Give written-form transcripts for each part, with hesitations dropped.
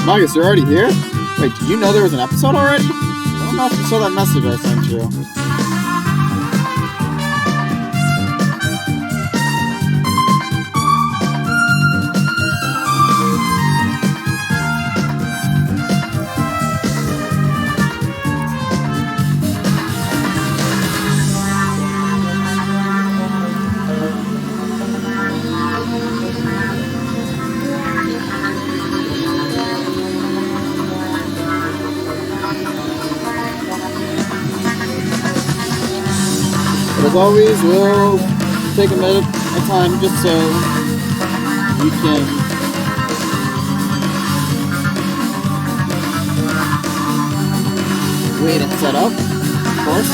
Marcus, you're already here? Wait, did you know there was an episode already? I don't know if you saw that message I sent you. As always, we'll take a minute of time just so we can wait and set up, of course.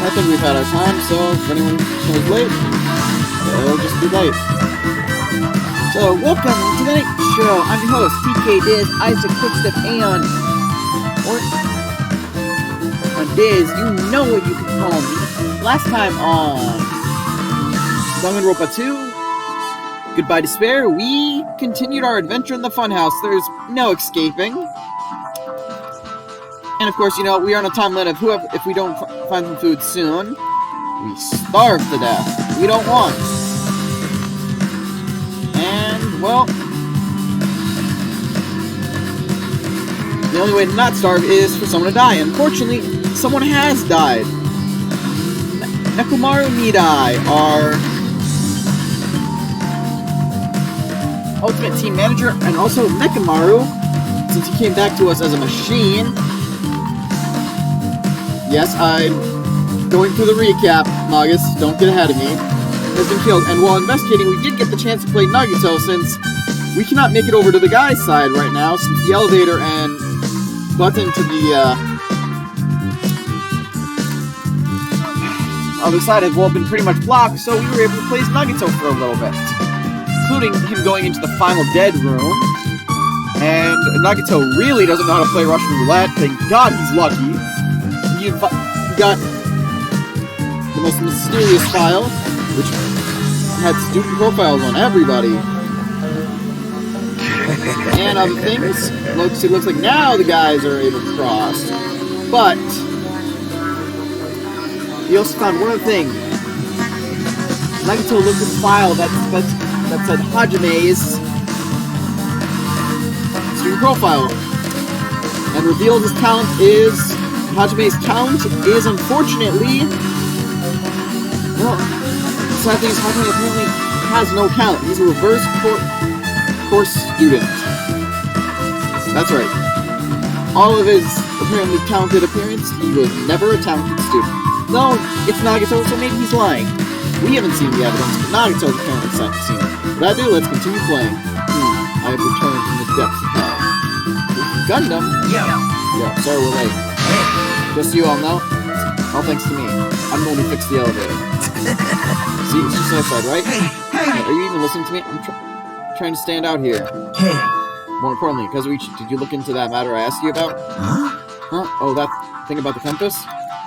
I think we've had our time, so if anyone shows late, it'll just be late. So, welcome to the night show. I'm your host, TK Diz, Isaac Quickstep Aeon. Or, on Diz, you know what you can call me. Last time on Danganropa 2, Goodbye Despair, we continued our adventure in the funhouse. There's no escaping. And of course, you know, we are on a time limit of if we don't find some food soon, we starve to death. We don't want. And, well, the only way to not starve is for someone to die. Unfortunately, someone has died. Nekomaru Nidai, our ultimate team manager, and also Nekomaru, since he came back to us as a machine. Yes, I'm going through the recap, Nagus, don't get ahead of me. Has been killed, and while investigating, we did get the chance to play Nagito since we cannot make it over to the guy's side right now, since the elevator and button to the other side have all been pretty much blocked, so we were able to play as Nagito for a little bit, including him going into the final dead room. And Nagito really doesn't know how to play Russian roulette. Thank God he's lucky. He got the most mysterious file, which had student profiles on everybody. And other things. It looks like now the guys are able to cross. But he also found one other thing. Nagito looked at the file that said Hajime's student profile and revealed his talent is Hajime's talent is unfortunately, well, the sad thing is Hajime apparently has no talent. He's a reverse course student. That's right. All of his apparently talented appearance, he was never a talented student. No, it's Nagito, so maybe he's lying. We haven't seen the evidence, but Nagito's apparently seen it. But I do, let's continue playing. I have returned from the depths of hell. Gundam? Yeah, sorry we're late. Just you all know? All thanks to me. I'm the one who fixed the elevator. See, it's just outside, right? Hey, are you even listening to me? I'm trying to stand out here. Hey. More importantly, Kazuichi, did you look into that matter I asked you about? Huh? Oh, that thing about the compass?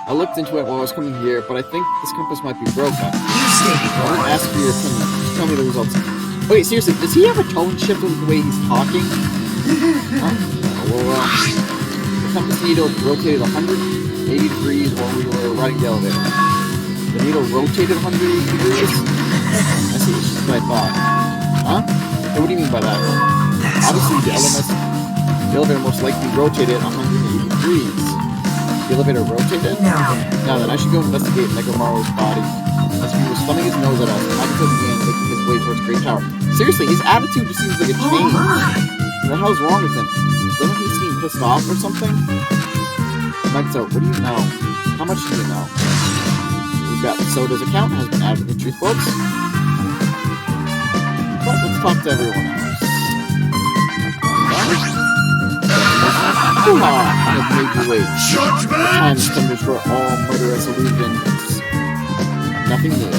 I looked into it while I was coming here, but I think this compass might be broken. I won't ask for your opinion. Just tell me the results. Wait, seriously, does he have a tone shift with the way he's talking? Huh? Well, the compass needle rotated 180 degrees while we were riding the elevator. The needle rotated 180 degrees? I see, it's just what I thought. Huh? Hey, what do you mean by that? Obviously, the elevator most likely rotated 180 degrees. The elevator rotated? Now then, I should go investigate Nekomaru's body. As he was thumbing his nose at us, Nagito began making his way towards Great Tower. Seriously, his attitude just seems like a change. What the hell's wrong with him? Doesn't he seem pissed off or something? Nagito, what do you know? How much do you know? We've got Soda's account has been added to the truth books. But let's talk to everyone else. I've made you wait. The time has come to destroy all murderous illusions. Nothing new.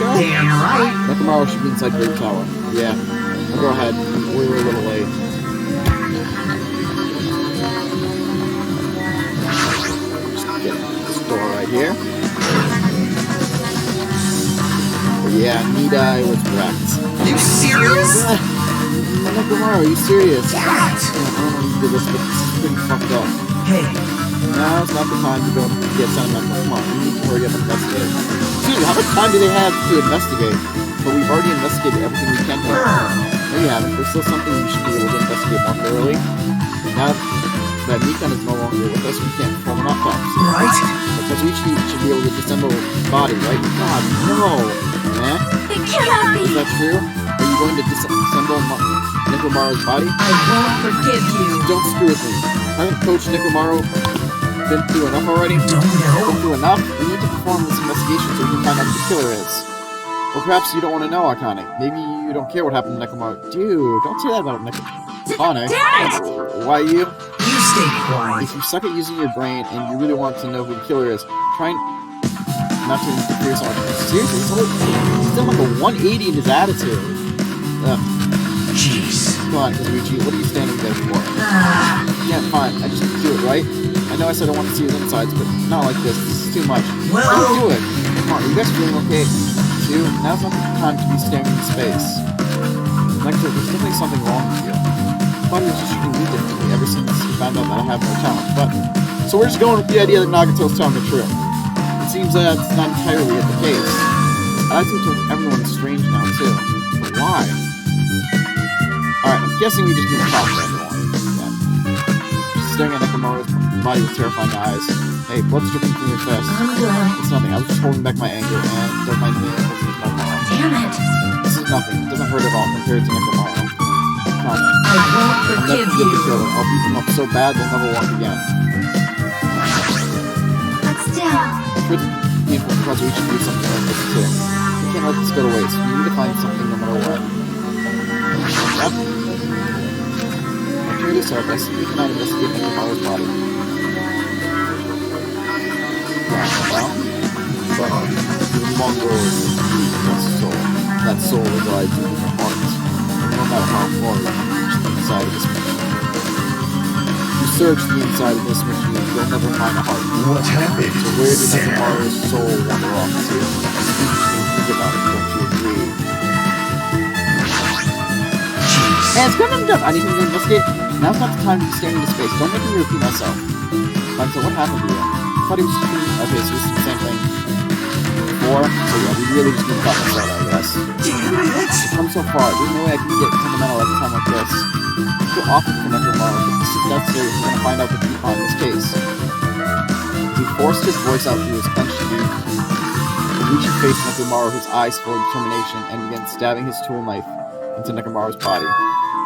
Damn right. Nekomaru should be inside Great Tower. Yeah. I'll go ahead. We were a little late. door right here. But yeah, Nidai was wrecked. You serious? Nekomaru, are you serious? Damn it! I don't know if you did this, but this is pretty fucked up. Hey, Now's not the time to go and get sentimental. Come on, we need to hurry up and investigate. Dude, how much time do they have to investigate? But we've already investigated everything we can here. No, you haven't. There's still something we should be able to investigate more thoroughly. Now that Mikan is no longer with us, we can't perform an autopsy. right? Because we should be able to disassemble his body, right? God, no! Eh? It cannot Is be! that true? Are you going to disassemble Nekomaru's body? I won't forgive you! Don't screw with me. Hasn't Coach Nekomaru been through enough already? Don't know. Been through enough? We need to perform this investigation so we can find out who the killer is. Or perhaps you don't want to know, Akane. Maybe you don't care what happened to Nekomaru. Dude, don't say that about Akane. Damn it! Why you? You stay quiet. If you suck at using your brain and you really want to know who the killer is, try not to interfere so much. Seriously, he's done like a 180 in his attitude. Ugh. Jeez. Come on, Kazuichi, what are you standing there for? Yeah, fine, I just do it, right? I know I said I want to see his insides, but not like this. This is too much. Well- Don't do it. Come on, are you guys feeling okay? Too? Now's not the time to be staring into space. Like, there's definitely something wrong with you. I thought he was just treating me differently ever since he found out that I have no talent, but... So we're just going with the idea that Nagato's telling the truth. It seems that it's not entirely the case. I think everyone's strange now, too. But why? Alright, I'm guessing we just need to talk to everyone. Yeah. Just staring at Nekomaru's body with terrifying eyes. Hey, blood's dripping from your fist. I'm good. It's nothing, I was just holding back my anger, and it does my name with my mom. Damn it! This is nothing, it doesn't hurt at all compared to Nekomaru. I Come on. won't I'll never forgive forget the you! killer. I'll beat them up so bad they'll never walk again. But still, I'm sure the painful because we should do something like this too. We can't let this go to waste. We need to find something no matter what. Yep. Enter the surface. We cannot investigate Nekomaru's body. But the Mongol is soul. That soul resides in your heart. No matter how far you reach the inside of this machine. You search the inside of this machine, you'll never find a heart. What happened? So where did Nekomaru's soul wander off to? Think about it, don't you agree? Jeez. And it's kind of done. I need to investigate. Now's not the time to be staring into space. Don't make me repeat myself. Fine, so what happened to you? I thought he was just okay, so this is the same thing. Before, so yeah, we really just need to talk about that, I guess. Damn it. We've come so far. There's no way I can get sentimental at a time like this. I feel awful for Nekomaru, but this is necessary if we're going to find out the truth on this case. He forced his voice out through his clenched teeth. Luigi faced Nekomaru, his eyes full of determination, and began stabbing his tool knife into Nekomaru's body.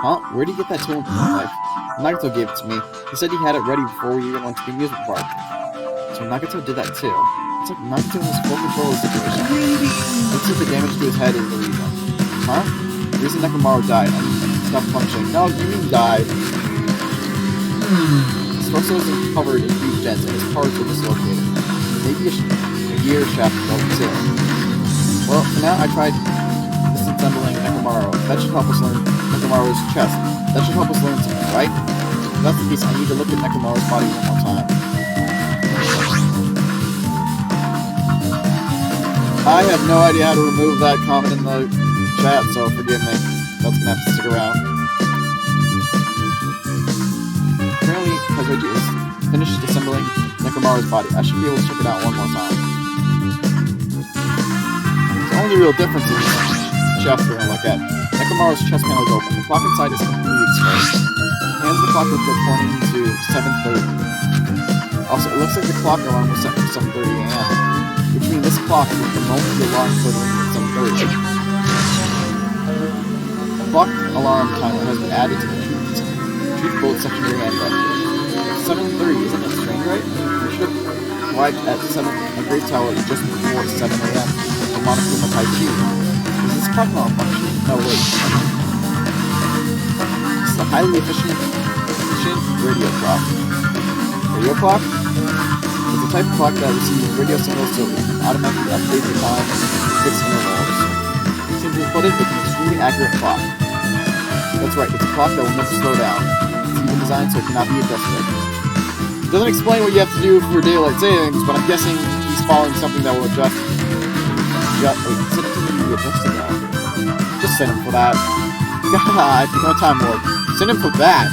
Huh? Where'd he get that tool knife? Nagato gave it to me. He said he had it ready before we even went to the amusement park. So Nagato did that too. It's like Nagato has full control of the situation. Looks like the damage to his head is the reason. Huh? The reason Nekomaru died. I mean, stopped functioning. No, you mean died. His torso was covered in huge dents and his parts were dislocated. Maybe a gear shaft broke too. Well, for now I tried disassembling Nekomaru. That should help us learn Nekomaru's chest. That should help us learn something, right? If that's the case, I need to look at Nekomaru's body one more time. I have no idea how to remove that comment in the chat, so forgive me. That's gonna have to stick around. Apparently, Kazuichi is finished assembling Nekomaru's body. I should be able to check it out one more time. The only real difference is the chest we're gonna look at. Nekomaru's chest panel is open. The clock inside is completely exposed. Hands the clock look pointing to 7:30. Also, it looks like the clock alarm was set for 7:30 a.m. Which means this clock is the moment the alarm started ringing at 7:30. The clock alarm timer has been added to the truth bullet section of your handbook. 7:30, isn't that strange, right? We should have arrived at 7 at Great Tower just before 7 a.m. for Monokuma Tai-Chi. Is this clock not functioning? No, wait. This is a highly efficient radio clock. Radio clock? It's a type of clock that receives radio signals so it can automatically update the time in fixed intervals. Simply put it, it's an extremely accurate clock. That's right, it's a clock that will never slow down. It's even designed so it cannot be adjusted. Doesn't explain what you have to do for daylight savings, but I'm guessing he's following something that will adjust. Wait, send it to be adjusted now. Just send him for that. God, become a time lord. Send him for that.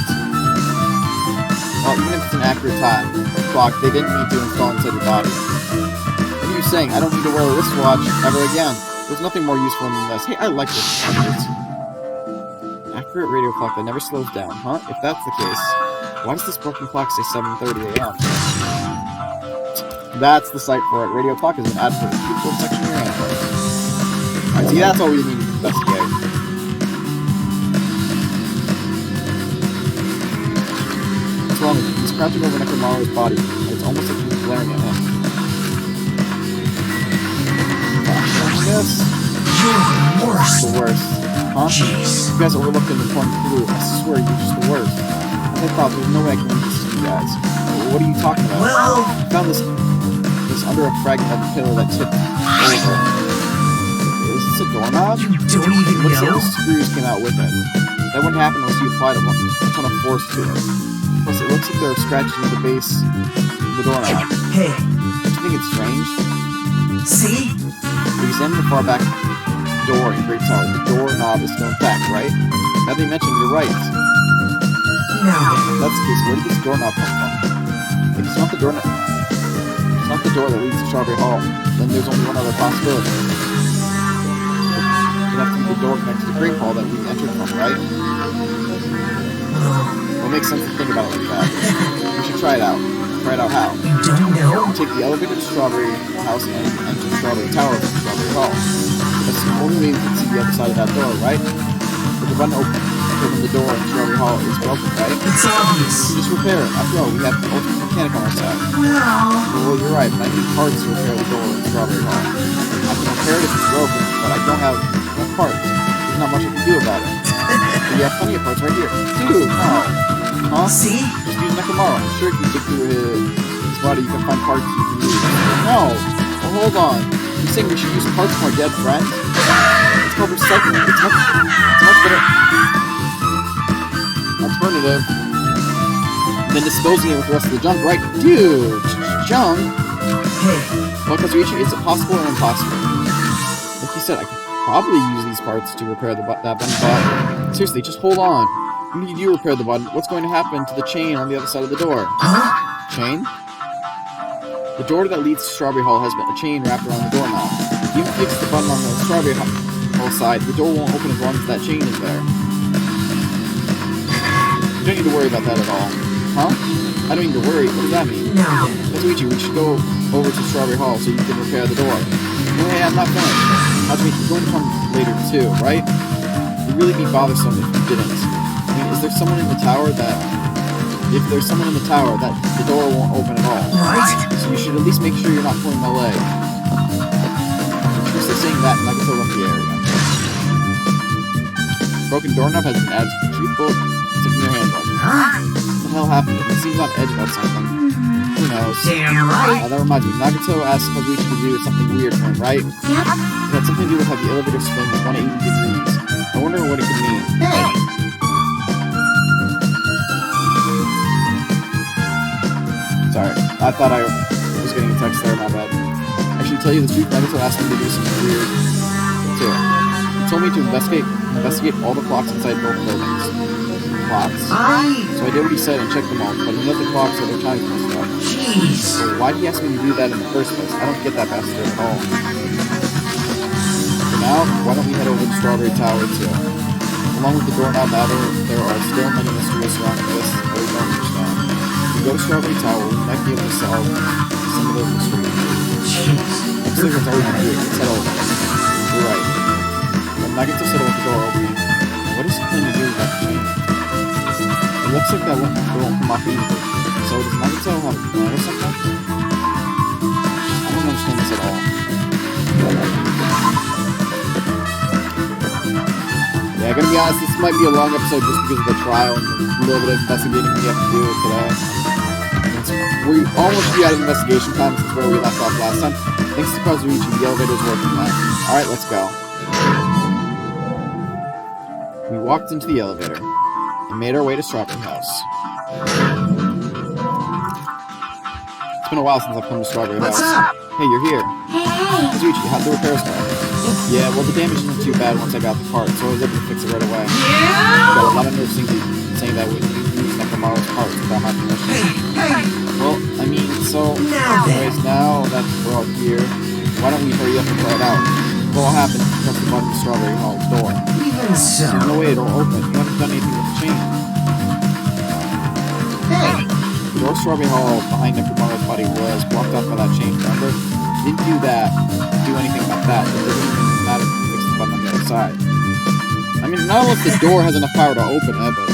Well, even if it's an accurate time clock, they didn't need to install inside your body. What are you saying? I don't need to wear a wristwatch ever again. There's nothing more useful than this. Hey, I like this. An accurate radio clock that never slows down, huh? If that's the case, why does this broken clock say 7:30 a.m.? That's the site for it. Radio clock is an ad for the keyboard section of your Android. Alright, see, that's all we need to investigate. What's wrong with him? He's crouching over Nekomaru's body, and it's almost like he's glaring at him. This? You're the worst. The worst. Huh? Jeez. You guys overlooked an important clue. I swear you're just the worst. I thought there's no way I can leave this to you guys. What are you talking about? Well, I found this under a fragment of the pillar that tipped over. Is this a doorknob? you don't even Looks like know? the screws came out with it. That wouldn't happen unless you applied a ton of force to it. Plus, it looks like there are scratches at the base of the doorknob. Hey, Don't you think it's strange? see? We examined the far back door in Great Tower. The doorknob is still intact, right? Now that you mentioned, you're right. No. If that's the case, where did this doorknob come from? If it's not the doorknob, it's not the door that leads to Strawberry Hall, then there's only one other possibility. It'd have to be the door connected to the Great Hall that we entered from, right? Well, it makes sense to think about it like that. We should try it out. Try it out how? You don't know? Take the elevator to Strawberry House and enter Strawberry Tower from Strawberry Hall. That's the only way we can see the other side of that door, right? But the button open the door in Strawberry Hall is broken, right? It's obvious. We just repair it. After all, we have the ultimate mechanic on our side. Well, Well, you're right, but I need parts to repair the door in Strawberry Hall. I can repair it if it's broken, but I don't have enough parts. There's not much I can do about it. But you have plenty of parts right here. Dude, no. Huh? see? Just use Nekomaru. I'm sure if you dig through his body, you can find parts you can use. No! Well, hold on. You're saying we should use parts from our dead friend? It's called recycling. It's much better alternative than disposing it with the rest of the junk, right? Dude! Junk? Hey, Well, Kazuichi, is it possible or impossible? Like you said, I could probably use these parts to repair that button, but seriously, just hold on. When you do repair the button, what's going to happen to the chain on the other side of the door? huh? Chain? The door that leads to Strawberry Hall has a chain wrapped around the doorknob. Even if you fix the button on the Strawberry Hall side, the door won't open as long as that chain is there. You don't need to worry about that at all. Huh? I don't need to worry. What does that mean? No. Kazuichi, we should go over to Strawberry Hall so you can repair the door. No, hey, I'm not finished. Kazuichi, you're going to come later too, right? It'd really be bothersome if you didn't. I mean, is there someone in the tower that... If there's someone in the tower, that the door won't open at all. Right? So you should at least make sure you're not pulling my leg. Just saying that, Nagato left the area. Broken doorknob has been added to the truthful. Sticking your hand up. Huh? What the hell happened? It seems on edge about something. Who knows? Damn right. That reminds me. Nagato asked Kazuichi to do something weird for him, right? Yep. It had something to do with how the elevator spins 180 degrees. I wonder what it could mean. Hey, Sorry, I thought I was getting a text there, my bad. Actually, to tell you the truth, Nagato asked me to do something weird, too. He told me to investigate all the clocks inside both buildings. Clocks. So I did what he said and checked them all, but none of the clocks had their times messed up. jeez. So why'd he ask me to do that in the first place? I don't get that bastard at all. For now, why don't we head over to Strawberry Tower, too? Along with the doorknob matter, there are still many mysteries surrounding this that we don't understand. If we go to Strawberry Tower, we might be able to solve some of those mysteries. Jeez. Looks like it's already here. Let's head over. You're right. When Nagato said about the door opening, what is it going to do with that chain? It looks like that won't come off easily. So does Nagato have a plan or something? I don't understand this at all. Yeah, I'm gonna be honest, this might be a long episode just because of the trial and a little bit of investigating we have to do today. We almost be out of investigation time since where we left off last time. Thanks to Kazuichi, the elevator's working now. Alright, let's go. We walked into the elevator and made our way to Strawberry House. been a while since I've come to Strawberry What's House. up? Hey, you're here. Hey, Kazuichi, how'd the repairs go? Yeah, well, the damage isn't too bad once I got the part, so I was able to fix it right away. Got a lot of nerves saying that we use Nekomaru's parts without my permission. Hey! Well, I mean, so... Now then. Anyways, now that we're all here, why don't we hurry up and try it out? What will happen if you press the button to Strawberry Hall's door? Even so. There's no way it'll open. You haven't done anything with the chain. Hey! The door to Strawberry Hall behind Nekomaru's body was blocked off by that chain, remember? You didn't do anything about that. It doesn't even matter if you fix the button on the other side. I mean, not only if the door has enough power to open it, but...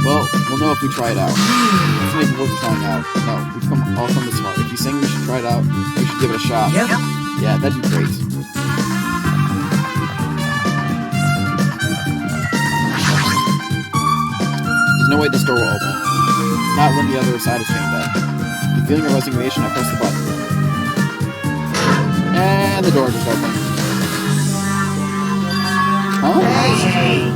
Well, we'll know if we try it out. It's not even worth trying out. No, we've all come this far. If you're saying we should try it out, we should give it a shot. Yep. Yeah, that'd be great. There's no way this door will open. Not when the other side is chained up. With feeling of resignation, I press the button. And the door just opened. Huh? Hey!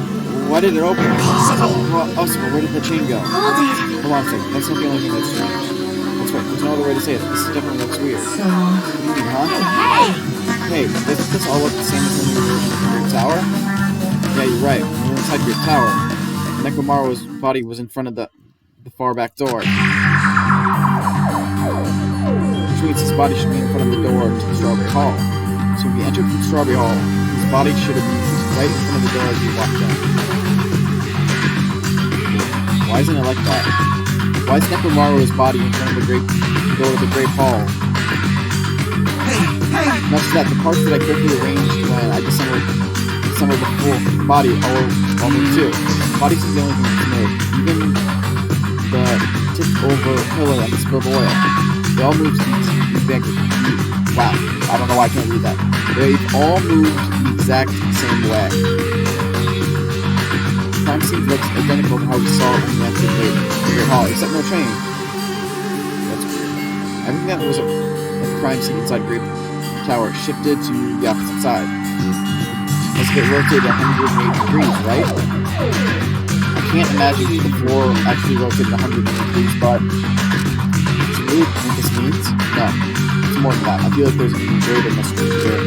Why did it open? Impossible. Well, also, where did the chain go? hold it. Hold on a second. That's not the only thing that's strange. That's right. There's no other way to say it. This definitely looks weird. So, What do you mean, huh? hey, Hey, doesn't this all look the same as when we were in the Great Tower? Yeah, you're right. When we were inside Great Tower, Nekomaru's body was in front of the far back door. Which means his body should be in front of the door to the Strawberry Hall. So when we entered the Strawberry Hall, his body should have been right in front of the door as we walked in. Why isn't it like that? Why is Nekomaru's body in front of the door to the Great Hall? Hey! Not just that, the parts that I carefully arranged when I disassembled the full body all moved too. The body's the only thing that's moved. Even the tipped over pillar and the spilled oil. They all moved exactly. Wow, I don't know why I can't read that. They all moved the exact same way. The crime scene looks identical to how we saw it when we entered the Great Hall, except no chain. That's weird. Everything that was at the crime scene inside Great Tower shifted to the opposite side. As if it rotated 180 degrees, right? I can't imagine the floor actually rotated 180 degrees, but it's really what this means? No, it's more than that. I feel like there's an even greater mystery here.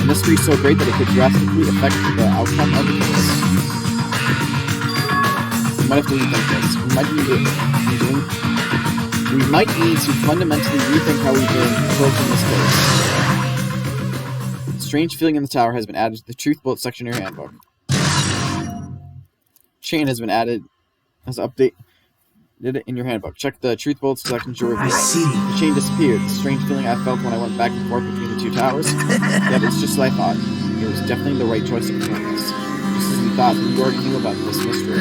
The mystery is so great that it could drastically affect the outcome of the case. We might have to rethink this. We might need to fundamentally rethink how we've been approaching this case. Strange feeling in the tower has been added to the truth bullet section of your handbook. Chain has been added as update in your handbook. Check the truth bullet section to review. I see. The chain disappeared. The strange feeling I felt when I went back and forth between the two towers. Yeah, but it's just what I thought. It was definitely the right choice of doing this. Just as we thought, we already knew about this mystery. I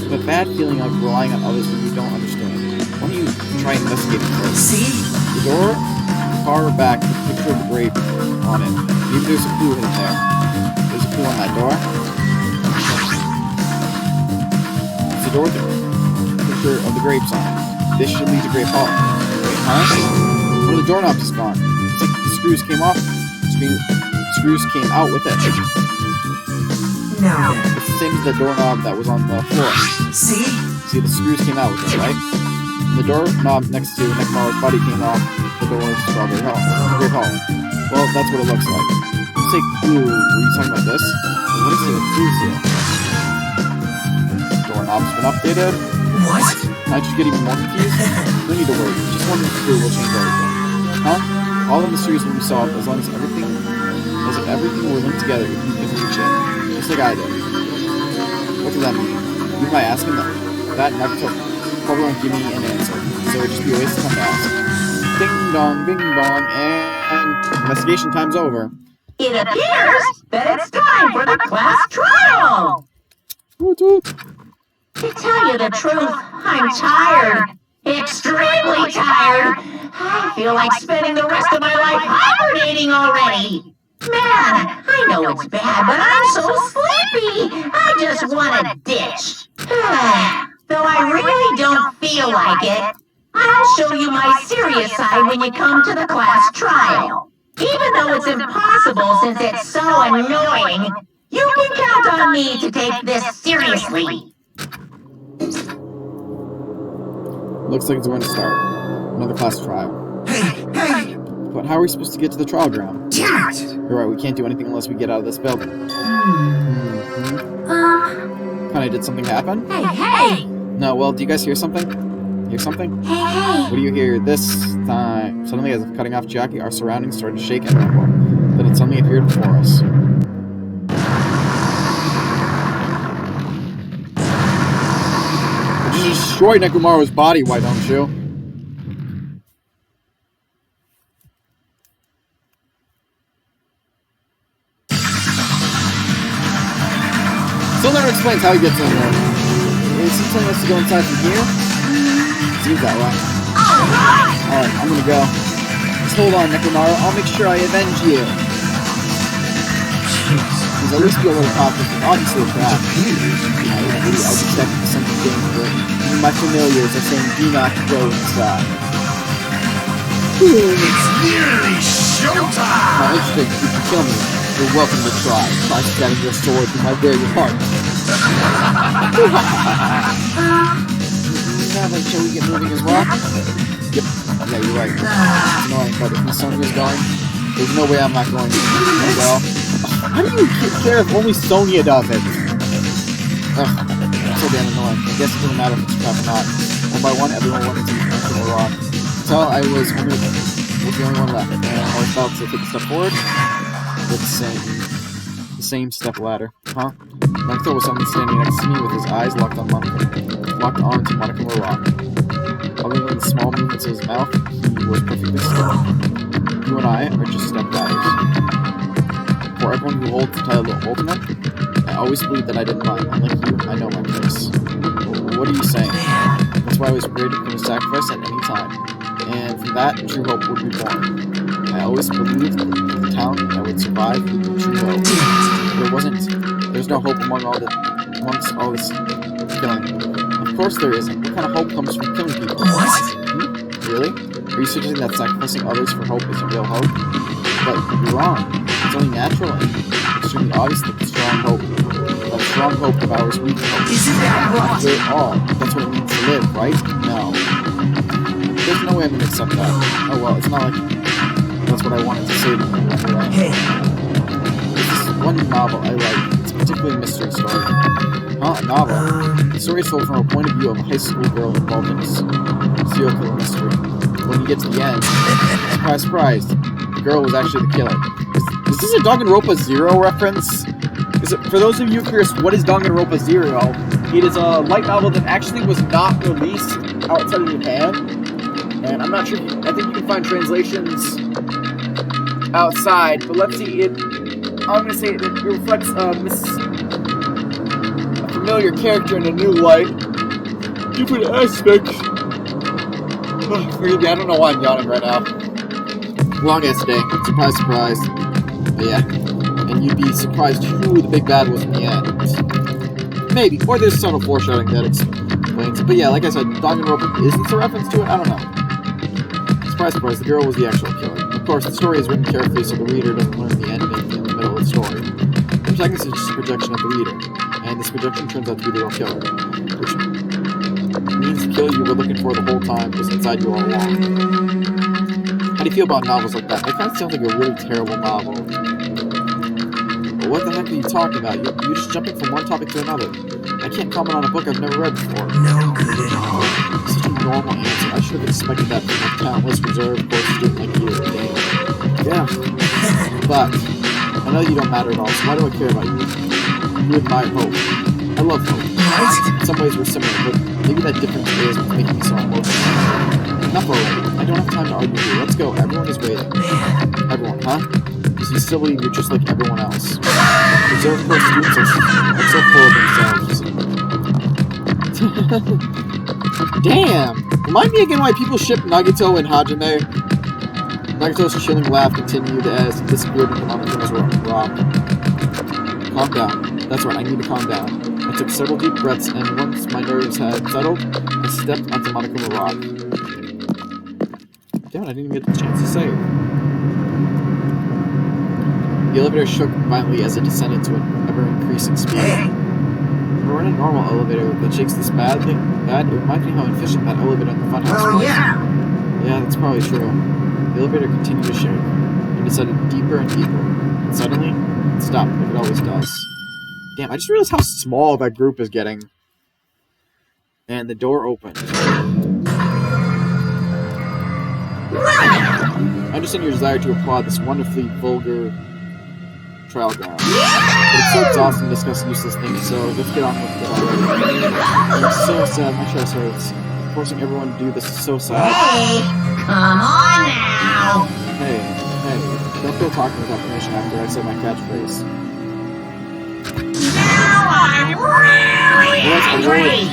have a bad feeling of relying on others when we don't understand. Why don't you try investigating first? See? The door far back with a picture of the grape on it. Maybe there's a clue hidden there. There's a clue on that door. It's the door with the picture of the grapes on it. This should lead to Grape Hall. Wait, huh? One of the doorknobs is gone. It's like the screws came off. Screws came out with it. Now then. It's the same as the doorknob that was on the floor. See? See, the screws came out with it, right? And the doorknob next to Nekomaru's body came off the door to Strawberry Hall. Grape Hall. Well, that's what it looks like. You say clue. Were you talking about this? Well, what is it with clues here? Doorknob's been updated. What? Might you get even more confused? No need to worry. Just one clue will change everything. Huh? All the mysteries will be solved as long as everything were linked together if you can reach it. Just like I did. What does that mean? You might ask him that Naruto probably won't give me an answer, so it'd just be a waste of time to ask. Ding dong, bing bong, and investigation time's over. It appears that it's time for the class trial! Woot woot. To tell you the truth, I'm tired. Extremely tired. I feel like spending the rest of my life hibernating already. Man, I know it's bad, but I'm so sleepy. I just want to ditch. Though I really don't feel like it, I'll show you my serious side when you come to the class trial. Even though it's impossible since it's so annoying, you can count on me to take this seriously. Looks like it's going to start. Another class trial. Hey! But how are we supposed to get to the trial ground? Damn it! You're right, we can't do anything unless we get out of this building. Kinda did something happen? Hey! No, well, do you guys hear something? Hear something? Hey! What do you hear this time? Suddenly, as if cutting off Jackie, our surroundings started to shake and tremble. Then it suddenly appeared before us. But you destroyed Nekomaru's body, why don't you? Still never explains how he gets in there. Is he telling us to go inside from here? Seems that way. Alright, I'm gonna go. Just hold on, Nekomaru. I'll make sure I avenge you. Because at least be a little confident, but obviously a trap. I detect something dangerous. Even my familiars are saying, do not go inside. It's nearly showtime! Now, interesting, if you kill me, you're welcome to try. Try stabbing your sword through my very heart. Now then, shall we get moving as well? Yep. Yeah, you're right. It's annoying, but if Miss Sonia's going, there's no way I'm not going to. Oh, well. How do you care if only Sonia does it? Ugh, so damn annoying. I guess it doesn't matter if it's crap or not. One by one, everyone went into the rock. Until I was the only one left, and I was about to take a step forward with the same step ladder. Huh? Naruto was suddenly standing next to me with his eyes locked on to Monokuma Rock. Other than the small movements of his mouth, he was perfectly still. You and I are just step ladders. For everyone who holds the title of Ultimate, I always believed that I didn't lie. Unlike you, I know my place. What are you saying? That's why I was ready to put a sacrifice at any time. And from that, true hope would be born. I always believed that the town that would survive would be true hope. There's no hope amongst all this killing. Of course there isn't. What kind of hope comes from killing people? What? Really? Are you suggesting that sacrificing others for hope isn't real hope? But you're wrong. It's only natural and extremely obvious that strong hope devours weak hope. Isn't that right? After all, that's what it means to live, right? No. There's no way I'm gonna accept that. Oh well, it's not like that's what I wanted to say to you. Right? Hey. There's this one novel I like. It's a particularly mystery story. Huh? A novel? The story is told from a point of view of a high school girl involved in a serial killer mystery. When you get to the end, surprise, surprise, the girl was actually the killer. Is this a Danganropa Zero reference? For those of you curious, what is Danganropa Zero? It is a light novel that actually was not released outside of Japan. And I'm not sure, I think you can find translations outside, but let's see, I'm going to say it reflects a familiar character in a new light. Different aspects. Forgive me, I don't know why I'm yawning right now. Long ass day. Surprise, surprise. But yeah. And you'd be surprised who the big bad was in the end. Maybe. Or there's subtle foreshadowing that explains it. But yeah, like I said, Danganropa, is this a reference to it? I don't know. Surprise, surprise, the girl was the actual killer. Of course, the story is written carefully so the reader doesn't learn the ending in the middle of the story. The protagonist is just a projection of the reader, and this projection turns out to be the real killer, which means the killer you were looking for the whole time was inside you all along. How do you feel about novels like that? That kind of sounds like a really terrible novel. But what the heck are you talking about? You're just jumping from one topic to another. I can't comment on a book I've never read before. No good at all. Such a normal answer. I should have expected that from a countless reserved course student like you. Yeah. But I know you don't matter at all, so why do I care about you? You admire hope. I love hope. What? In some ways we're similar, but maybe that difference is what's making me so emotional. Enough already. I don't have time to argue with you. Let's go. Everyone is waiting. Everyone, huh? Because you still believe you're just like everyone else. Reserved course students are so full of themselves. Damn! Remind me again why people ship Nagito and Hajime. Nagito's chilling laugh continued as he disappeared into Monokuma's rock. Calm down. That's right, I need to calm down. I took several deep breaths, and once my nerves had settled, I stepped onto Monokuma Rock. Damn it, I didn't even get the chance to say it. The elevator shook violently as it descended to an ever-increasing speed. We're in a normal elevator that shakes this bad, it reminds me how efficient that elevator in the funhouse was. Yeah. Yeah, that's probably true. The elevator continued to shake, and descended deeper and deeper. And suddenly, it stopped, like it always does. Damn, I just realized how small that group is getting. And the door opened. I understand your desire to applaud this wonderfully vulgar trial ground. But it's so exhausting to discuss useless things, so let's get on with it already. It's so sad, my chest hurts. Forcing everyone to do this is so sad. Hey, come on now. Hey, don't go talking without permission after I said my catchphrase. Now I'm really angry.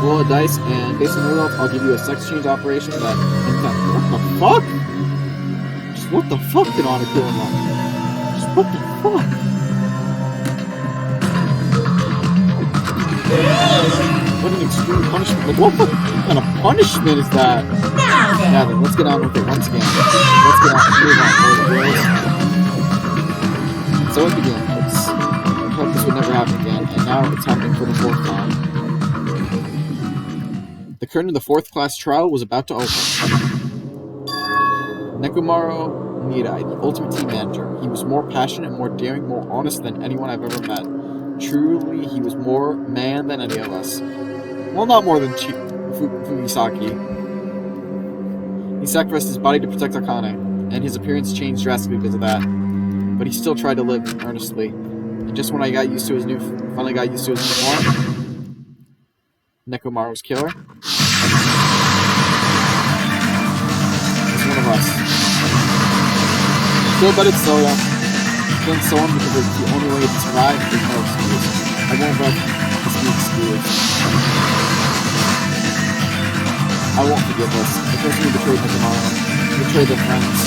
Roll a dice, and based on the results, I'll give you a sex change operation that... What the fuck? Just what the fuck did Anna going on? Just what the fuck? What an extreme punishment. Like, what the kind of punishment is that? Now then, let's get on with it once again. Let's get on with it, girls. So it begins. I hope this would never happen again, and now it's happening for the 4th time. The curtain of the 4th class trial was about to open. Nekomaru, the ultimate team manager. He was more passionate, more daring, more honest than anyone I've ever met. Truly, he was more man than any of us. Well, not more than Fugisaki. He sacrificed his body to protect Akane, and his appearance changed drastically because of that. But he still tried to live earnestly. And just when I finally got used to his new form, Nekomaru's killer is one of us. Still, but it's Soda. Killing someone because it's the only way to survive. There's no excuse. I won't let this be excused. I won't forgive this. The person who betrayed Nekomaru, who betrayed their friends,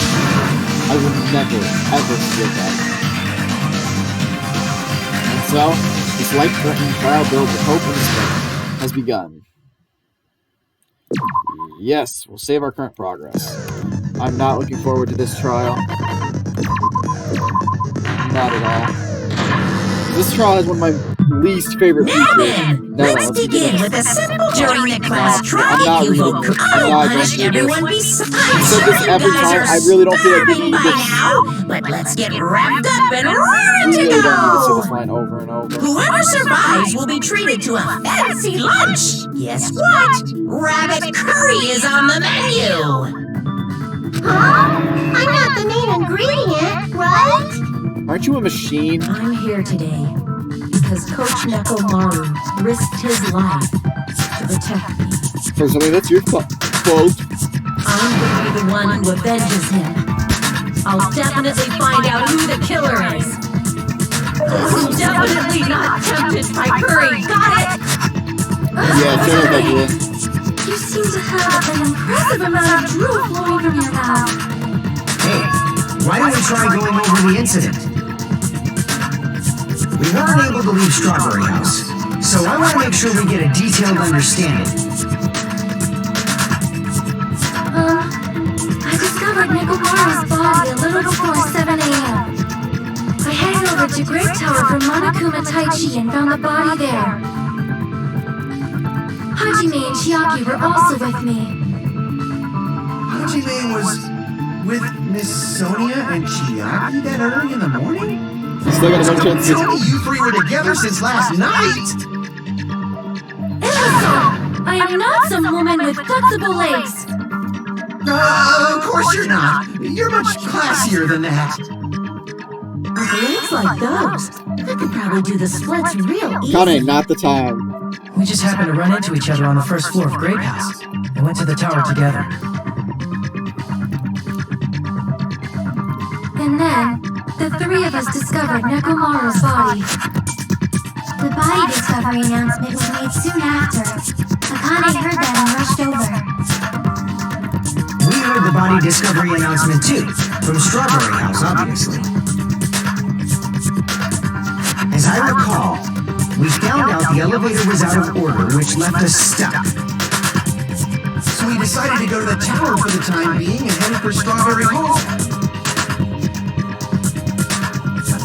I will never, ever forgive that. And so, this life-threatening trial built with hope and respect has begun. Yes, we'll save our current progress. I'm not looking forward to this trial. Not at all. This trial has one of my least favorite Now features. then, let's begin with a simple during the class I'm trial. not If you reading vote, it. I I'm will not punish going to read everyone this. besides. I've said this You every guys time. are I really don't feel like starving reading by this. now, but let's get wrapped up and I raring to really don't need to say this go. line over and over. Whoever survives will be treated to a fancy lunch. Guess what? Rabbit curry is on the menu. Huh? I'm not the main ingredient, right? Aren't you a machine? I'm here today because Coach Nekomaru risked his life to protect me. For something that's your fault. I'm going to be the one who avenges him. I'll definitely find out who the killer is. I'm definitely not tempted by curry. Got it? Yeah, tell me about you. You seem to have an impressive amount of drool flowing from your mouth. Hey, why don't we try going over the incident? We weren't able to leave Strawberry House, so I want to make sure we get a detailed understanding. I discovered Nekomaru's body a little before 7 a.m. I headed over to Great Tower for Monokuma Taichi and found the body there. Hajime and Chiaki were also with me. Hajime was with Miss Sonia and Chiaki that early in the morning? Still got a no chance. Tell me you three were together since last night! Imbecile! I am not some woman with flexible legs. Of course you're not. You're much classier than that. With legs like those, I could probably do the splits real easy. Kane, not the time. We just happened to run into each other on the first floor of Grape House and went to the tower together. And then, the three of us discovered Nekomaru's body. The body discovery announcement was made soon after. Akane heard that and rushed over. We heard the body discovery announcement too, from Strawberry House, obviously. As I recall, we found out the elevator was out of order, which left us stuck. So we decided to go to the tower for the time being and headed for Strawberry Hall.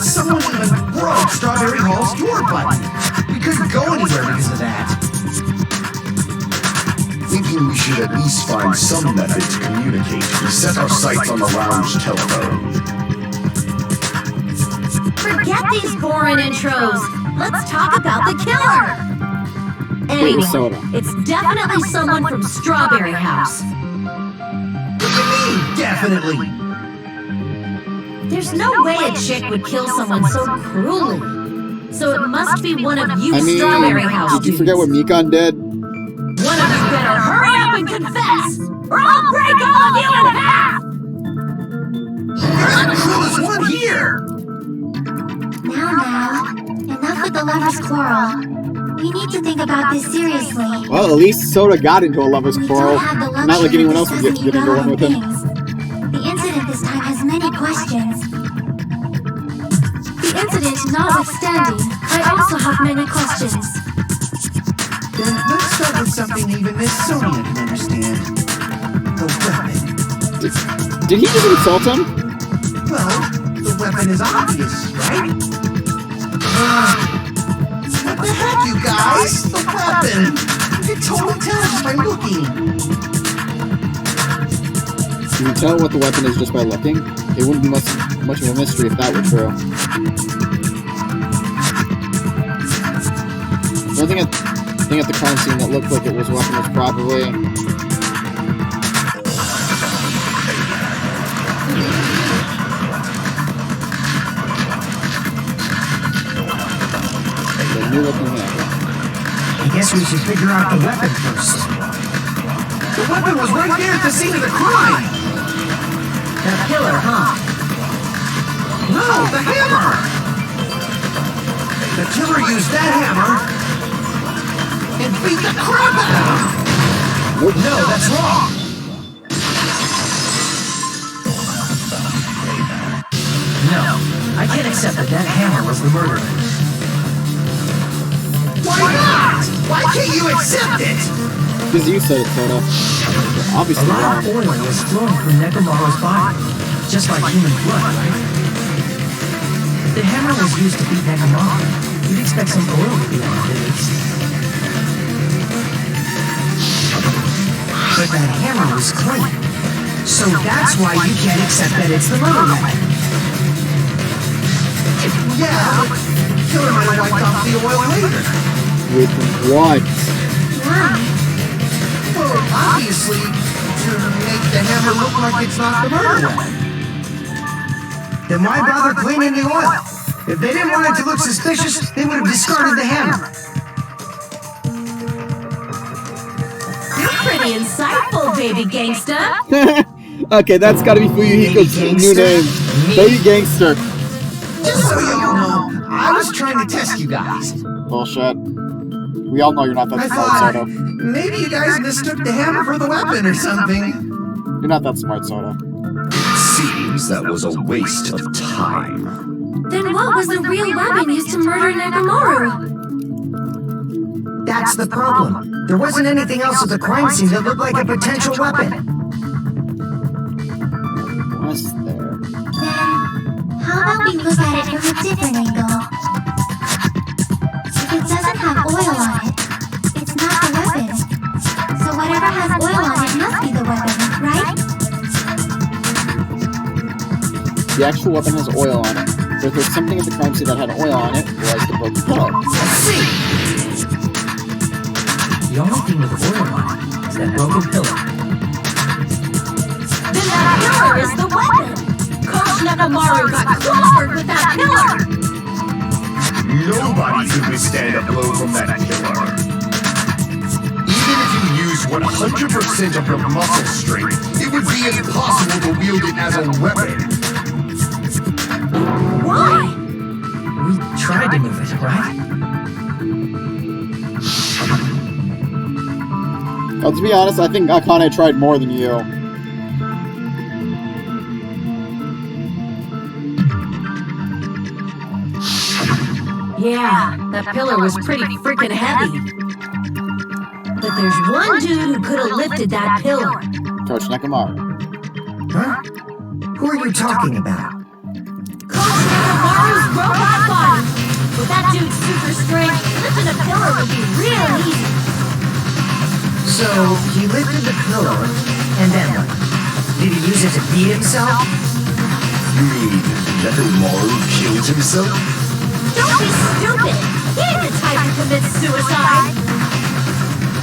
Someone even broke Strawberry Hall's door button. We couldn't go anywhere because of that. Thinking we should at least find some method to communicate, we set our sights on the lounge telephone. Forget these boring intros. Let's talk about the killer. Anyway, soda. it's definitely someone from Strawberry House. What do you mean, definitely? There's no way a chick would kill someone so cruelly. So it must be one of you Strawberry House did you forget what Mikon did? One of you better hurry up and confess, or I'll break all of you in half! You're the coolest one here! Now, enough with the lovers' quarrel. We need to think about this seriously. Well, at least Soda got into a lover's We quarrel. don't have the Not like luxury anyone of else would get discussing into one with him. irrelevant things. The incident this time has many questions. The incident notwithstanding, I also have many questions. Then let's start with something even Miss Sonia can understand. The weapon. Did he just insult him? Well, the weapon is obvious, right? What the heck, you guys? The weapon! You can totally tell just by looking. Can you tell what the weapon is just by looking? It wouldn't be much of a mystery if that were true. The only thing at the crime scene that looked like it was a weapon was probably... the new looking hammer. I guess we should figure out the weapon first. The weapon was right there at the scene of the crime! The killer, huh? No, the hammer! The killer used that hammer and beat the crap out of him! No, that's wrong! No, I can't accept that that hammer was the murderer. Why not? Why can't you accept it? Because you said it, Soda. You're A obviously lot wrong. of oil was flowing from Nekomaru's body, just like human blood, right? If the hammer was used to beat Nekomaru, you'd expect some oil to be on it at least. But that hammer was clean. So that's why you can't accept that it's the murder weapon. Yeah, but the killer might have wiped off the oil later. With what? Why? Well, obviously, to make the hammer look like it's not the murder weapon. Then why bother cleaning the oil? If they didn't want it to look suspicious, they would have discarded the hammer. You're pretty insightful, baby gangsta. Okay, that's gotta be Fuyuhiko's Baby new name. gangster? Baby Gangster. Just so you know, I was trying to test you guys. Bullshit. We all know you're not I that smart, thought Soda. maybe you guys mistook the hammer for the weapon or something. You're not that smart, Soda. Seems that was a waste of time. Then what was the real weapon used to murder Nekomaru? That's the problem. There wasn't anything else at the crime scene that looked like a potential weapon. Was there? Then, how about we look at it from a different angle? If it doesn't have oil on it, it's not the weapon. So whatever has oil on it must be the weapon, right? The actual weapon has oil on it. So if there's something at the crime scene that had oil on it, was the broken pillow. Let's see. The only thing with oil on it is that broken pillow. Then that killer is the weapon. Coach Nekomaru got clobbered with that killer. Nobody could withstand a blow from that killer. Even if you used 100% of your muscle strength, it would be impossible to wield it as a weapon. Why? We tried to move it, right? Well, to be honest, I think Akane tried more than you. Yeah, that pillar was pretty freaking heavy. But there's one dude who could have lifted that pillar. Coach Nekomaru. Huh? Who are you talking about? Coach Nekomaru's robot body. With that dude's super strength, lifting a pillar would be real easy. So So, he lifted the pillar, and then what? Did he use it to beat himself? You mean Nekomaru killed himself? Don't be stupid! He ain't the type to commit suicide!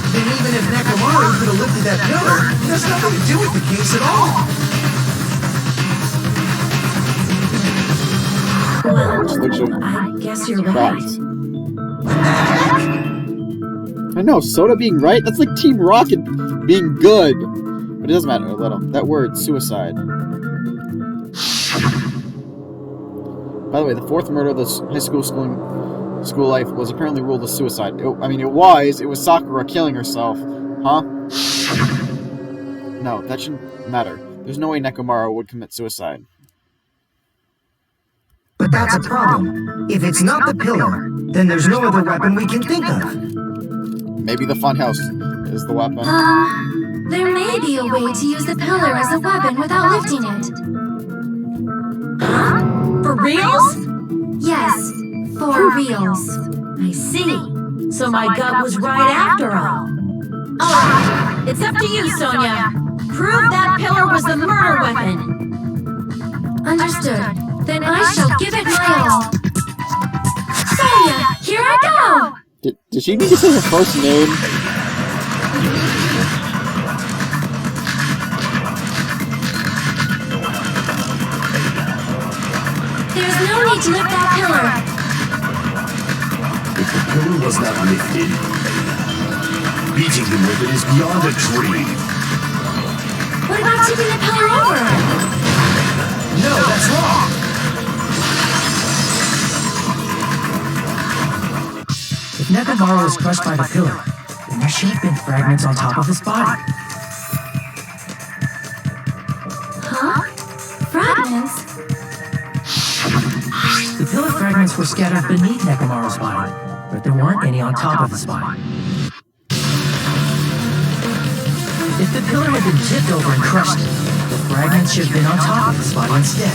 Then even if Nekomaru could have lifted that pillar, it has nothing to do with the case at all. Well, I guess you're right. I know, Soda being right? That's like Team Rocket being good. But it doesn't matter a little. That word, suicide. By the way, the fourth murder of the high school life was apparently ruled as suicide. It was Sakura killing herself. Huh? No, that shouldn't matter. There's no way Nekomaru would commit suicide. But that's a problem. If it's not the pillar, then there's no other weapon we can think of. Maybe the funhouse is the weapon. There may be a way to use the pillar as a weapon without lifting it. Huh? For reals? Yes, for reals. I see. So my gut was right after all. Alright, it's up to you, Sonia. Prove that pillar was the murder weapon. Understood. Then I shall give it my all. Sonia, here I go! Did she need to say her first name? There's no need to lift that pillar. If the pillar was not lifted, beating him with it is beyond a dream. What about tipping the pillar over? No, that's wrong. If Nekomaru was crushed by the pillar, then there should have been fragments on top of his body. Huh? Fragments? The pillar fragments were scattered beneath Nekomaru's body, but there weren't any on top of his body. If the pillar had been tipped over and crushed, the fragments should have been on top of his body instead.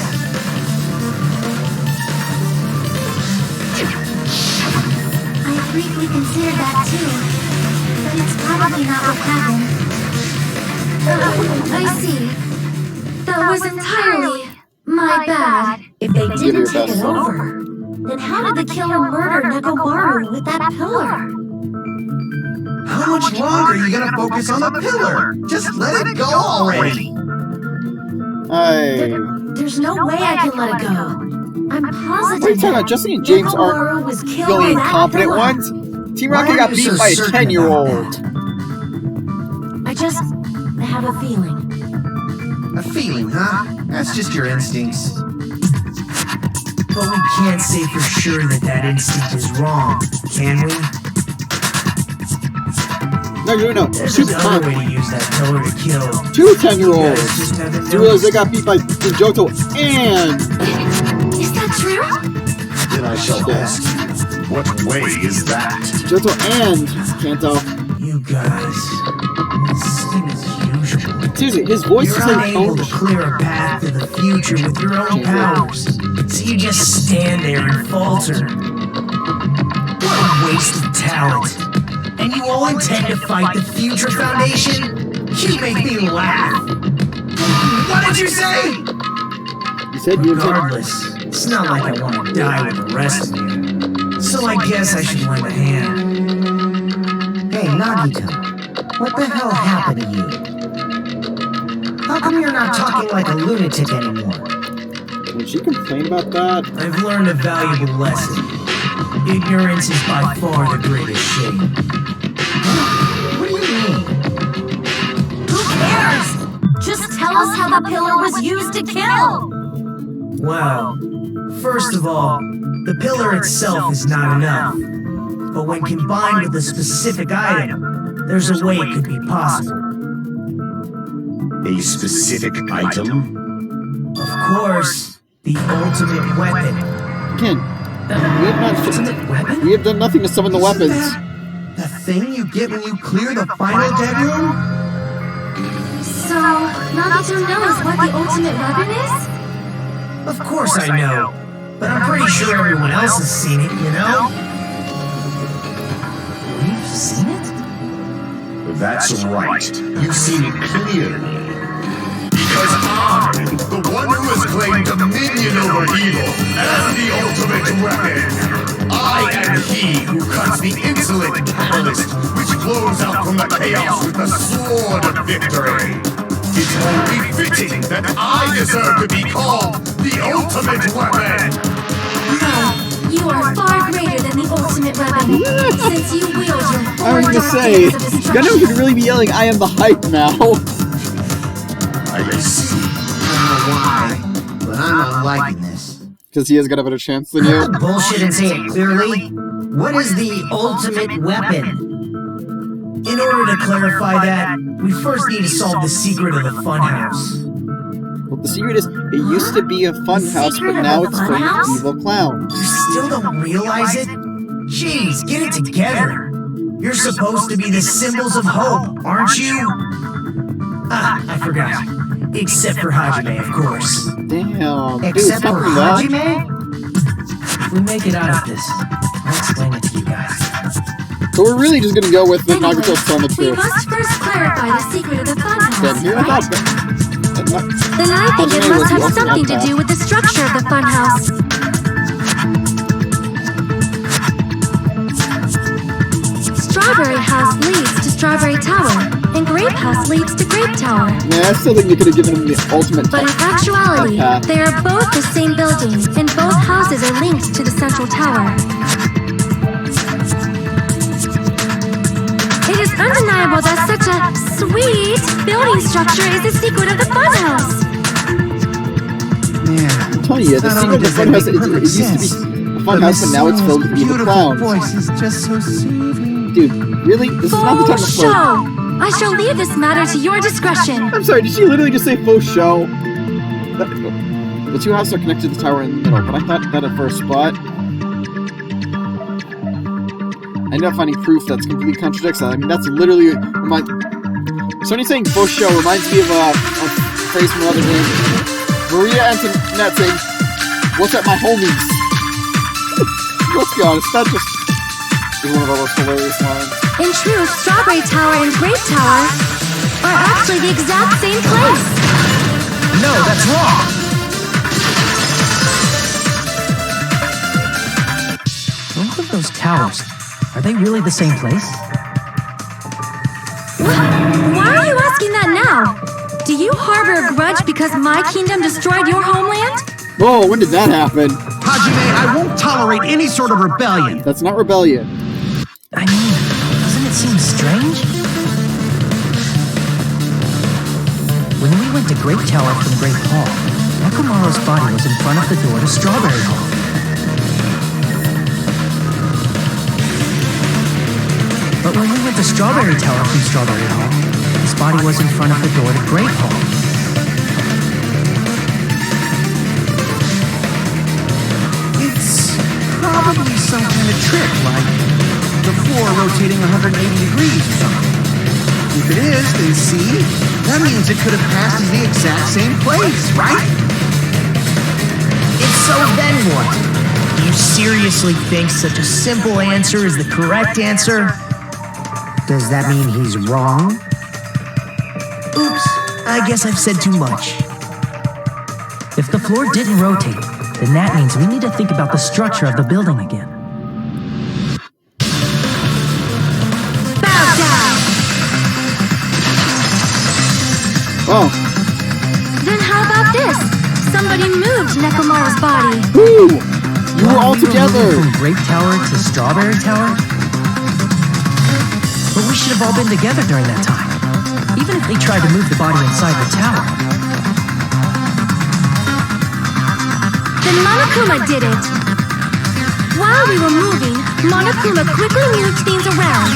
I briefly considered that too, but it's probably not what happened. I see. That was entirely my bad. If they Give your didn't take best, it Sonia. over, then how did the killer murder Nekomaru with that pillar? How much longer are you gonna focus on the pillar? Just let it go already. There's no way I can let it go. I'm positive. What are you talking about? Jesse and James Nekomaru aren't was the killed only by that incompetent pillar. ones. Team Why Rocket are got you beat so by a certain 10-year-old. I just have a feeling. A feeling, huh? That's just your instincts. But we can't say for sure that that instinct is wrong, can we? No. There's Two another way to use that pillar to kill. 2 10-year-olds. You guys just haven't You realize they noticed. got beat by Johto and Is that true? Then I shall ask you, what way is that? Johto and Kanto. You guys, same as usual. Seriously, his voice is You're like unable to owned. clear a path to the future with your own powers, so you just stand there and falter. What a waste of talent. And you all intend to fight the Future Foundation? You make me laugh. What did you say? You said you intend. Regardless, it's not like I want to die with the rest of you. So I guess I should lend a hand. Hey, Nagito, what the hell happened to you? How come you're not talking like a lunatic anymore? Would she complain about that? I've learned a valuable lesson. Ignorance is by far the greatest shame. What do you mean? Who cares? Just tell us how the pillar was used to kill. Well, first of all, the pillar itself is not enough. But when combined with a specific item, there's a way it could be possible. A specific item? Of course, the ultimate weapon. Again, Ultimate weapon? we have done nothing to summon the weapons. The thing you get when you clear the final dead room? So, Nagito knows what the ultimate weapon is? Of course I know, but I'm pretty sure everyone else has seen it, you know? We've seen it? That's right. You see me clearly. Because I, the one who has claimed dominion over evil, am the ultimate weapon. I am he who cuts the insolent catalyst which flows out from the chaos with the sword of victory. It's only fitting that I deserve to be called the ultimate weapon. No, you are far greater than the ultimate weapon, since you wield your I was gonna say, Gundam could really be yelling, I am the hype now. I see. I don't know why, but I'm not liking this. Because he has got a better chance than you. Bullshit and say it clearly. What is the ultimate weapon? In order to clarify that, we first need to solve the secret of the funhouse. Well, the secret is, it used to be a fun house, but now it's full of evil clowns. You still don't realize it? Jeez, get it together. You're supposed to be the symbols of hope, aren't you? Ah, I forgot. Except for Hajime, of course. Damn, dude, Except stop for doing that. Hajime? If we make it out of this, I'll explain it to you guys. So we're really just gonna go with the Anyway, Nagato telling the we truth. must first clarify the secret of the Then funhouse, here I right? thought Then I think it must have something to do with the structure of the funhouse. Strawberry House leads to Strawberry Tower, and Grape House leads to Grape Tower. Yeah, I still think you could have given him the ultimate But in actuality, path. they are both the same building, and both houses are linked to the central tower. It is undeniable that such a sweet building structure is the secret of the funhouse. Yeah. I'm telling you, the Not secret only of the does that funhouse, make it perfect used to sense, be a but funhouse, but now it's filled with evil beautiful clowns. voice is just so soothing. Dude, really? This is not the Faux time to flirt. show! I shall leave this matter to your discretion. I'm sorry, did she literally just say faux show? The two houses are connected to the tower in the middle, but I thought that at first spot. I ended up finding proof that's completely contradicts that. I mean, that's literally Sony saying faux show reminds me of a phrase from another game. Maria Antoinette saying, "What's up, my homies?" Let's be honest, that just is one of our most hilarious lines. In truth, Strawberry Tower and Grape Tower are actually the exact same place. No, that's wrong! Both of those towers, are they really the same place? Why are you asking that now? Do you harbor a grudge because my kingdom destroyed your homeland? Whoa, when did that happen? Hajime, I won't tolerate any sort of rebellion. That's not rebellion. I mean, doesn't it seem strange? When we went to Great Tower from Great Hall, Nekomaru's body was in front of the door to Strawberry Hall. But when we went to Strawberry Tower from Strawberry Hall, his body was in front of the door to Great Hall. It's probably some kind of trick, like the floor rotating 180 degrees or something. If it is, then see, that means it could have passed as the exact same place, right? If so, then what? You seriously think such a simple answer is the correct answer? Does that mean he's wrong? Oops, I guess I've said too much. If the floor didn't rotate, then that means we need to think about the structure of the building again. Bow down! Oh, Then how about this? Somebody moved Nekomaru's body. woo! You were all We were moving together! from Grape Tower to Strawberry Tower? But we should have all been together during that time. Even if they tried to move the body inside the tower. Then Monokuma did it. While we were moving, Monokuma quickly moved things around.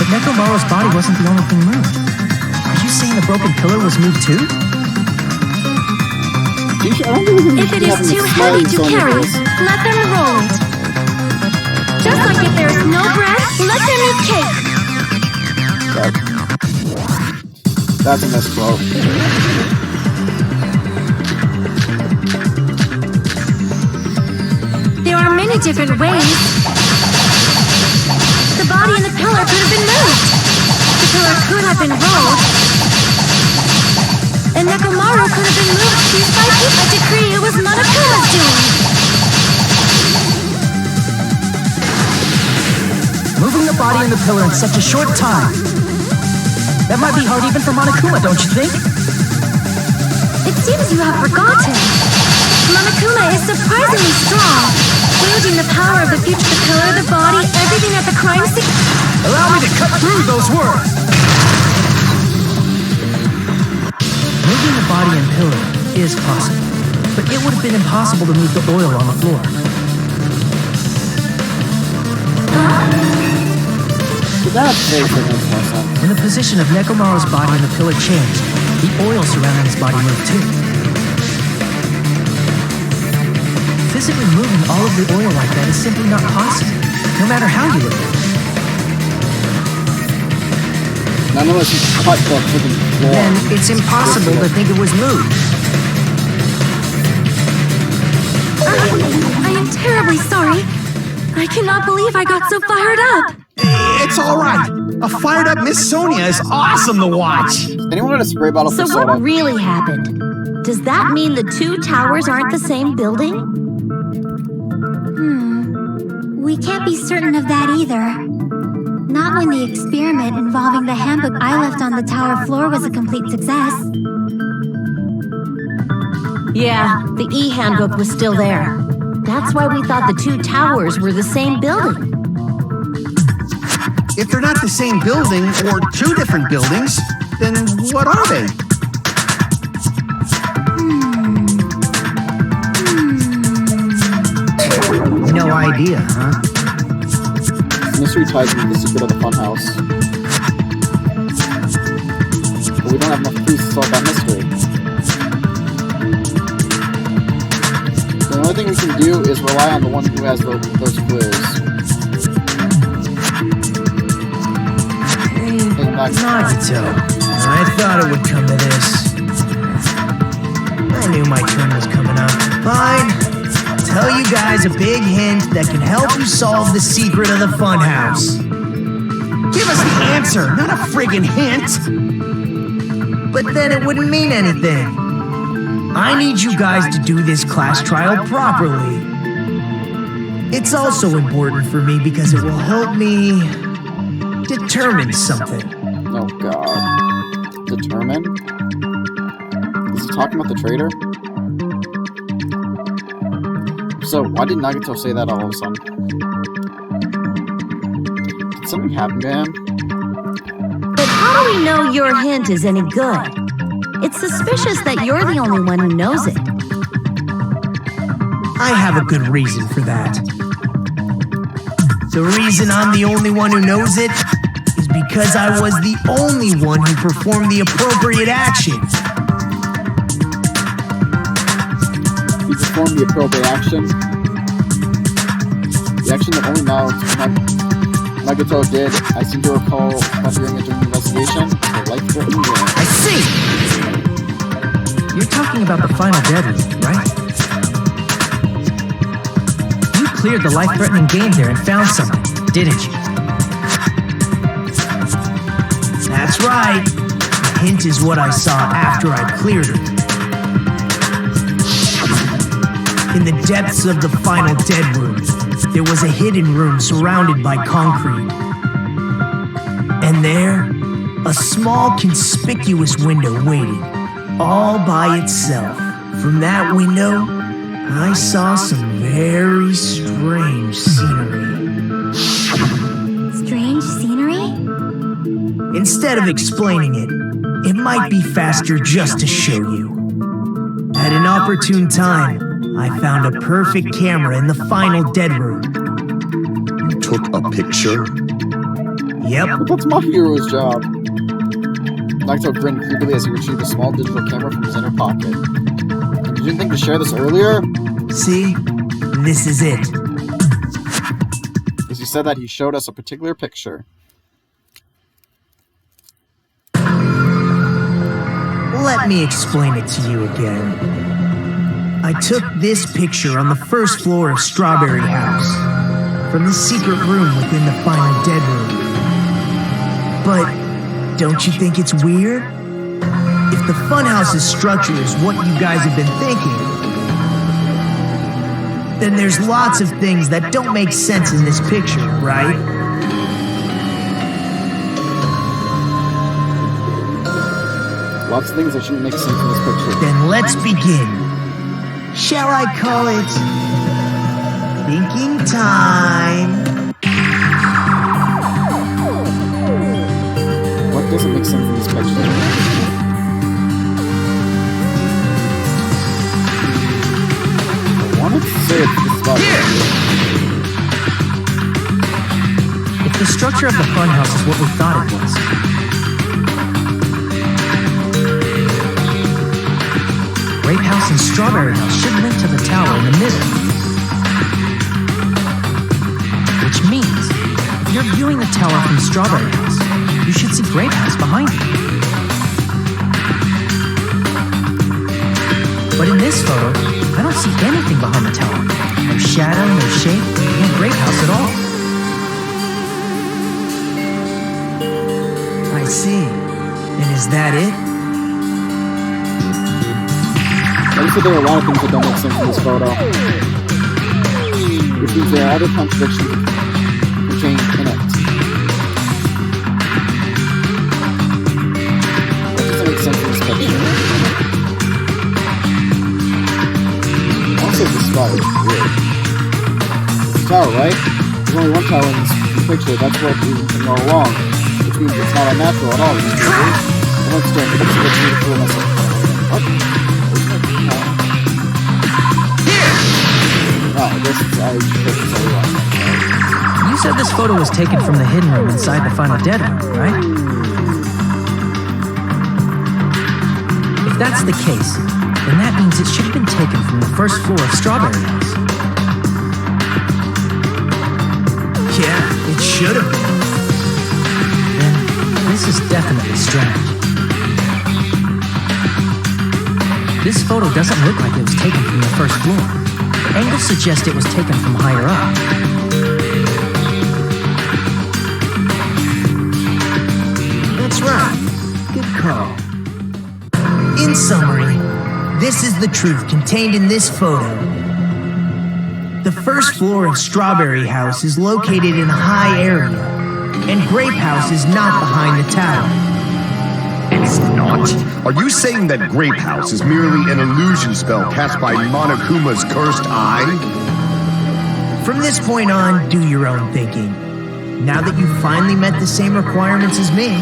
But Nekomaru's body wasn't the only thing moved. Are you saying the broken pillar was moved too? Geez, I don't think we If it is having too a heavy smiling to song carry, like this. let them roll it. Just like if there is no bread, let them eat cake. That's a misquote. There are many different ways. The body and the pillar could have been moved. killer could have been Rogue, and Nekomaru could have been moved piece by piece. I decree it was Monokuma's doing. Moving the body and the pillar in such a short time. That might be hard even for Monokuma, don't you think? It seems you have forgotten. Monokuma is surprisingly strong, wielding the power of the future, the pillar, the body, everything at the crime scene. Allow me to cut through those words! Moving the body and pillar is possible, but it would have been impossible to move the oil on the floor. So that's very makes more sense. When the position of Nekomaru's body and the pillar changed, the oil surrounding his body moved too. Physically moving all of the oil like that is simply not possible, no matter how you look at it. Not unless you cut the freaking floor. Then it's impossible to think it was moved. I am terribly sorry. I cannot believe I got so fired up. It's all right. A fired up Miss Sonia is awesome to watch. Anyone got a spray bottle So for soda? what really happened? Does that mean the two towers aren't the same building? We can't be certain of that either. Not when the experiment involving the handbook I left on the tower floor was a complete success. Yeah, the E-handbook was still there. That's why we thought the two towers were the same building. If they're not the same building or two different buildings, then what are they? No idea, huh? Mystery ties into the secret of the funhouse. But we don't have enough clues to solve that mystery. The only thing we can do is rely on the one who has those clues. Nagito, I thought it would come to this. I knew my turn was coming up. Fine. Tell you guys a big hint that can help you solve the secret of the funhouse. Give us the answer, not a friggin' hint. But then it wouldn't mean anything. I need you guys to do this class trial properly. It's also important for me because it will help me determine something. Oh god. Determine? Is he talking about the traitor? So, why did Nagito say that all of a sudden? Did something happen to him? But how do we know your hint is any good? It's suspicious that you're the only one who knows it. I have a good reason for that. The reason I'm the only one who knows it is because I was the only one who performed the appropriate action. You performed the appropriate action. The action that only Nagito did, I seem to recall hearing it during the investigation. The life-threatening game. I see! You're talking about the final deadly, right? You cleared the life-threatening game there and found something, didn't you? That's right. The hint is what I saw after I cleared it. In the depths of the final dead room, there was a hidden room surrounded by concrete. And there, a small conspicuous window waiting, all by itself. From that window, I saw some very strange scenery. Strange scenery? Instead of explaining it, it might be faster just to show you. At an opportune time, I found a perfect camera in the final dead room. You took a picture? Yep. But that's my hero's job. Nagito grinned creepily as he retrieved a small digital camera from his inner pocket. Did you think to share this earlier? See? This is it. As he said that, he showed us a particular picture. Let me explain it to you again. I took this picture on the first floor of Strawberry House, from the secret room within the final dead room. But Don't you think it's weird? If the funhouse's structure is what you guys have been thinking, then there's lots of things that don't make sense in this picture, right? Lots of things that shouldn't make sense in this picture. Then let's begin. Shall I call it thinking time? What doesn't make sense in this picture? I wanted to say it's the spot. If the structure of the funhouse is what we thought it was, Grape House and Strawberry House should link to the tower in the middle. Which means, if you're viewing the tower from Strawberry House, you should see Grape House behind you. But in this photo, I don't see anything behind the tower. No shadow, no shape, no Grape House at all. I see. And is that it? I just said there are a lot of things that don't make sense in this photo. Which means there are other contradictions contained in it. That doesn't make sense in this picture. Also, this spot is weird. It's a tower, right? There's only one tower in this picture. That's what we can go along. Which means it's not unnatural at all. And let's do it. Let's get to the full message. What? You said this photo was taken from the hidden room inside the final dead room, right? If that's the case, then that means it should have been taken from the first floor of Strawberry House. Yeah, it should have been. Then this is definitely strange. This photo doesn't look like it was taken from the first floor. The angles suggest it was taken from higher up. That's right. Good call. In summary, this is the truth contained in this photo. The first floor of Strawberry House is located in a high area, and Grape House is not behind the tower. It's not? Are you saying that Grape House is merely an illusion spell cast by Monokuma's cursed eye? From this point on, do your own thinking. Now that you've finally met the same requirements as me.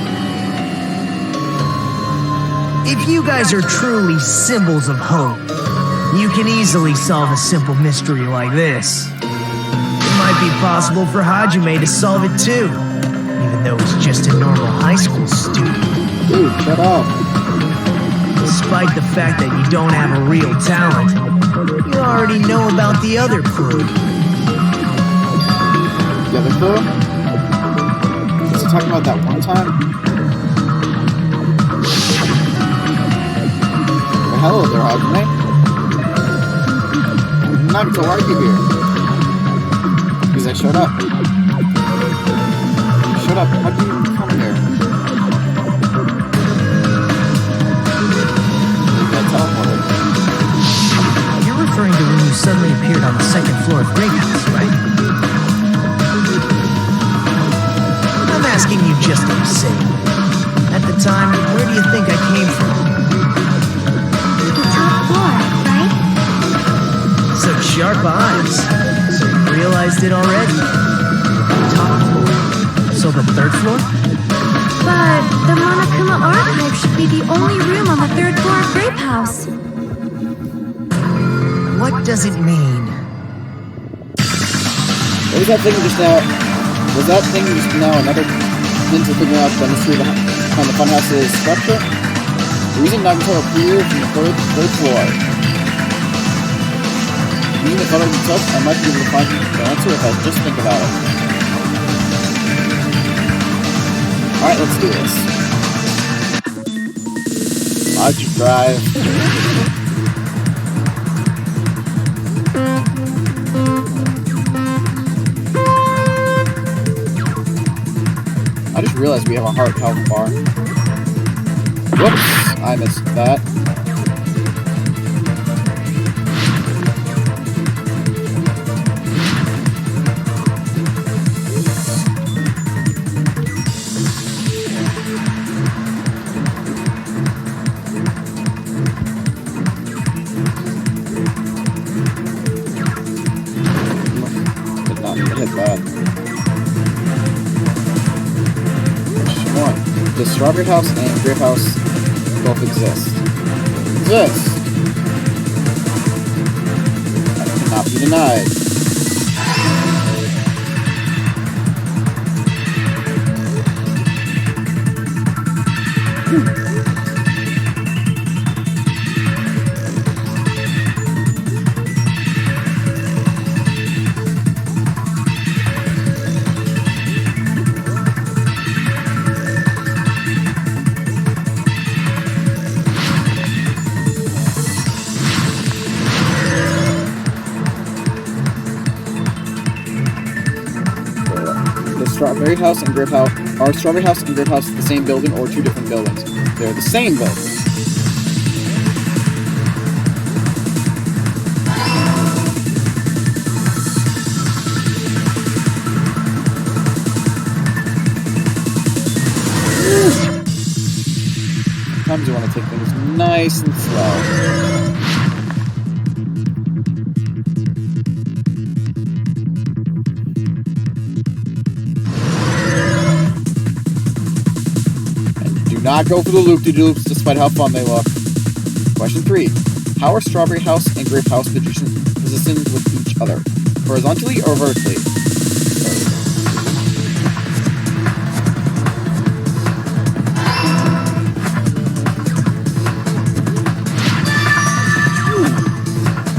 If you guys are truly symbols of hope, you can easily solve a simple mystery like this. It might be possible for Hajime to solve it too, even though he's just a normal high school student. Dude, shut up. Despite the fact that you don't have a real talent, you already know about the other clue. The other clue? Was he talking about that one time? Well, hello there, Hajime. I'm not going to argue here. Because I showed up. Shut up. How did you come here? You're referring to when you suddenly appeared on the second floor of Grape House, right? I'm asking you just to be safe. At the time, where do you think I came from? The top floor, right? Such sharp eyes. So you realized it already. Top floor. So the third floor? But the Monokuma archive should be the only room on the third floor of Grape House. What does it mean? What was that thing just now? Was that thing just now another hint to figuring out the mystery behind the funhouse's structure? The reason Nagato appeared from the third floor. Using the photo itself, I might be able to find the answer if I just think about it. Alright, let's do this. Logic drive. I just just realized we have a heart health bar. Whoops, I missed that. Did not hit that. Question 1. Does Strawberry House and Grape House both exist? Exist! That cannot be denied. Strawberry House and Grape House are Strawberry House and Grape House the same building or two different buildings? They're the same building. Sometimes you want to take things nice and slow. Not go for the loop-de-loops despite how fun they look. Question 3. How are Strawberry House and Grape House positioned with each other? Horizontally or vertically?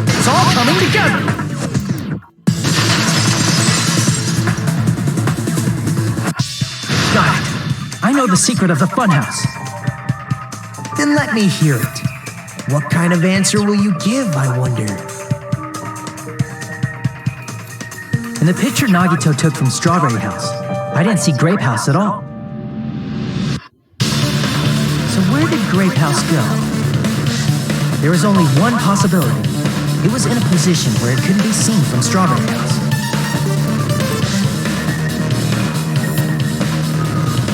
It's all coming together! Got it. I know the secret of the funhouse. Then let me hear it. What kind of answer will you give, I wonder? In the picture Nagito took from Strawberry House, I didn't see Grape House at all. So where did Grape House go? There is only one possibility. It was in a position where it couldn't be seen from Strawberry House.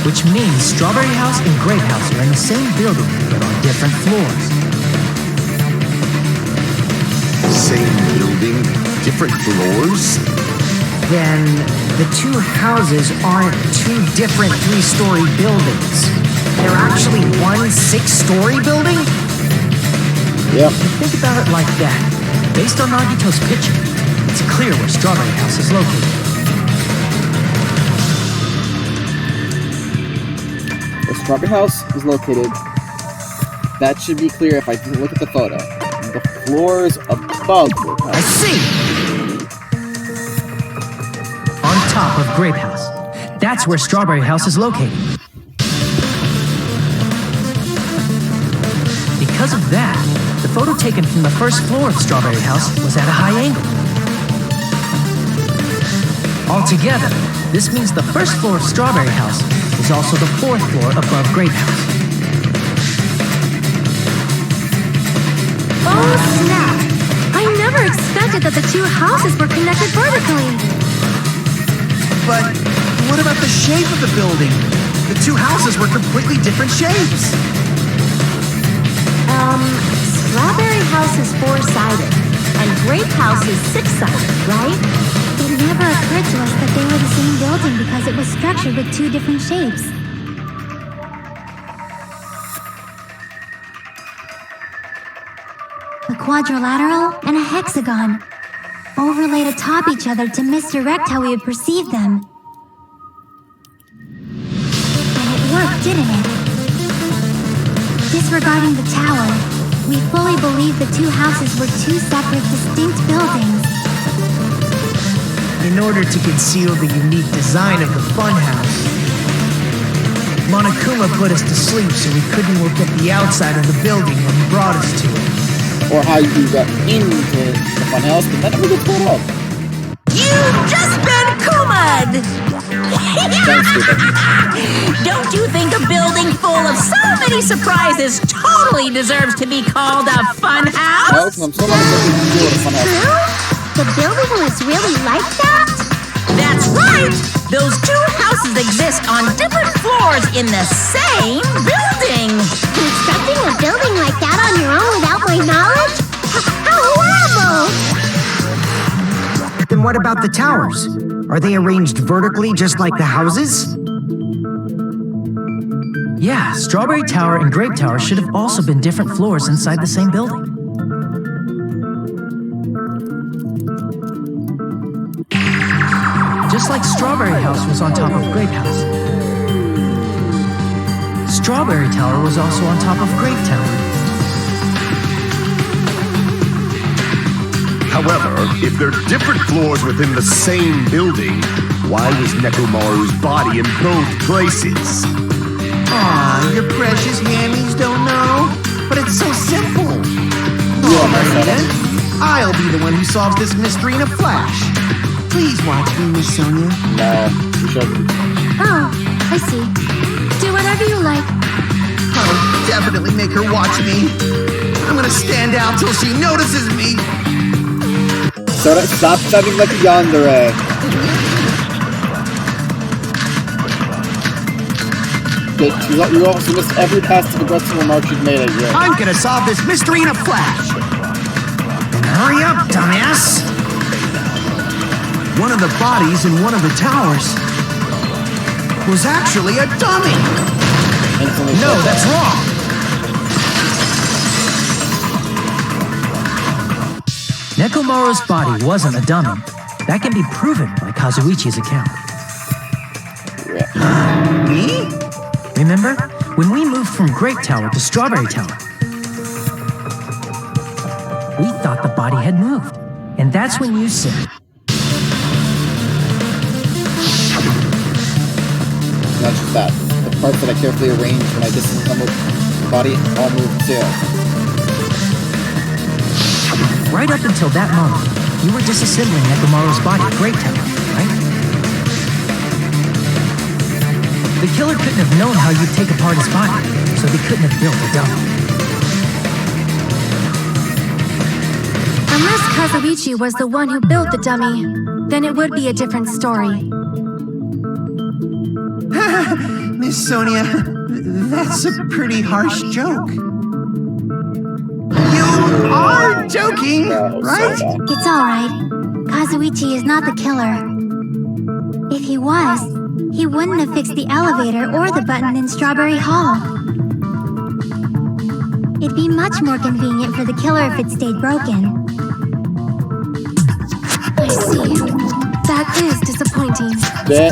Which means Strawberry House and Grape House are in the same building, but on different floors. Same building, different floors? Then the two houses aren't two different 3-story buildings. They're actually one 6-story building? Yep. Think about it like that. Based on Nagito's picture, it's clear where Strawberry House is located. Strawberry House is located. That should be clear if I look at the photo. The floors above Grape House. I see! On top of Grape House. That's where Strawberry House is located. Because of that, the photo taken from the first floor of Strawberry House was at a high angle. Altogether, this means the first floor of Strawberry House is also the 4th floor above Grape House. Oh, snap! I never expected that the two houses were connected vertically. But what about the shape of the building? The two houses were completely different shapes. Strawberry House is 4-sided, and Grape House is 6-sided, right? It never occurred to us that they were the same building because it was structured with two different shapes. A quadrilateral and a hexagon, overlaid atop each other to misdirect how we would perceive them. And it worked, didn't it? Disregarding the tower, we fully believed the two houses were two separate, distinct buildings. In order to conceal the unique design of the funhouse, Monokuma put us to sleep so we couldn't look at the outside of the building when he brought us to it. Or how you got into the funhouse, but that never gets put up. You've just been Kuma'd! Thanks, stupid. Don't you think a building full of so many surprises totally deserves to be called a fun No, house? 'cause I'm still not looking for a fun house. True? The building was really like that? That's right! Those two houses exist on different floors in the same building! Constructing a building like that on your own without my knowledge? How horrible! Then what about the towers? Are they arranged vertically just like the houses? Yeah, Strawberry Tower and Grape Tower should have also been different floors inside the same building. Just like Strawberry House was on top of Grape House. Strawberry Tower was also on top of Grape Tower. However, if they're different floors within the same building, why was Nekomaru's body in both places? Aw, your precious hammies don't know? But it's so simple. Alrighty then. I'll be the one who solves this mystery in a flash. Please watch me, Miss Sonia. No, you shouldn't. Oh, I see. Do whatever you like. I'll definitely make her watch me. I'm gonna stand out till she notices me. Stop sounding like a yandere. You also missed every passive-aggressive remark you've made at you. I'm gonna solve this mystery in a flash. And hurry up, dumbass. One of the bodies in one of the towers was actually a dummy. No, that's wrong. Nekomaru's body wasn't a dummy. That can be proven by Kazuichi's account. Me? Remember? When we moved from Grape Tower to Strawberry Tower, we thought the body had moved. And that's when you said, Not just that. The parts that I carefully arranged when I disentangled the body all moved too. right up until that moment, you were disassembling Nekomaru's body at Grape Tower, right? The killer couldn't have known how you'd take apart his body, so they couldn't have built a dummy. Unless Kazuichi was the one who built the dummy, then it would be a different story. Miss Sonia, that's a pretty harsh joke. You are joking, right? It's alright. Kazuichi is not the killer. If he was, he wouldn't have fixed the elevator or the button in Strawberry Hall. It'd be much more convenient for the killer if it stayed broken. I see. That is disappointing.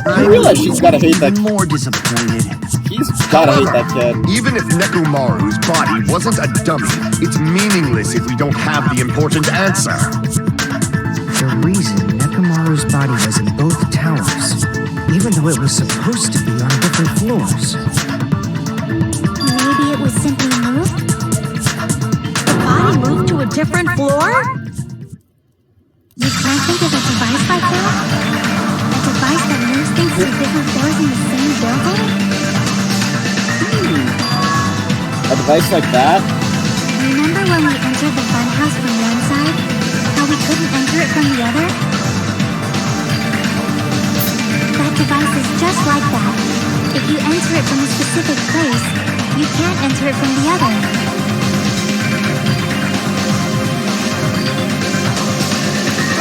I realize she's gotta hate that. More disappointed. He's gotta hate that kid. Even if Nekomaru's body wasn't a dummy, it's meaningless if we don't have the important answer. The reason Nekomaru's body was in both towers, even though it was supposed to be on different floors. Maybe it was simply moved? The body moved to a different floor? You can't think of a device like that? A device that moves things to different floors in the same building? A device like that? Remember when we entered the funhouse from one side? How we couldn't enter it from the other? That device is just like that. If you enter it from a specific place, you can't enter it from the other.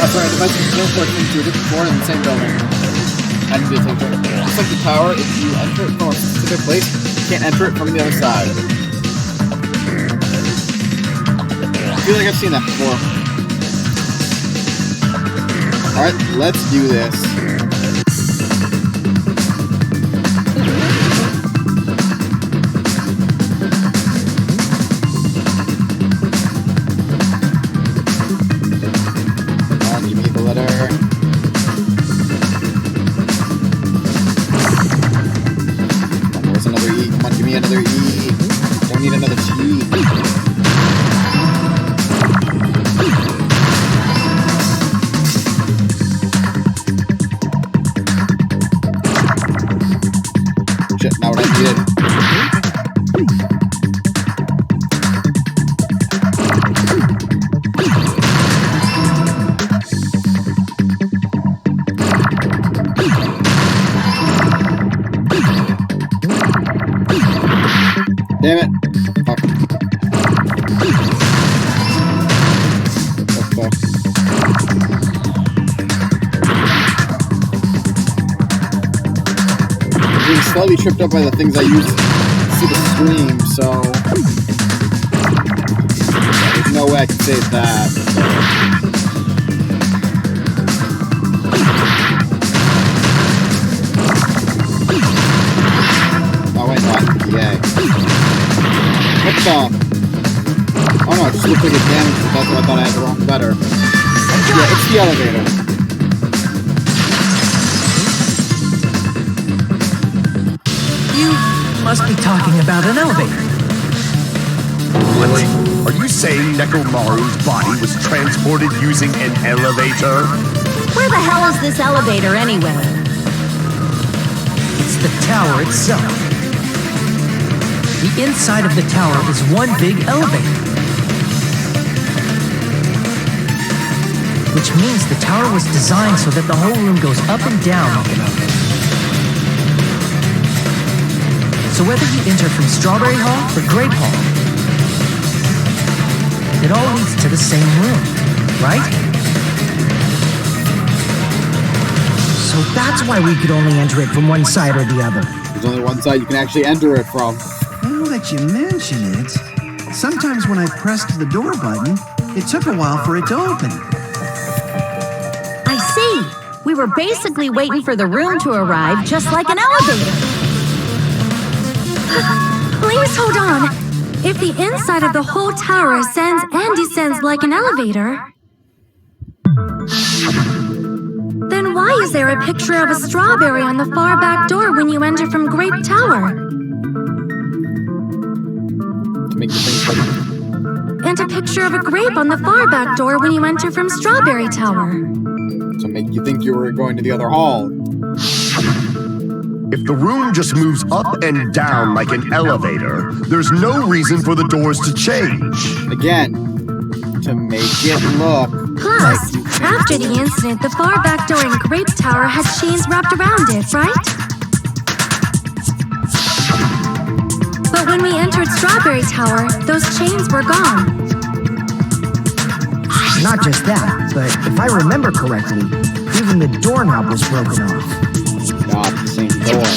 That's right, a device can teleport into a different floor in the same building. And just like the tower, if you enter it from a specific place, you can't enter it from the other side. I feel like I've seen that before. Alright, let's do this. Come on, give me the letter. Come on, where's another E? Come on, give me another E. Don't need another T. You didn't. Damn it. Fuck. What the fuck? I'm being slightly tripped up by the things I use to see the screen, so there's no way I can save that. Oh wait, no, yay. What the? Oh no, it just looked like it damaged it. That's what I thought I had the wrong letter. Yeah, it's the elevator. You must be talking about an elevator. What? Are you saying Nekomaru's body was transported using an elevator? Where the hell is this elevator anyway? It's the tower itself. The inside of the tower is one big elevator. Which means the tower was designed so that the whole room goes up and down like an elevator. So whether you enter from Strawberry Hall or Grape Hall, it all leads to the same room, right? So that's why we could only enter it from one side or the other. There's only one side you can actually enter it from. Now that you mention it, sometimes when I pressed the door button, it took a while for it to open. I see. We were basically waiting for the room to arrive, just like an elevator. Please hold on. If the inside of the whole tower ascends and descends like an elevator, then why is there a picture of a strawberry on the far back door when you enter from Grape Tower? To make you think like... And a picture of a grape on the far back door when you enter from Strawberry Tower. to make you think you were going to the other hall. If the room just moves up and down like an elevator, there's no reason for the doors to change. Again, to make it look Plus, like you after the incident, the far back door in Grape Tower has chains wrapped around it, right? But when we entered Strawberry Tower, those chains were gone. Not just that, but if I remember correctly, even the doorknob was broken off. not the same door.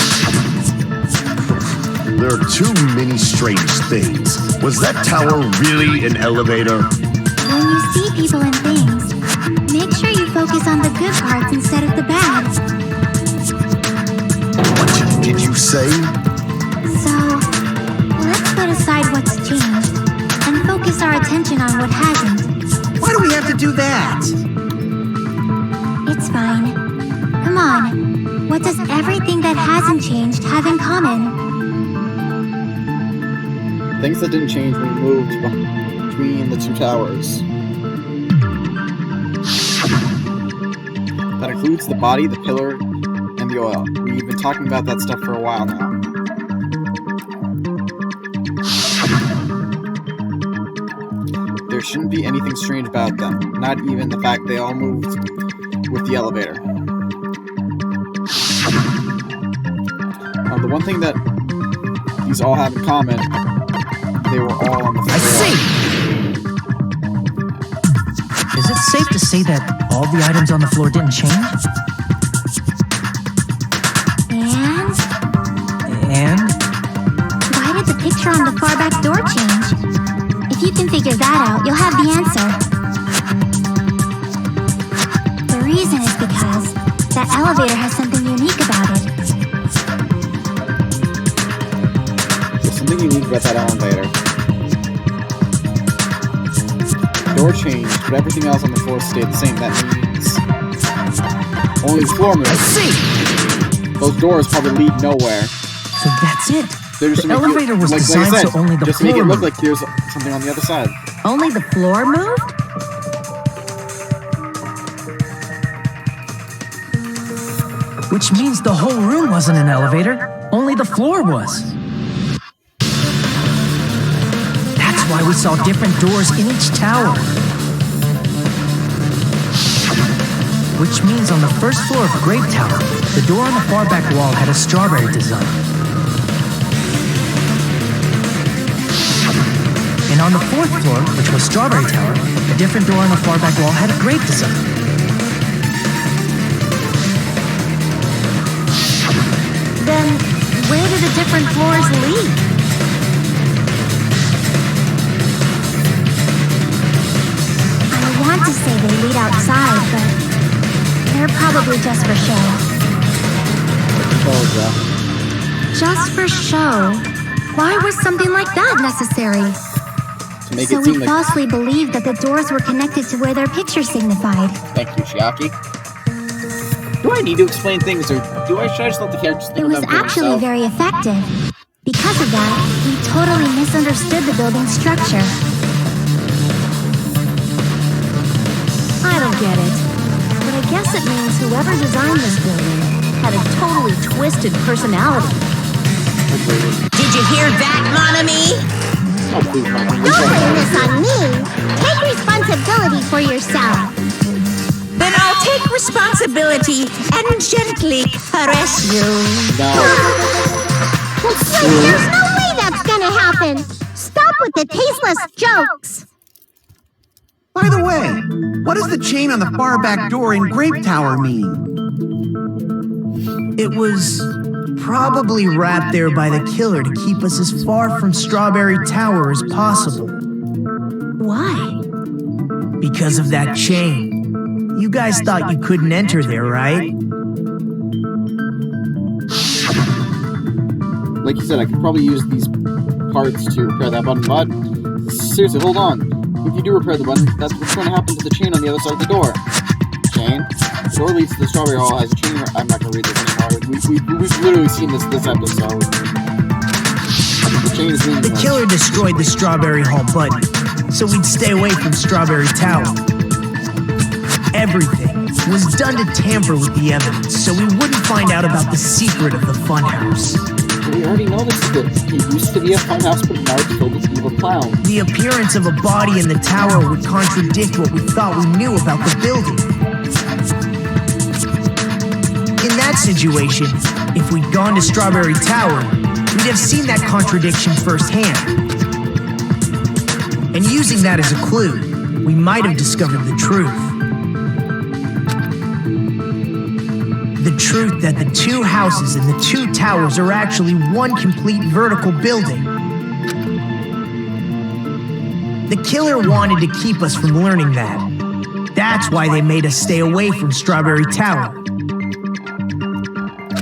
There are too many strange things. Was that tower really an elevator? When you see people and things, make sure you focus on the good parts instead of the bad. What did you say? So, let's put aside what's changed and focus our attention on what hasn't. Why do we have to do that? It's fine. Come on. What does everything that hasn't changed have in common? Things that didn't change when we moved between the two towers. That includes the body, the pillar, and the oil. We've been talking about that stuff for a while now. There shouldn't be anything strange about them, not even the fact they all moved with the elevator. The one thing that these all have in common, they were all on the floor. I see! Is it safe to say that all the items on the floor didn't change? And? Why did the picture on the far back door change? If you can figure that out, you'll have the answer. The reason is because that elevator has something unique about it. There's something unique about that elevator. The door changed, but everything else on the floor stayed the same. That means only the floor moved. I see! Those doors probably lead nowhere. So that's it. They're just The to make elevator you, was like I designed said, so only the just to make floor it look moved. like there's something on the other side. Only the floor moved? Which means the whole room wasn't an elevator, only the floor was. why we saw different doors in each tower. Which means on the first floor of Grape Tower, the door on the far back wall had a strawberry design. And on the fourth floor, which was Strawberry Tower, a different door on the far back wall had a grape design. Then, where do the different floors lead? I want to say they lead outside, but they're probably just for show. Just for show? Why was something like that necessary? To make So it we seem like... falsely believed that the doors were connected to where their picture signified. Thank you, Chiaki. Do I need to explain things, or should I just let the characters think It was about it for actually themselves? very effective. Because of that, we totally misunderstood the building's structure. I don't get it. But I guess it means whoever designed this building had a totally twisted personality. Did you hear that, mon ami? Oh, please, Mom. Don't blame this on me. Take responsibility for yourself. Then I'll take responsibility and gently caress you. No. Wait, there's no way that's gonna happen. Stop with the tasteless jokes. By the way, what does the chain on the far back door in Grape Tower mean? It was probably wrapped there by the killer to keep us as far from Strawberry Tower as possible. Why? Because of that chain. You guys thought you couldn't enter there, right? Like you said, I could probably use these parts to repair that button, but seriously, hold on. If you do repair the button, that's what's going to happen to the chain on the other side of the door. Chain. The door leads to the Strawberry Hall, has a chain. I'm not going to read this anymore. We've literally seen this episode. The chain is meaningless. The killer destroyed the Strawberry Hall button, so we'd stay away from Strawberry Tower. Everything was done to tamper with the evidence, so we wouldn't find out about the secret of the funhouse. We already know this. It used to be a funhouse, but now it's filled with evil clowns. The appearance of a body in the tower would contradict what we thought we knew about the building. In that situation, if we'd gone to Strawberry Tower, we'd have seen that contradiction firsthand. And using that as a clue, we might have discovered the truth. The truth that the two houses and the two towers are actually one complete vertical building. The killer wanted to keep us from learning that. That's why they made us stay away from Strawberry Tower.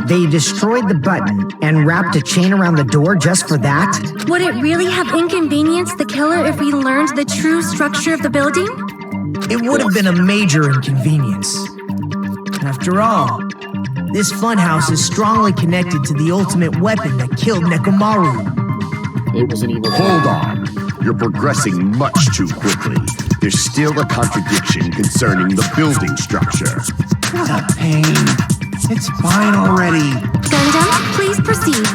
They destroyed the button and wrapped a chain around the door just for that? Would it really have inconvenienced the killer if we learned the true structure of the building? It would have been a major inconvenience. After all, this funhouse is strongly connected to the ultimate weapon that killed Nekomaru. It was an evil Hold on. You're progressing much too quickly. There's still a contradiction concerning the building structure. What a pain. It's fine already. Gundam, please proceed.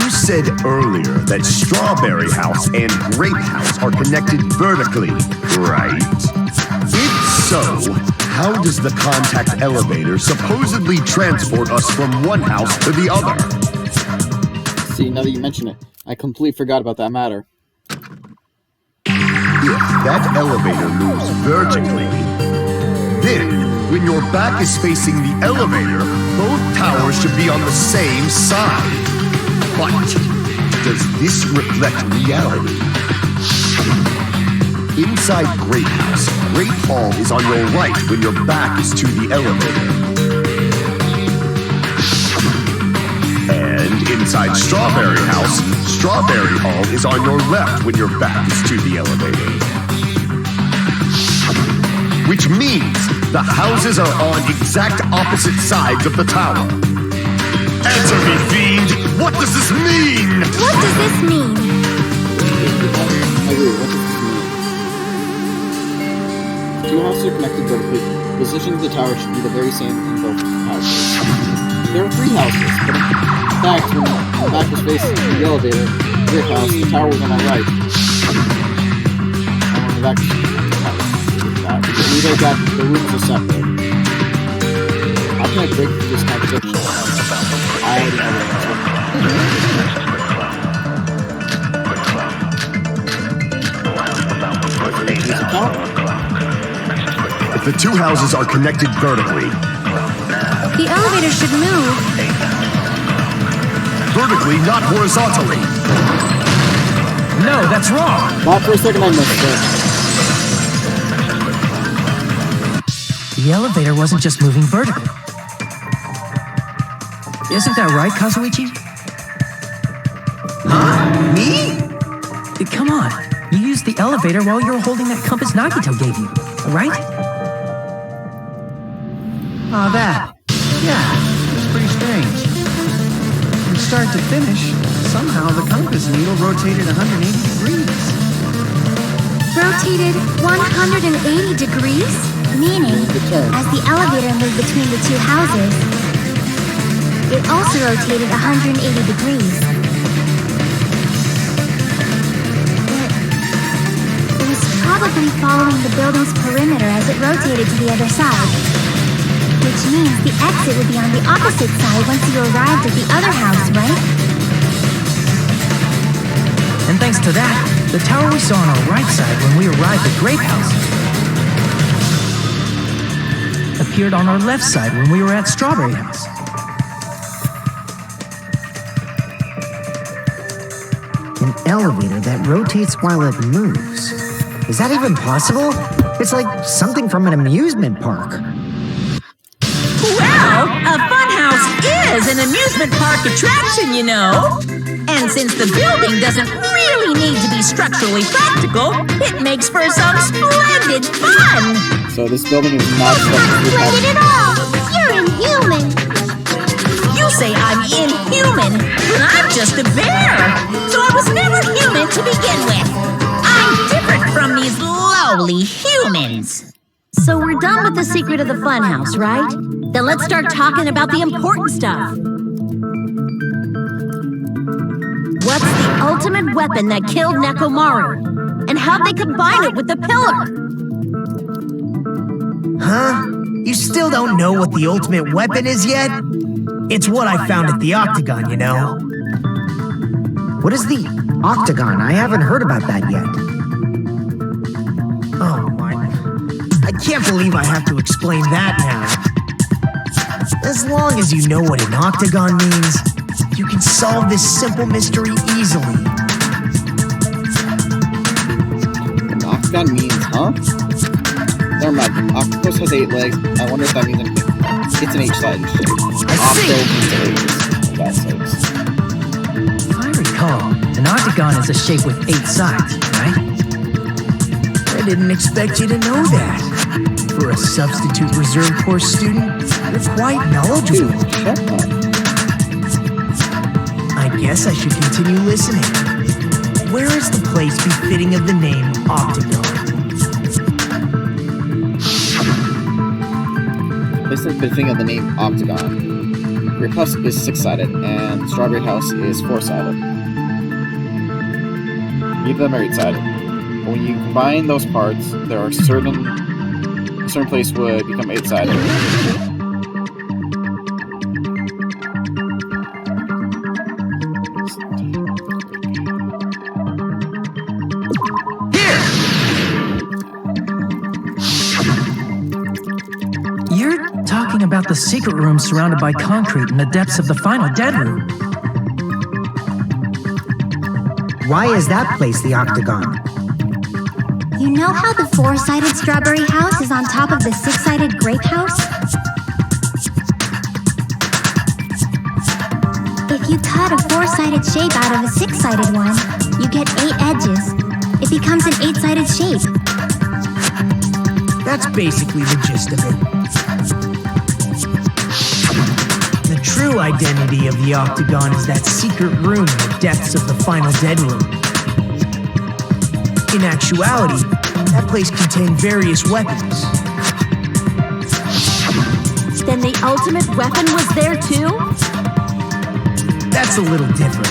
You said earlier that Strawberry House and Grape House are connected vertically, right? If so, how does the contact elevator supposedly transport us from one house to the other? See, now that you mention it, I completely forgot about that matter. If that elevator moves vertically, then when your back is facing the elevator, both towers should be on the same side. But does this reflect reality? Inside Grape House, Grape Hall is on your right when your back is to the elevator. And inside Strawberry House, Strawberry Hall is on your left when your back is to the elevator. Which means the houses are on exact opposite sides of the tower. Answer me, fiend! What does this mean? What does this mean? I agree, what does this mean? Two houses are connected vertically. The position of the tower should be the very same in both houses. There are three houses, but in fact, when the back was facing the elevator, your house, the tower was on our right. Either that the rooms are separate. How can I break through this contradiction? I already know If the two houses are connected vertically, The elevator should move. vertically, not horizontally. No, that's wrong. Not for a second I missed it. The elevator wasn't just moving vertically. Isn't that right, Kazuichi? Huh? Me? Come on. You used the elevator while you were holding that compass Nagito gave you, right? Oh, that. Yeah, it's pretty strange. From start to finish, somehow the compass needle rotated 180 degrees. Rotated 180 degrees? Meaning, as the elevator moved between the two houses, it also rotated 180 degrees. It was probably following the building's perimeter as it rotated to the other side. Which means the exit would be on the opposite side once you arrived at the other house, right? And thanks to that, the tower we saw on our right side when we arrived at Grape House appeared on our left side when we were at Strawberry House. An elevator that rotates while it moves. Is that even possible? It's like something from an amusement park. Well, a funhouse is an amusement park attraction, you know. And since the building doesn't really need to be structurally practical, it makes for some splendid fun. So this building is not Splendid at all! You're inhuman! You say I'm inhuman, but I'm just a bear. So I was never human to begin with. I'm different from these lowly humans. So we're done with the secret of the funhouse, right? Then let's start talking about the important stuff. What's the ultimate weapon that killed Nekomaru? And how'd they combine it with the pillar? Huh? You still don't know what the ultimate weapon is yet? It's what I found at the Octagon, you know. What is the Octagon? I haven't heard about that yet. Oh my. I can't believe I have to explain that now. As long as you know what an octagon means, you can solve this simple mystery easily. An octagon means, huh? Never mind. Octopus has 8 legs. I wonder if that means anything. It's an H-sided shape. Octo means 8. That sakes. If I recall, an octagon is a shape with 8 sides, right? I didn't expect you to know that. For a substitute reserve course student, you're quite knowledgeable. Dude, shut up. I guess I should continue listening. Where is the place befitting of the name Octagon? This is the thing of the name Octagon. Grape House is 6-sided, and Strawberry House is 4-sided. Neither of them are 8-sided. But when you combine those parts, there are a certain place would become 8-sided. You're talking about the secret room surrounded by concrete in the depths of the final dead room. Why is that place the Octagon? You know how the 4-sided Strawberry House is on top of the 6-sided Grape House? If you cut a 4-sided shape out of a 6-sided one, you get 8 edges. It becomes an 8-sided shape. That's basically the gist of it. The true identity of the Octagon is that secret room in the depths of the final dead room. In actuality, that place contained various weapons. Then the ultimate weapon was there too? That's a little different.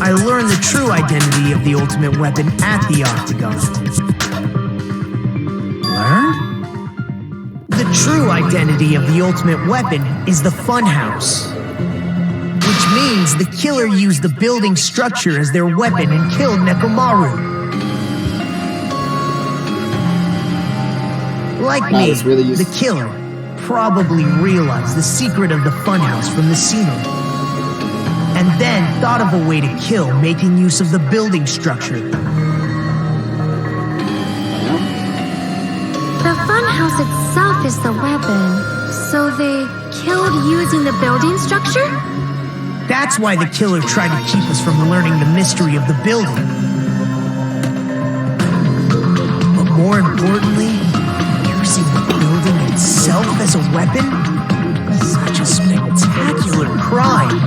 I learned the true identity of the ultimate weapon at the Octagon. Learn? The true identity of the ultimate weapon is the Funhouse. Which means the killer used the building structure as their weapon and killed Nekomaru. Like me, really the killer probably realized the secret of the Funhouse from the scenery, and then thought of a way to kill making use of the building structure. The funhouse itself is the weapon, so they killed using the building structure? That's why the killer tried to keep us from learning the mystery of the building. But more importantly, using the building itself as a weapon? Such a spectacular crime.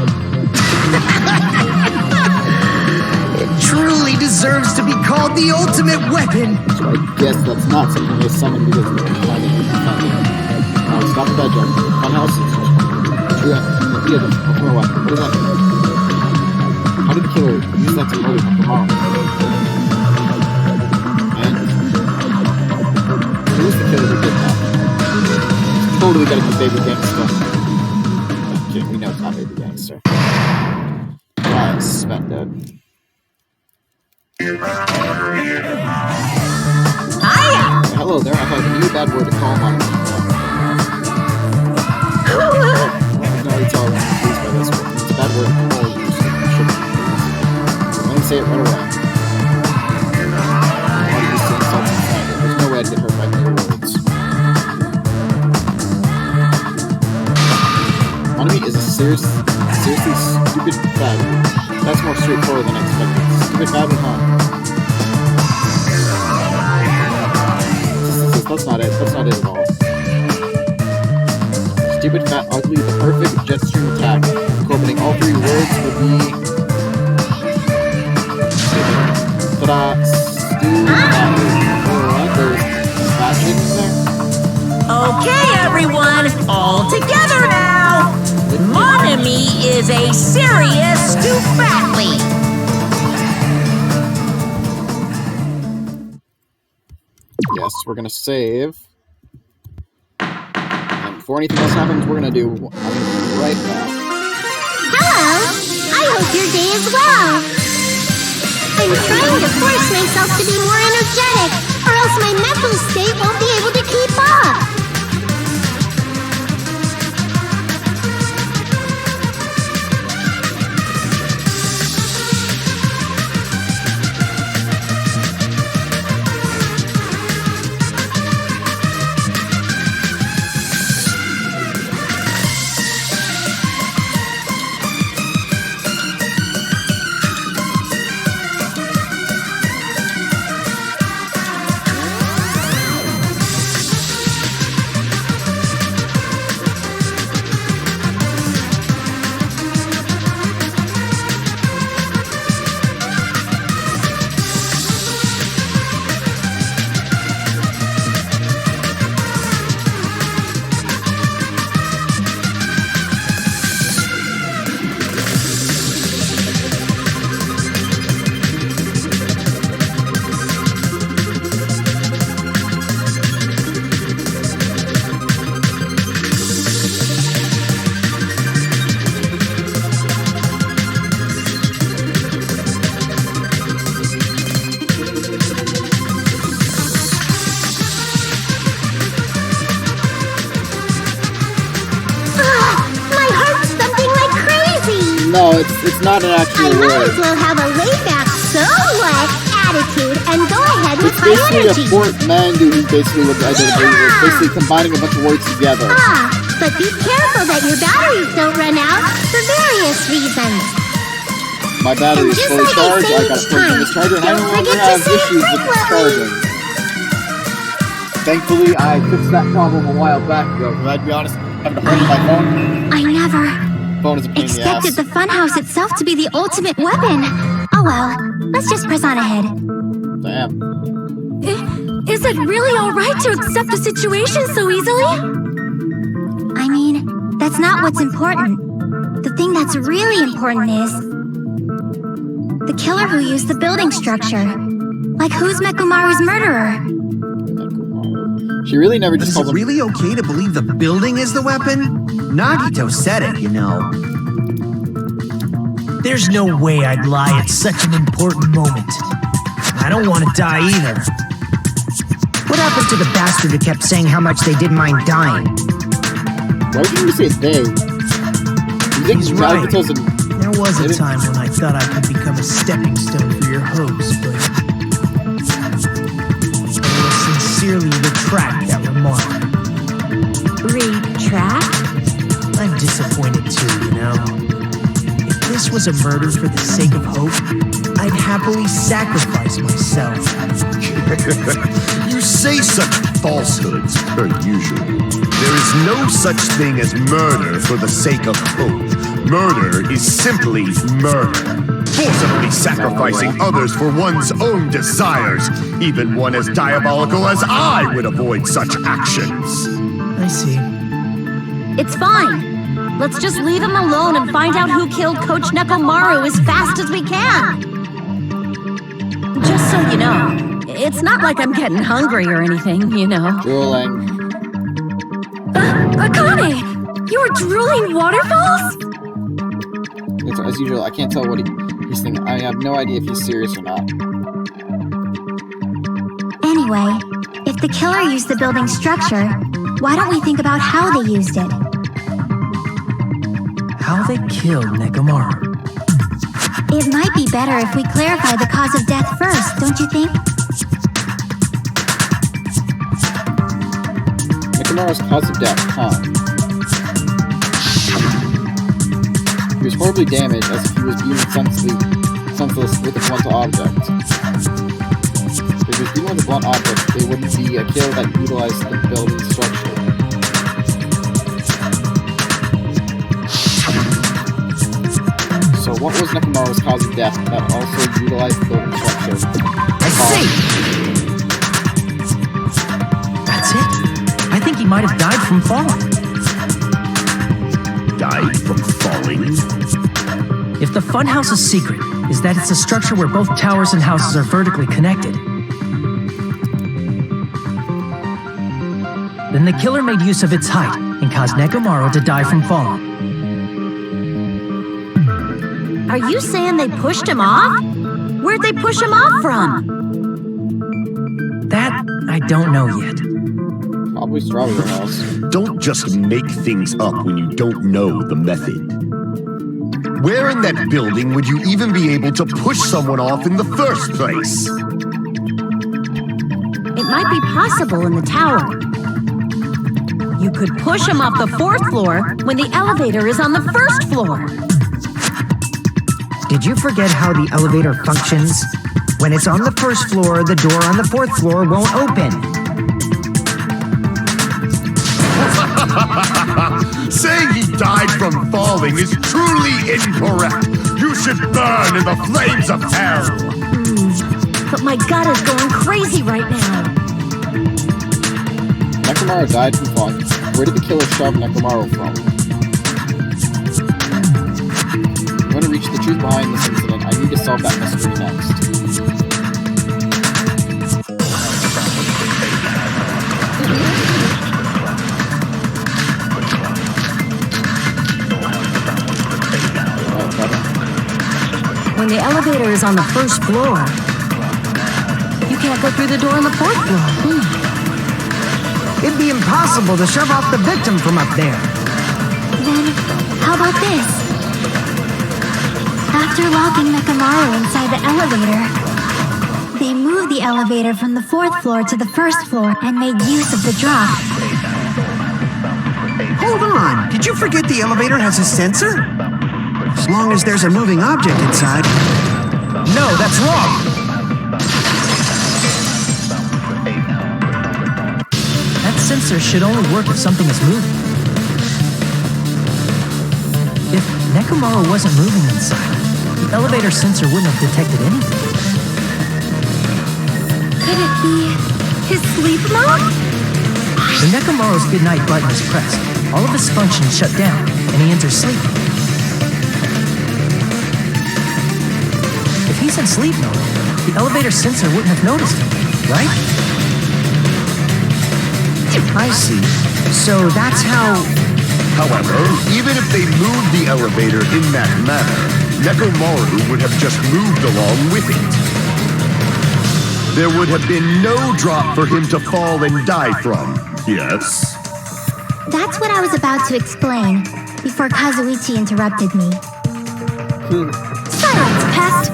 It truly deserves to be called the ultimate weapon. So I guess that's not something they summoned because they're trying to use the funhouse. No, stop with that, Jeff. Funhouse is what does that mean? How did the killer use that to murder Nekomaru? And who's the killer who did that? Totally gotta be Baby Gangster. Okay, we know it's not Baby Gangster. Sven dead. Hiya! Hello there, I have a new bad word to call on. No, it's all right. Please by this word. It's a bad word to call you, so you shouldn't. Let me say it right away. I want to use to insult my friend. There's no way I'd get hurt by mere words. Enemy is a seriously stupid bad. That's more straightforward than I expected. Stupid badly, huh? That's not it. That's not it at all. Stupid, fat, ugly, the perfect jet stream attack. Incorporating all three words would be... Ta-da! There's fat chicken there. Okay, everyone, all together now! Mon ami is a serious stupatly. Yes, we're gonna save. And before anything else happens, we're gonna do... I'm gonna be right back. Hello! I hope your day is well! I'm trying to force myself to be more energetic, or else my mental state won't be able to keep up! No, it's not an actual I might word. as well have a laid-back, so what attitude and go ahead with It's high basically energy. a portmanteau who basically what the identity is. Basically combining a bunch of words together. Ah, but be careful that your batteries don't run out for various reasons. My battery is And fully just like I charged, say I got a each plug in the time, charger, and I no don't longer forget to have say it issues with frequently. charging. Thankfully, I fixed that problem a while back ago, because I'd be honest, having to hold my phone. I never Phone is a pain in the ass. expected the funhouse itself to be the ultimate weapon. Oh well, let's just press on ahead. Damn. Is it really alright to accept the situation so easily? I mean, that's not what's important. The thing that's really important is... The killer who used the building structure. Like, who's Nekomaru's murderer? She really never just Is called it him. really okay to believe the building is the weapon? Nagito said it, you know. There's no way I'd lie at such an important moment. I don't want to die either. What happened to the bastard who kept saying how much they didn't mind dying? Why didn't you say they? You think He's right. Nagito's an There was a Did it? time when I thought I could become a stepping stone for your hopes, but I will sincerely retract that remark. Retract? I'm disappointed too, you know. If this was a murder for the sake of hope, I'd happily sacrifice myself. You say such falsehoods, per usual. There is no such thing as murder for the sake of hope. Murder is simply murder. Forcibly sacrificing others for one's own desires. Even one as diabolical as I would avoid such actions. I see. It's fine. Let's just leave him alone and find out who killed Coach Nekomaru as fast as we can. Just so you know, it's not like I'm getting hungry or anything, you know. drooling. Akane! You were drooling waterfalls? It's, as usual, I can't tell what he's thinking. I have no idea if he's serious or not. Anyway, if the killer used the building structure, why don't we think about how they used it? How they killed Nekomaru. It might be better if we clarify the cause of death first, don't you think? Nekomaru's cause of death, huh? He was horribly damaged as if he was being senseless with a blunt object. If he was beaten with a blunt object, they wouldn't be a kill that utilized the building structure. So what was Nekomaru's cause of death that also utilized the building structure? I see! That's it? I think he might have died from falling. Died from falling? If the funhouse's secret is that it's a structure where both towers and houses are vertically connected, then the killer made use of its height and caused Nekomaru to die from falling. Are you saying they pushed him off? Where'd they push him off from? That I don't know yet. Probably Strawberry House. Don't just make things up when you don't know the method. Where in that building would you even be able to push someone off in the first place? It might be possible in the tower. You could push him off the 4th floor when the elevator is on the 1st floor. Did you forget how the elevator functions? When it's on the 1st floor, the door on the 4th floor won't open. Saying he died from falling is truly incorrect. You should burn in the flames of hell. But my gut is going crazy right now. Nekomaru died from falling. Where did the killer shove Nekomaru from? I want to reach the truth behind this incident. I need to solve that mystery next. When the elevator is on the 1st floor, you can't go through the door on the 4th floor. It'd be impossible to shove off the victim from up there. Then, how about this? After locking Nekomaru inside the elevator, they moved the elevator from the 4th floor to the 1st floor and made use of the drop. Hold on, did you forget the elevator has a sensor? As long as there's a moving object inside. No, that's wrong! That sensor should only work if something is moving. If Nekomaru wasn't moving inside, the elevator sensor wouldn't have detected anything. Could it be his sleep mode? When Nekomaru's goodnight button is pressed, all of his functions shut down, and he enters sleep. If he's in sleep mode, the elevator sensor wouldn't have noticed him, right? I see. So that's how... However, even if they moved the elevator in that manner, Nekomaru would have just moved along with it. There would have been no drop for him to fall and die from. Yes? That's what I was about to explain before Kazuichi interrupted me. Silence, pest!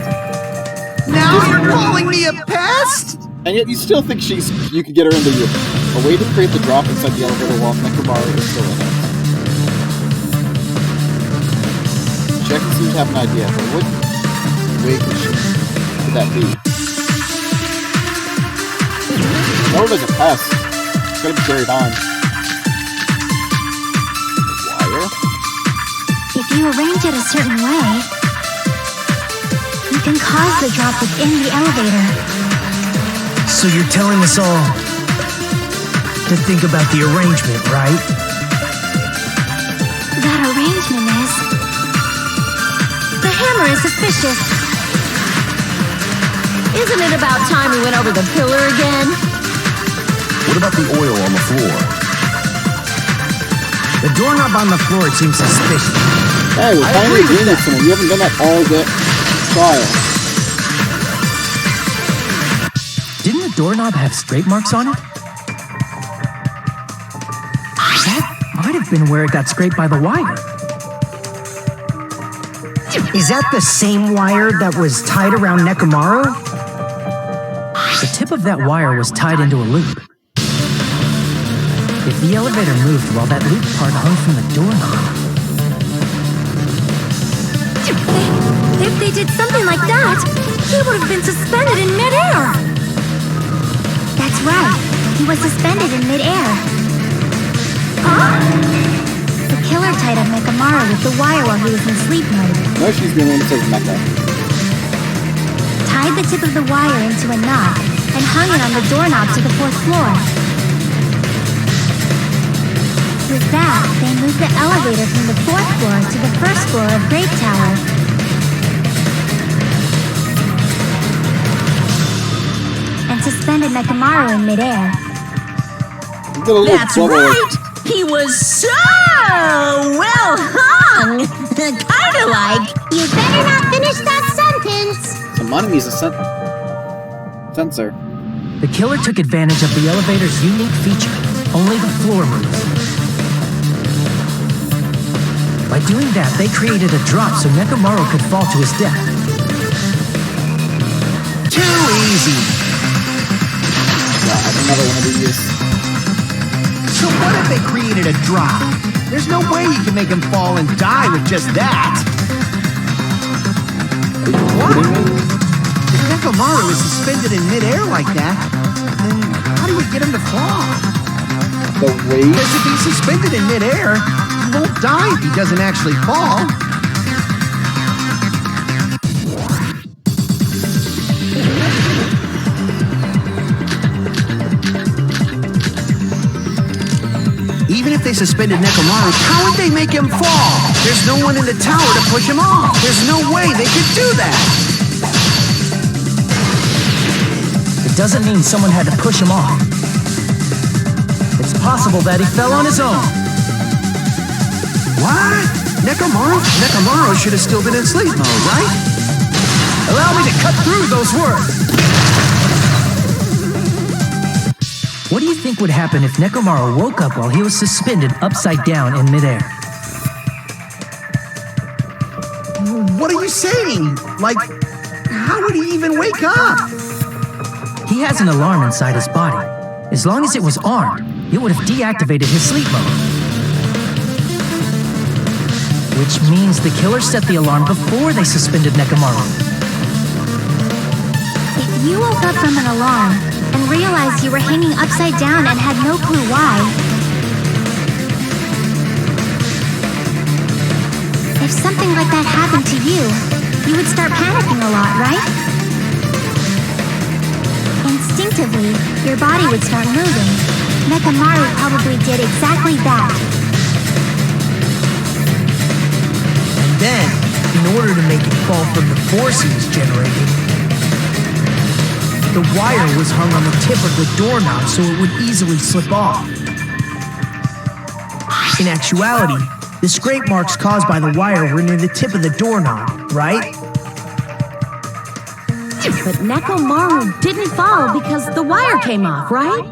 Now you're calling me a pest? And yet you still think you could get her into a way to create the drop inside the elevator while Nekomaru is still in it. Jack seems to have an idea, but what way could that be? No, there's a pest. It's gotta be carried on. Wire? If you arrange it a certain way, you can cause the drop within the elevator. So you're telling us all to think about the arrangement, right? That arrangement is... The hammer is suspicious. Isn't it about time we went over the pillar again? What about the oil on the floor? The doorknob on the floor seems suspicious. Hey, we're finally doing this to him. You haven't done that all the trial. Didn't the doorknob have straight marks on it? That might have been where it got scraped by the wire. Is that the same wire that was tied around Nekomaru? The tip of that wire was tied into a loop. If the elevator moved while that loop part hung from the doorknob... If they did something like that, he would have been suspended in midair. That's right. He was suspended in midair. Huh? The killer tied up Nekomaru with the wire while he was in sleep mode. No, she's the only one who says Mecha. Tied the tip of the wire into a knot and hung it on the doorknob to the 4th floor. With that, they moved the elevator from the 4th floor to the 1st floor of Great Tower. And suspended Nekomaru in midair. That's right! He was so well hung! Kinda like... You better not finish that sentence! So Monomi's a sensor. The killer took advantage of the elevator's unique feature. Only the floor moves. By doing that, they created a drop so Nekomaru could fall to his death. Too easy. God, another one of these. So what if they created a drop? There's no way you can make him fall and die with just that. What? If Nekomaru is suspended in midair like that, then how do we get him to fall? The weight? Because if he's suspended in midair, he won't die if he doesn't actually fall. Even if they suspended Nekomaru, how would they make him fall? There's no one in the tower to push him off. There's no way they could do that. It doesn't mean someone had to push him off. It's possible that he fell on his own. What? Nekomaru should have still been in sleep mode, right? Allow me to cut through those words. What do you think would happen if Nekomaru woke up while he was suspended upside down in midair? What are you saying? Like, how would he even wake up? He has an alarm inside his body. As long as it was armed, it would have deactivated his sleep mode. Which means the killer set the alarm before they suspended Nekomaru. If you woke up from an alarm and realized you were hanging upside down and had no clue why, if something like that happened to you, you would start panicking a lot, right? Instinctively, your body would start moving. Nekomaru probably did exactly that. And then, he in order to make it fall from the force he was generating. The wire was hung on the tip of the doorknob so it would easily slip off. In actuality, the scrape marks caused by the wire were near the tip of the doorknob, right? But Nekomaru didn't fall because the wire came off, right?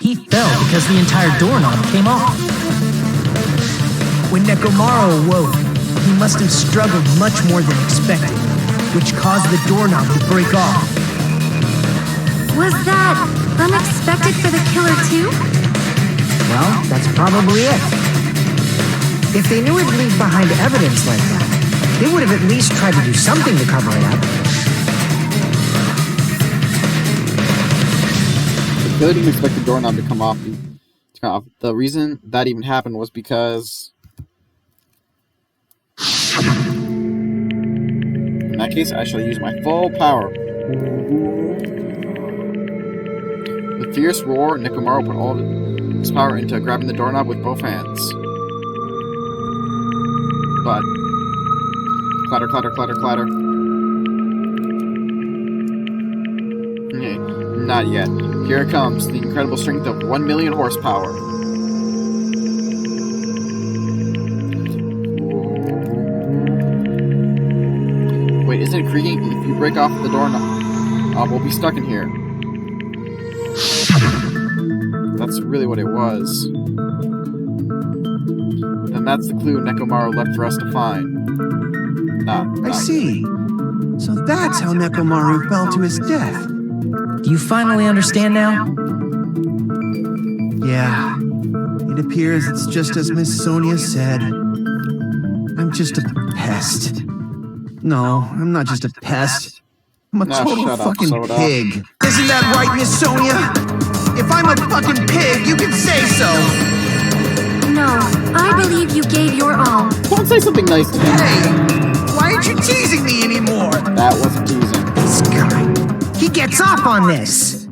He fell because the entire doorknob came off. When Nekomaru awoke, he must have struggled much more than expected, which caused the doorknob to break off. Was that unexpected for the killer too? Well, that's probably it. If they knew it'd leave behind evidence like that, they would have at least tried to do something to cover it up. The killer didn't expect the doorknob to come off. The reason that even happened was because... in that case, I shall use my full power. With fierce roar, Nekomaru put all his power into grabbing the doorknob with both hands. But... clatter, clatter, clatter, clatter. Okay, not yet. Here it comes, the incredible strength of 1,000,000 horsepower. Wait, isn't it creaking? If you break off the doorknob, we'll be stuck in here. That's really what it was. And that's the clue Nekomaru left for us to find. I see. So that's how Nekomaru fell to his death. Do you finally understand now? Yeah. It appears it's just as Miss Sonia said. I'm just a pest. No, I'm not just a pest. I'm a total fucking pig. Isn't that right, Miss Sonia? If I'm a fucking pig, you can say so. No, I believe you gave your all. Don't say something nice to me. Hey, why aren't you teasing me anymore? That wasn't teasing. This guy, he gets off on this.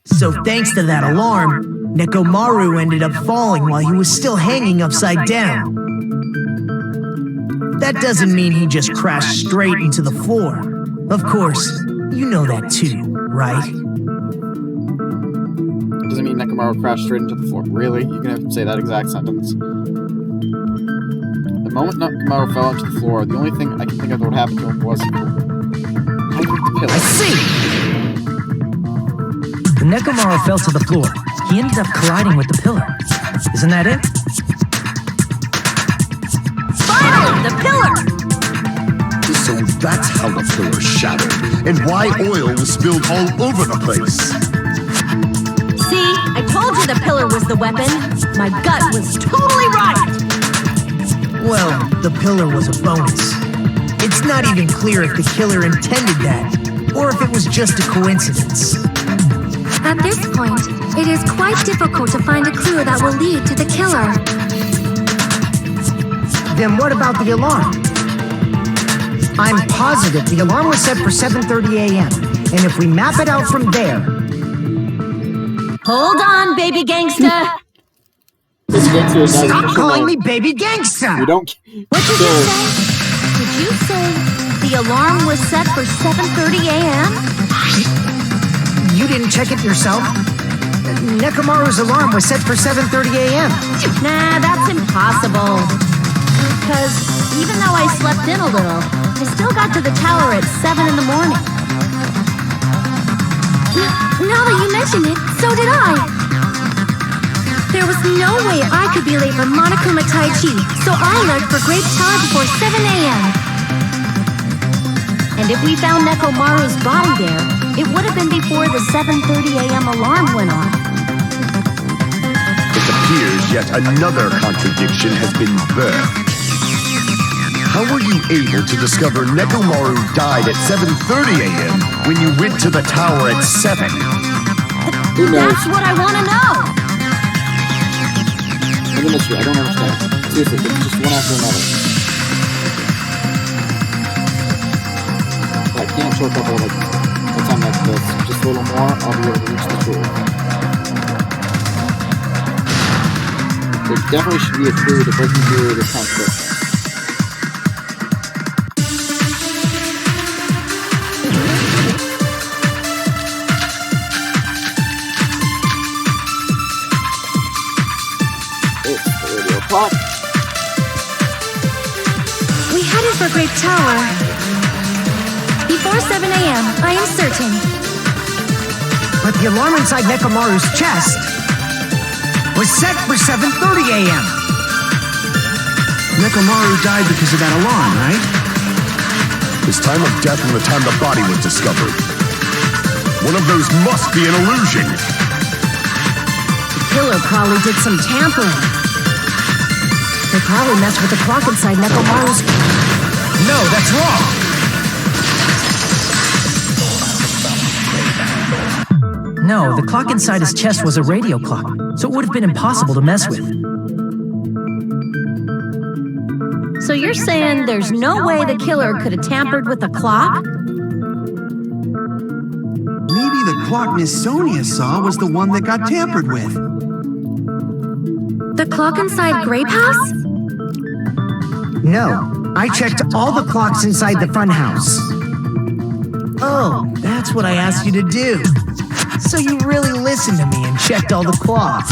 So thanks to that alarm, Nekomaru ended up falling while he was still hanging upside down. That doesn't mean he just crashed straight into the floor. Of course, you know that too, right? It doesn't mean Nekomaru crashed straight into the floor. Really? You can have to say that exact sentence. The moment Nekomaru fell into the floor, the only thing I can think of that would happen to him was... I see! When Nekomaru fell to the floor, he ended up colliding with the pillar. Isn't that it? Finally, the pillar! So that's how the pillar shattered, and why oil was spilled all over the place. See, I told you the pillar was the weapon. My gut was totally right. Well, the pillar was a bonus. It's not even clear if the killer intended that, or if it was just a coincidence. At this point, it is quite difficult to find a clue that will lead to the killer. Then what about the alarm? I'm positive the alarm was set for 7:30 a.m. And if we map it out from there... Hold on, baby gangsta. Stop calling me baby gangsta! You don't... What did you say? Did you say the alarm was set for 7:30 a.m.? You didn't check it yourself? Nekomaru's alarm was set for 7:30 a.m. Nah, that's impossible. Because even though I slept in a little, I still got to the tower at 7 in the morning. Now that you mention it, so did I. There was no way I could be late for Monokuma Tai Chi, so I left for Grape Tower before 7 a.m. And if we found Nekomaru's body there, it would have been before the 7:30 a.m. alarm went off. It appears yet another contradiction has been birthed. How were you able to discover Nekomaru died at 7:30 a.m. when you went to the tower at 7? Who knows? That's what I want to know! I'm in this I don't understand. Seriously, it's just one after another. I can't short up like a time like this. Just a little more, I'll be able to reach the truth. There definitely should be a clue to breaking through this conflict. Upper Grape Tower. Before 7 a.m., I am certain. But the alarm inside Nekomaru's chest was set for 7:30 a.m. Nekomaru died because of that alarm, right? His time of death and the time the body was discovered. One of those must be an illusion. The killer probably did some tampering. They probably messed with the clock inside Nekomaru's... No, that's wrong. No, the clock inside his chest was a radio clock, so it would have been impossible to mess with. So you're saying there's no way the killer could have tampered with the clock? Maybe the clock Miss Sonia saw was the one that got tampered with. The clock inside Grape House? No, I checked all the clocks inside the funhouse. Oh, that's what I asked you to do. So you really listened to me and checked all the clocks.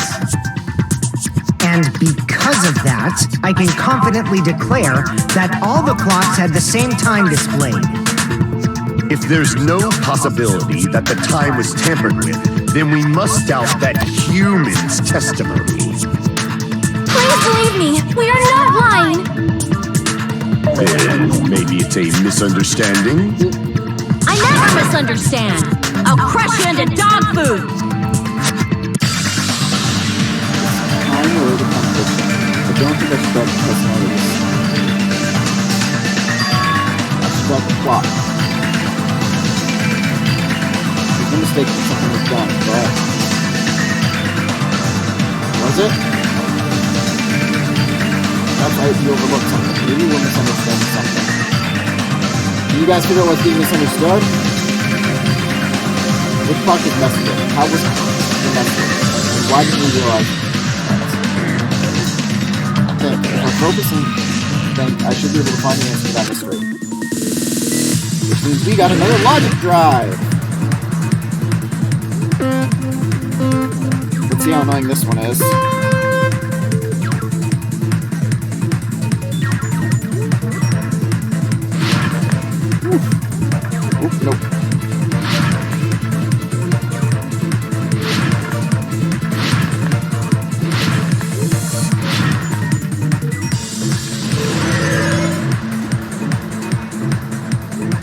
And because of that, I can confidently declare that all the clocks had the same time displayed. If there's no possibility that the time was tampered with, then we must doubt that human's testimony. Please believe me, we are not lying. Then maybe it's a misunderstanding? I never misunderstand. I'll crush you into dog food. I know the competition. I don't think I should grab the personalities. I should grab the plot. There's no mistake that something was done, but... Was it? That's right, you overlooked something. Maybe we're misunderstanding something. Can you guys figure out what's being misunderstood? Which clock is messed with? How was it messed with? And why didn't we realize it? Okay, if I'm focusing, then I should be able to find the answer to that mystery. Which means we got another logic drive! Let's see how annoying this one is. Oop, nope.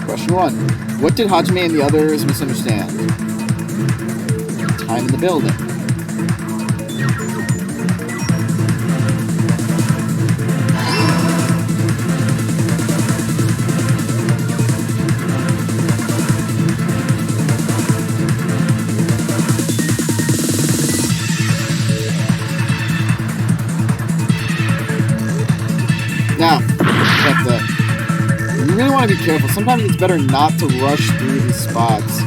Question 1. What did Hajime and the others misunderstand? Time in the building. Now, that's it. You really want to be careful. Sometimes it's better not to rush through these spots.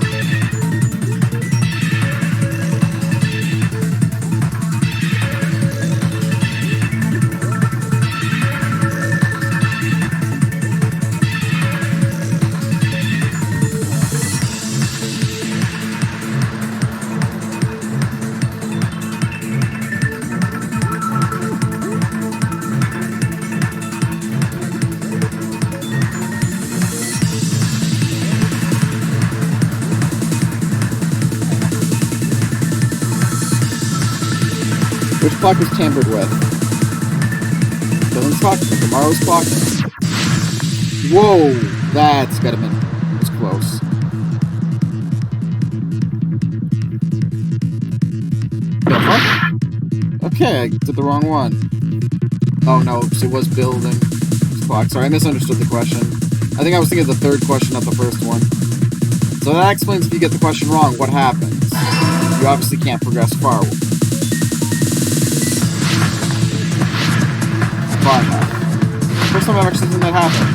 Which clock was tampered with? Dylan's clock? Tomorrow's clock? Whoa! That's gotta be... It's close. The fuck? Okay, I did the wrong one. Oh no, oops, it was building clock. Sorry, I misunderstood the question. I think I was thinking of the third question, not the first one. So that explains if you get the question wrong, what happens. You obviously can't progress forward. First time I've actually seen that happen.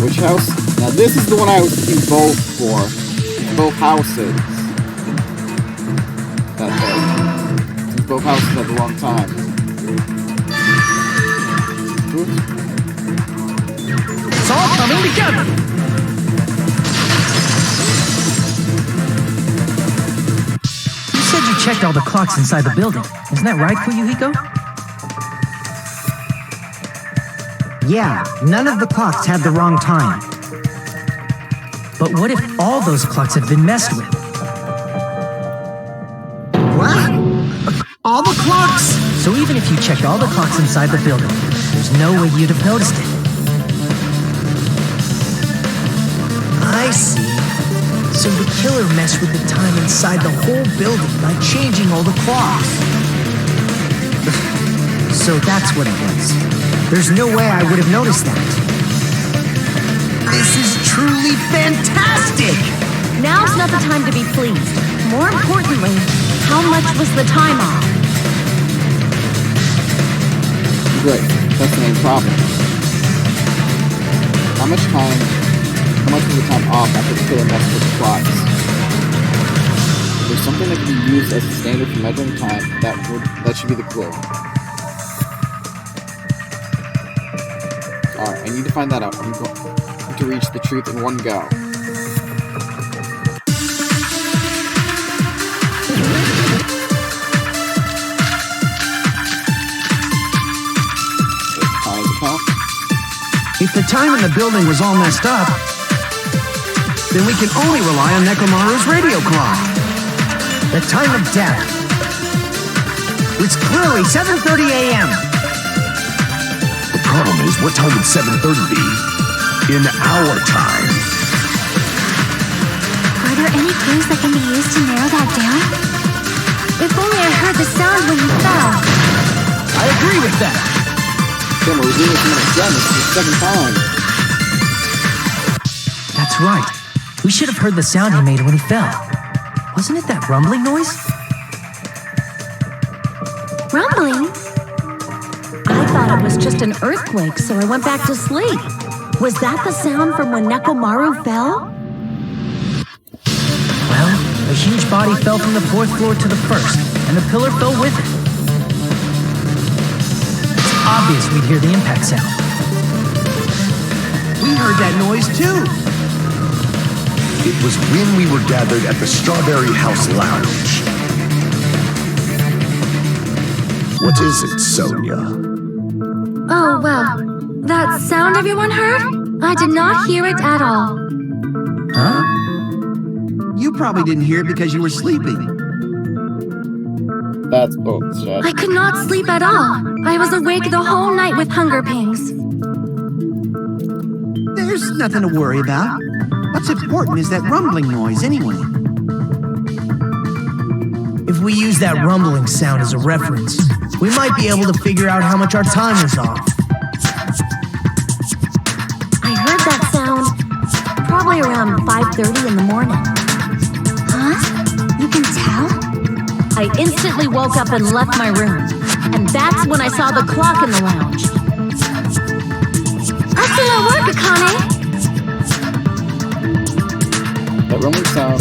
Which house? Now this is the one I was thinking both for. Both houses. That day. Since both houses at the wrong time. Getting together! You said you checked all the clocks inside the building. Isn't that right, Kuyuhiko? Yeah, none of the clocks had the wrong time. But what if all those clocks had been messed with? What? All the clocks? So even if you checked all the clocks inside the building, there's no way you'd have noticed it. I see. So the killer messed with the time inside the whole building by changing all the clocks. So that's what it was. There's no way I would have noticed that. This is truly fantastic! Now's not the time to be pleased. More importantly, how much was the time off? Great, that's the main problem. How much was the time off after the killer messed with the clocks? If there's something that can be used as a standard for measuring time, that should be the clue. Alright, I need to find that out. I'm going to reach the truth in one go. If the time in the building was all messed up, then we can only rely on Nekomaru's radio clock. The time of death. It's clearly 7:30 a.m. The problem is, what time would 7:30 be? In our time. Are there any clues that can be used to narrow that down? If only I heard the sound when you fell. I agree with that. Damn, we're doing this again. This is the second time. That's right. We should have heard the sound he made when he fell. Wasn't it that rumbling noise? Rumbling? I thought it was just an earthquake, so I went back to sleep. Was that the sound from when Nekomaru fell? Well, a huge body fell from the 4th floor to the 1st, and the pillar fell with it. It's obvious we'd hear the impact sound. We heard that noise too. It was when we were gathered at the Strawberry House Lounge. What is it, Sonia? Oh, well. That sound everyone heard? I did not hear it at all. Huh? You probably didn't hear it because you were sleeping. That's bullshit. I could not sleep at all. I was awake the whole night with hunger pangs. There's nothing to worry about. What's important is that rumbling noise anyway. If we use that rumbling sound as a reference, we might be able to figure out how much our time is off. I heard that sound probably around 5:30 in the morning. Huh? You can tell? I instantly woke up and left my room. And that's when I saw the clock in the lounge. Excellent work, Akane! That rumbling sound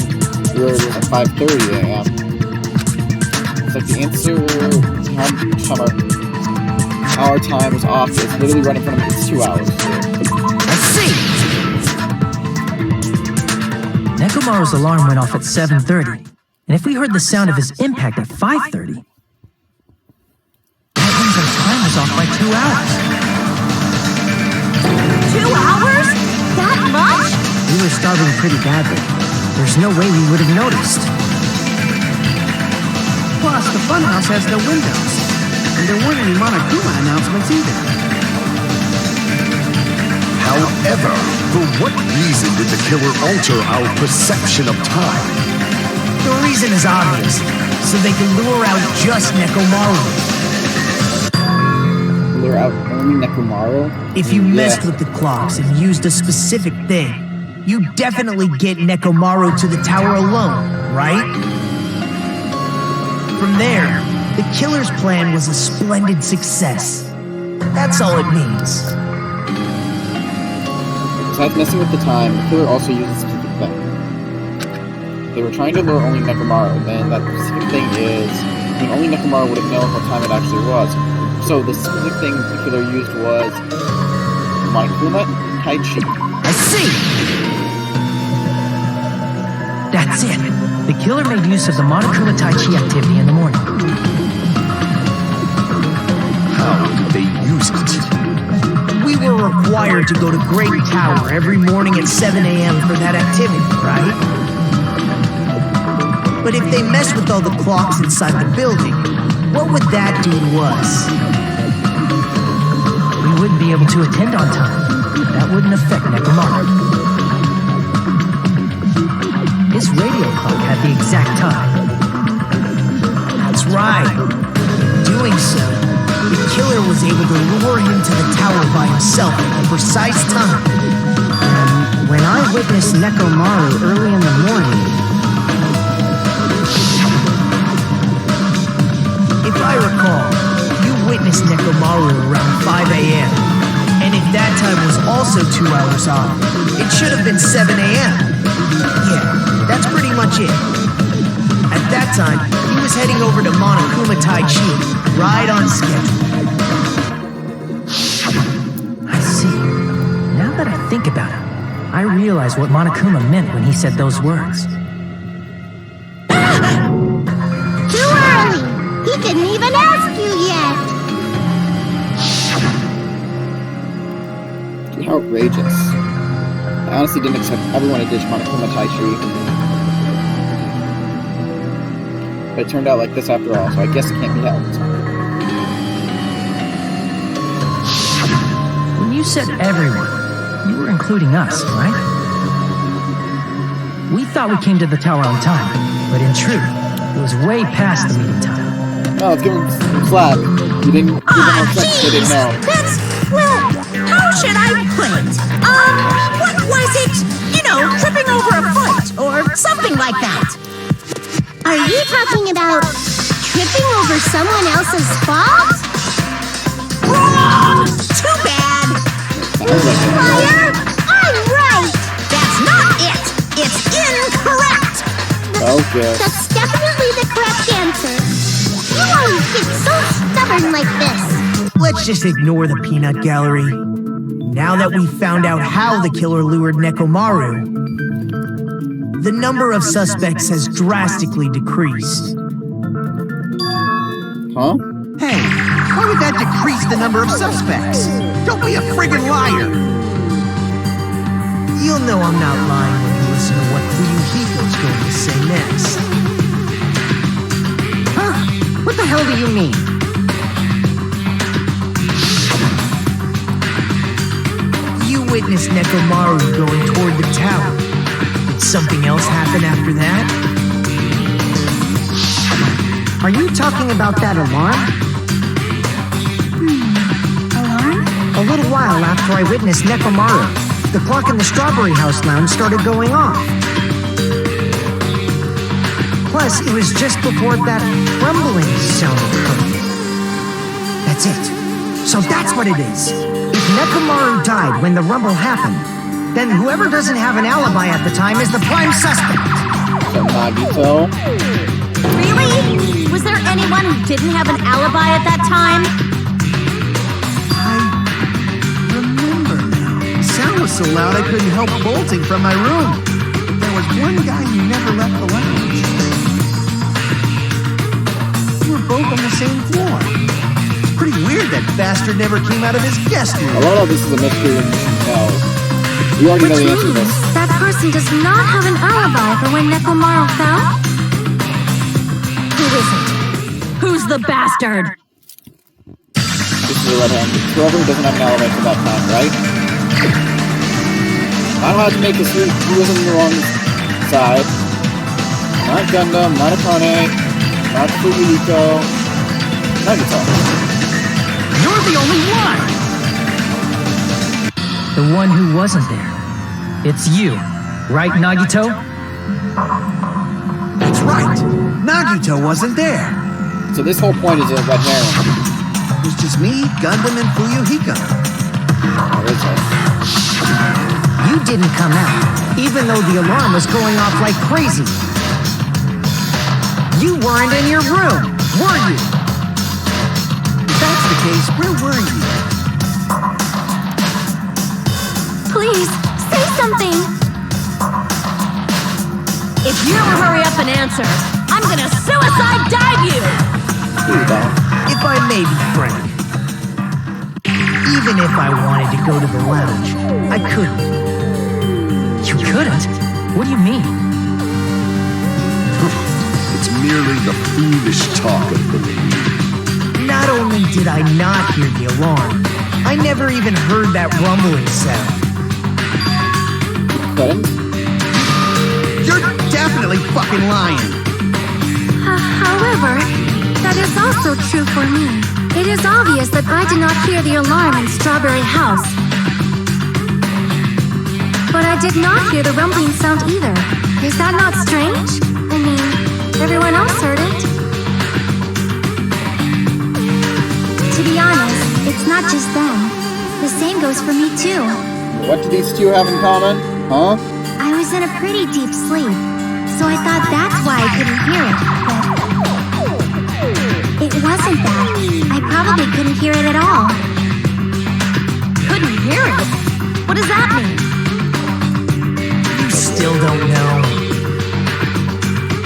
we heard was at 5:30 a.m. It's like the answer how our time is off is literally right in front of me. It's 2 hours. I see! Nekomaru's alarm went off at 7:30, and if we heard the sound of his impact at 5:30, that means our time was off by 2 hours. 2 hours? That much? We were starving pretty badly. There's no way we would have noticed. Plus, the funhouse has no windows. And there weren't any Monokuma announcements either. However, for what reason did the killer alter our perception of time? The reason is obvious, so they can lure out just Nekomaru. Lure out only Nekomaru? If you messed with the clocks and used a specific thing, you definitely get Nekomaru to the tower alone, right? From there, the killer's plan was a splendid success. That's all it means. Besides messing with the time, the killer also used a specific thing. They were trying to lure only Nekomaru, and that specific thing is, I mean, only Nekomaru would have known what time it actually was. So the specific thing the killer used was Monokuma Tai Chi. I see! That's it. The killer made use of the Monokuma Tai Chi activity in the morning. How did they use it? We were required to go to Great Tower every morning at 7 a.m. for that activity, right? But if they mess with all the clocks inside the building, what would that do to us? We wouldn't be able to attend on time. That wouldn't affect Nekomaru. His radio clock had the exact time. That's right. In doing so, the killer was able to lure him to the tower by himself at the precise time. When I witnessed Nekomaru early in the morning, if I recall, you witnessed Nekomaru around 5 a.m. And if that time was also 2 hours off, it should have been 7 a.m. Yeah, that's pretty much it. At that time, he was heading over to Monokuma Tai Chi, right on schedule. I see. Now that I think about it, I realize what Monokuma meant when he said those words. Too early! He didn't even ask you yet! Dude, how outrageous. I honestly didn't expect everyone to ditch Monokuma Tai Chi. But it turned out like this after all, so I guess it can't be helped. When you said everyone, you were including us, right? We thought we came to the tower on time, but in truth, it was way past the meeting time. No, let's give him some slack. You didn't give him no sense, they didn't know. That's, well, how should I put it? What was it? You know, tripping over a foot or something like that. Are you talking about tripping over someone else's fault? Wrong! Too bad! Fire! I'm right! That's not it! It's incorrect! Okay. That's definitely the correct answer. You always get so stubborn like this. Let's just ignore the peanut gallery. Now that we've found out how the killer lured Nekomaru, the number of suspects has drastically decreased. Huh? Hey, why would that decrease the number of suspects? Don't be a friggin' liar! You'll know I'm not lying when you listen to what Fuyuhiko's going to say next. huh? What the hell do you mean? You witnessed Nekomaru going toward the tower. Did something else happen after that? Are you talking about that alarm? Alarm? A little while after I witnessed Nekomaru, the clock in the Strawberry House lounge started going off. Plus, it was just before that rumbling sound occurred. That's it. So that's what it is. If Nekomaru died when the rumble happened, then whoever doesn't have an alibi at the time is the prime suspect. So Nagito. Really? Was there anyone who didn't have an alibi at that time? I remember now. The sound was so loud I couldn't help bolting from my room. There was one guy who never left the lounge. We were both on the same floor. Pretty weird that bastard never came out of his guest room. A lot of this is a mystery and no. You already know the answer to this. That person does not have an alibi for when Nekomaru fell? Who is it? Who's the bastard? This is a red hand. Whoever doesn't have an alibi for that time, right? I don't have to make this. He was on the wrong side. Not Gundam, not Akane, not Fuyuhiko, Nagito. You're the only one! The one who wasn't there. It's you, right, Nagito? That's right. Nagito wasn't there. So this whole point is a red herring. It was just me, Gundam, and Fuyuhiko. Oh, is it? You didn't come out, even though the alarm was going off like crazy. You weren't in your room, were you? If that's the case, where were you? Please, say You don't hurry up and answer. I'm gonna suicide dive you! If I may be frank, even if I wanted to go to the lounge, I couldn't. You couldn't? What do you mean? It's merely the foolish talk of belief. Not only did I not hear the alarm, I never even heard that rumbling sound. You're definitely fucking lying. However, that is also true for me. It is obvious that I did not hear the alarm in Strawberry House. But I did not hear the rumbling sound either. Is that not strange? I mean, everyone else heard it. To be honest, it's not just them. The same goes for me too. What do these two have in common? Huh? I was in a pretty deep sleep, so I thought that's why I couldn't hear it, but it wasn't that. I probably couldn't hear it at all. Couldn't hear it? What does that mean? You still don't know.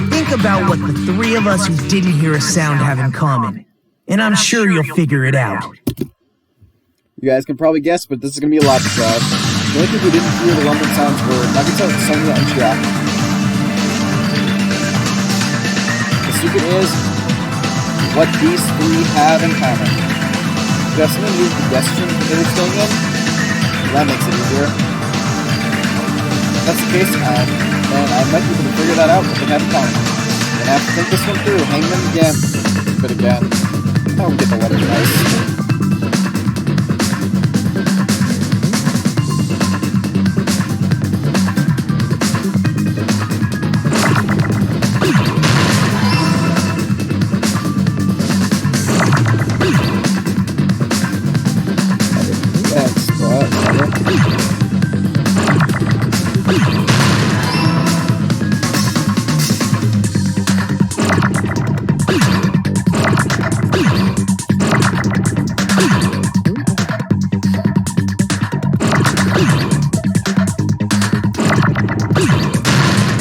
Think about what the three of us who didn't hear a sound have in common, and I'm sure you'll figure it out. You guys can probably guess, but this is going to be a lot to try. The only people who didn't hear the rumbling sounds were Nagito, Sonia, and Chiaki. The secret is what these three have in common. If you have someone who's the guest room they were staying in, that makes it easier. If that's the case, then I might be able to figure that out what they have in common. I'm gonna have to think this one through, hang them again. But again, I don't get the letters nice.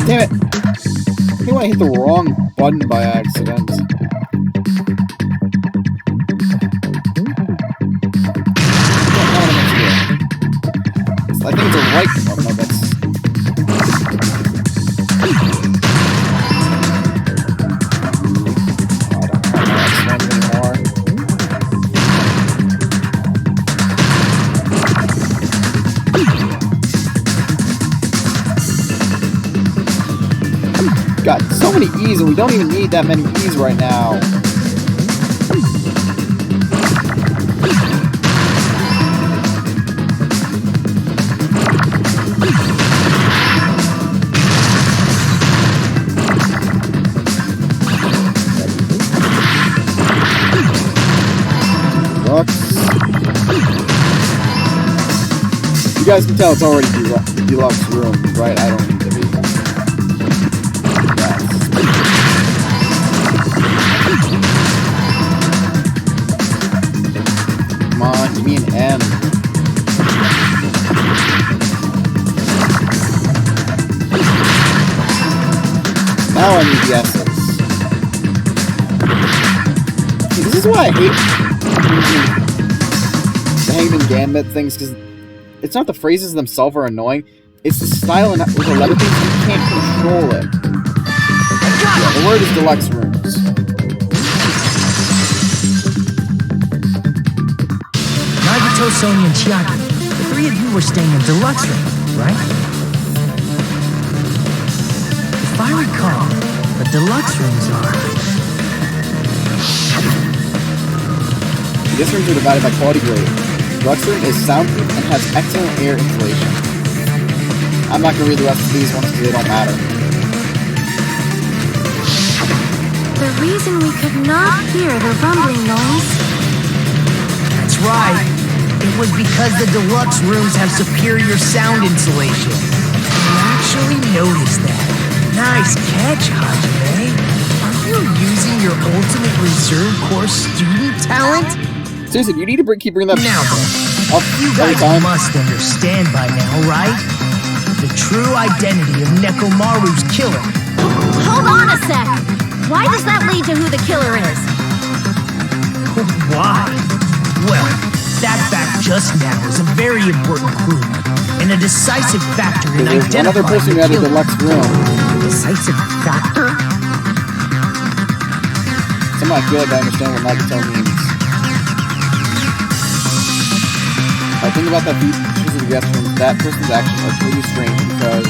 Damn it! I think I hit the wrong button by accident. I think it's a right button. No, that's... I don't have X1 anymore. Got so many E's and we don't even need that many E's right now. You guys can tell it's already deluxe room, right? I don't need to be. Come on, give me an M. Now I need the S's. See, this is why I hate the Hangman Gambit things, because it's not the phrases themselves are annoying, it's the style and with the letter things, you can't control it. Yeah, the word is deluxe rooms. Nagito, Sonia, and Chiaki, the three of you were staying in deluxe room, right? If I recall, the deluxe rooms are... These rooms are divided by quality grade. Deluxe room is soundproof and has excellent air insulation. I'm not going to read the rest of these ones because they don't matter. The reason we could not hear the rumbling noise... That's right. It was because the deluxe rooms have superior sound insulation. I actually noticed that. Nice catch, Hajime. Are you using your ultimate reserve corps student talent? Seriously, you need to keep bringing that Now then, up you every guys time. must understand by now, right? The true identity of Nekomaru's killer Hold on a sec. Why does that lead to who the killer is? Why? Well, that fact just now is a very important clue and a decisive factor in There's one other identifying person who the had a killer. deluxe room. Decisive factor? Somehow I feel like I understand what Nagito means. I think about that specific reaction. That person's actions are truly strange because...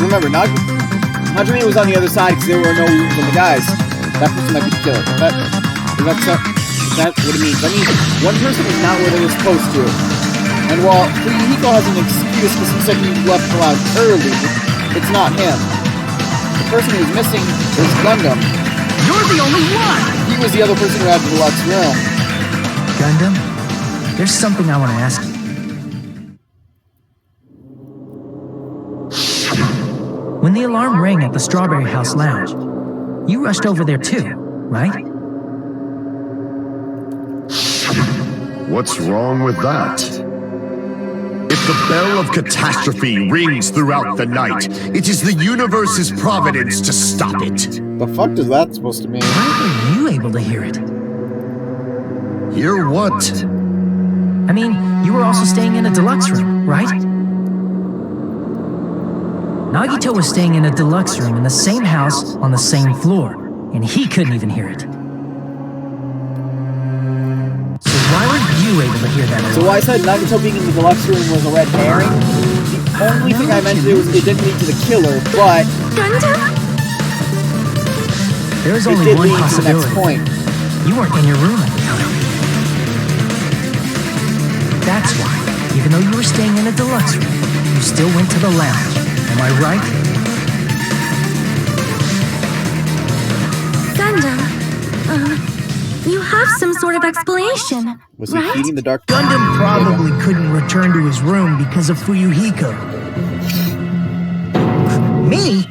Remember, Hajime was on the other side because there were no rooms on the guys. That person might be the killer. That's what it means. That means one person is not where they were supposed to. And while Fuyuhiko has an excuse because he said he left the lounge early, it's not him. The person who's missing is Gundam. You're the only one! He was the other person who had the deluxe room. Gundam, there's something I want to ask you. When the alarm rang at the Strawberry House Lounge, you rushed over there too, right? What's wrong with that? If the bell of catastrophe rings throughout the night, it is the universe's providence to stop it. The fuck is that supposed to mean? Why were you able to hear it? Hear what? I mean, you were also staying in a deluxe room, right? Nagito was staying in a deluxe room in the same house on the same floor, and he couldn't even hear it. So why were you able to hear that? So why I said Nagito being in the deluxe room was a red herring? The only thing I mentioned was it didn't lead to the killer, but Gundam? There is it only did one lead to the next possibility. point. You weren't in your room at the time. That's why, even though you were staying in a deluxe room, you still went to the lounge. Am I right? Gundam, you have some sort of explanation, Was he right? feeding the dark? Gundam probably couldn't return to his room because of Fuyuhiko. Me?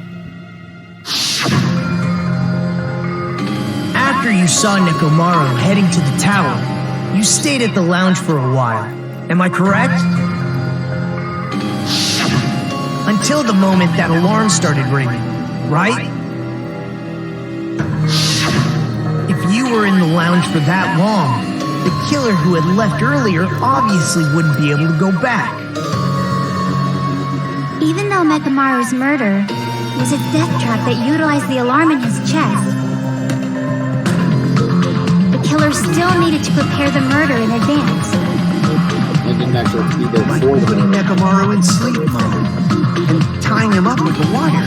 After you saw Nekomaru heading to the tower, you stayed at the lounge for a while. Am I correct? Until the moment that alarm started ringing, right? If you were in the lounge for that long, the killer who had left earlier obviously wouldn't be able to go back. Even though Nekomaru's murder was a death trap that utilized the alarm in his chest, the killer still needed to prepare the murder in advance. It didn't actually be there Like before the putting Nekomaru in sleep mode and tying him up with a wire.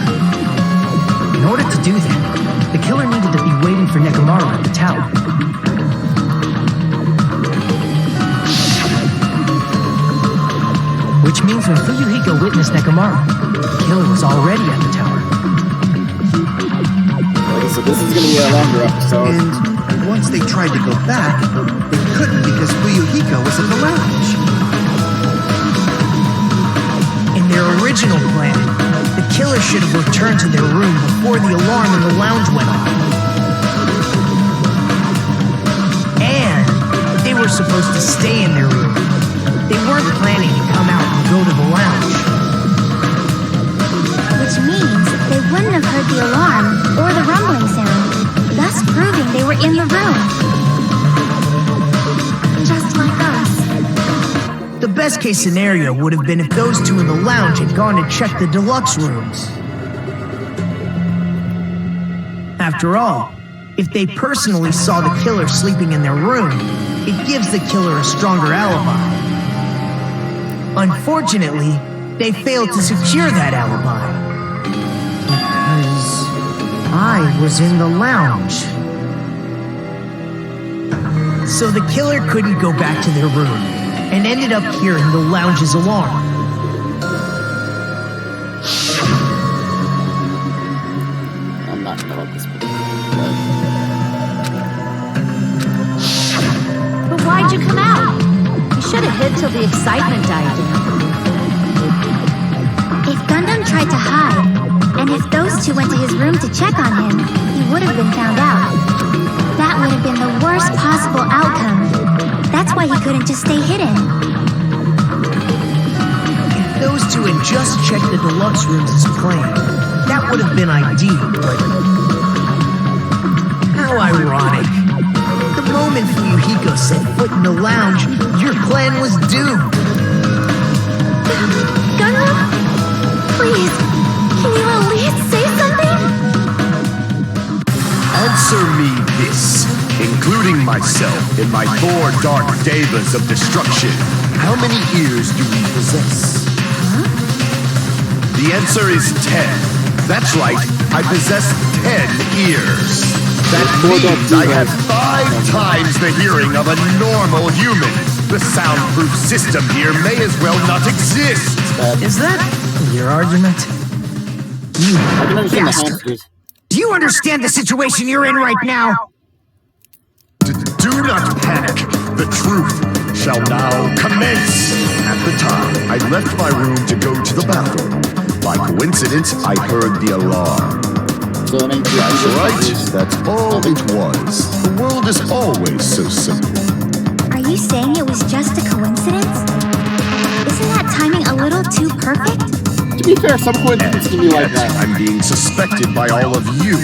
In order to do that, the killer needed to be waiting for Nekomaru at the tower. Which means when Fuyuhiko witnessed Nekomaru, the killer was already at the tower. Okay, so this is going to be a longer episode. And once they tried to go back, they couldn't because Fuyuhiko was in the lounge. In their original plan, the killer should have returned to their room before the alarm in the lounge went off. And they were supposed to stay in their room. They weren't planning to come out and go to the lounge. Which means they wouldn't have heard the alarm or the rumbling sound, thus proving they were in the room. Just like us. The best case scenario would have been if those two in the lounge had gone to check the deluxe rooms. After all, if they personally saw the killer sleeping in their room, it gives the killer a stronger alibi. Unfortunately, they failed to secure that alibi. Because I was in the lounge. So the killer couldn't go back to their room and ended up hearing the lounge's alarm. I'm not going to let this be. But why'd you come out? You should have hid till the excitement died down. If Gundam tried to hide, and if those two went to his room to check on him, he would have been found out. That would have been the worst possible outcome. That's why he couldn't just stay hidden. If those two had just checked the deluxe rooms as planned, that would have been ideal, but... How ironic. The moment Fuyuhiko set foot in the lounge, your plan was doomed. Gunro? Please, can you at least say something? Answer me this, including myself in my 4 dark devas of destruction. How many ears do we possess? Huh? The answer is 10. That's right, I possess 10 ears. That means I have 5 times the hearing of a normal human. The soundproof system here may as well not exist. Is that your argument? You I can understand the bastard. hamsters. Do you understand the situation you're in right now? Do not panic. The truth shall now commence. At the time, I left my room to go to the bathroom. By coincidence, I heard the alarm. So that means That's right. That's all it was. The world is always so simple. Are you saying it was just a coincidence? Isn't that timing a little too perfect? To be fair, some coincidences can be like that. I'm being suspected by all of you.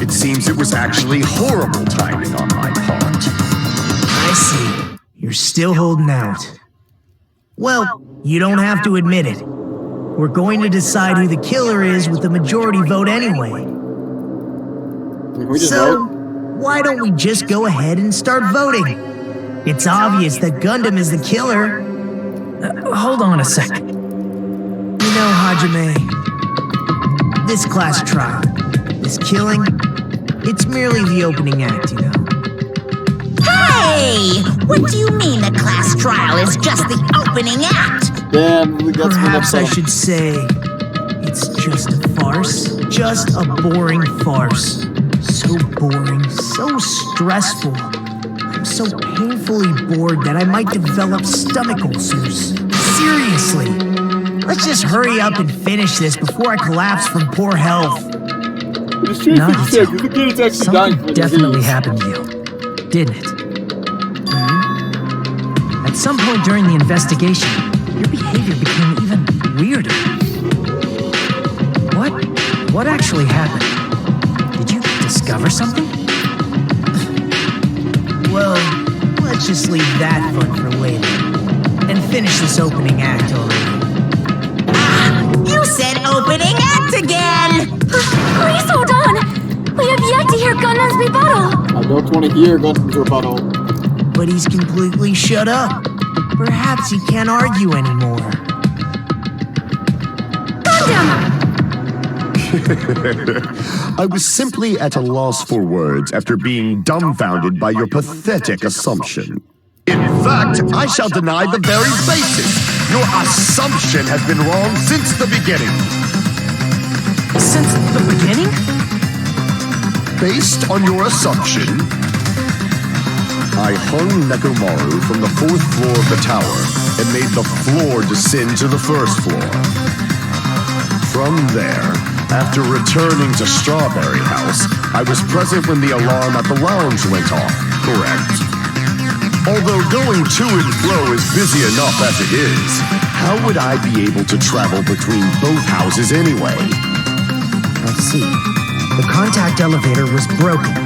It seems it was actually horrible timing on my part. I see. You're still holding out. Well, you don't have to admit it. We're going to decide who the killer is with the majority vote anyway. Can we just So, vote? why don't we just go ahead and start voting? It's obvious that Gundam is the killer. Hold on a second. You know, Hajime, this class trial, this killing, it's merely the opening act, you know. Hey! What do you mean the class trial is just the opening act? Damn, we got some Perhaps I info. should say it's just a farce. Just a boring farce. So boring, so stressful. I'm so painfully bored that I might develop stomach ulcers. Seriously. Let's just hurry up and finish this before I collapse from poor health. It's true, Nagito, the kid's actually dying something from definitely disease. happened to you, didn't it? At some point during the investigation, your behavior became even weirder. What actually happened? Did you discover something? Well, let's just leave that fun for later. And finish this opening act already. You said opening act again! Please hold on! We have yet to hear Gundam's rebuttal! I don't want to hear Gundam's rebuttal. But he's completely shut up. Perhaps he can't argue anymore. Gundam! I was simply at a loss for words after being dumbfounded by your pathetic assumption. In fact, I shall deny the very basis. Your assumption has been wrong since the beginning. Since the beginning? Based on your assumption, I hung Nekomaru from the 4th floor of the tower and made the floor descend to the 1st floor. From there, after returning to Strawberry House, I was present when the alarm at the lounge went off, correct? Although going to and fro is busy enough as it is, how would I be able to travel between both houses anyway? I see. The contact elevator was broken.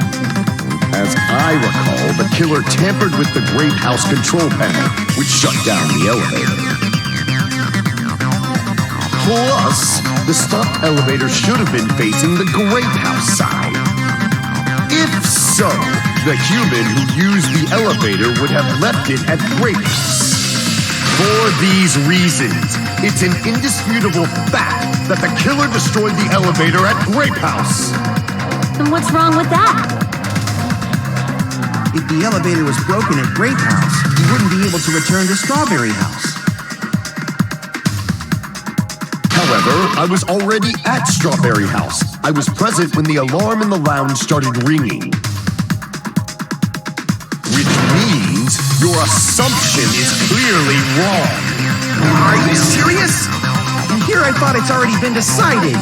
As I recall, the killer tampered with the Grape House control panel, which shut down the elevator. Plus, the stop elevator should have been facing the Grape House side. If so, the human who used the elevator would have left it at Grape House. For these reasons, it's an indisputable fact that the killer destroyed the elevator at Grape House. And what's wrong with that? If the elevator was broken at Grape House, he wouldn't be able to return to Strawberry House. However, I was already at Strawberry House. I was present when the alarm in the lounge started ringing. Which means your assumption is clearly wrong. Are you serious? And here I thought it's already been decided.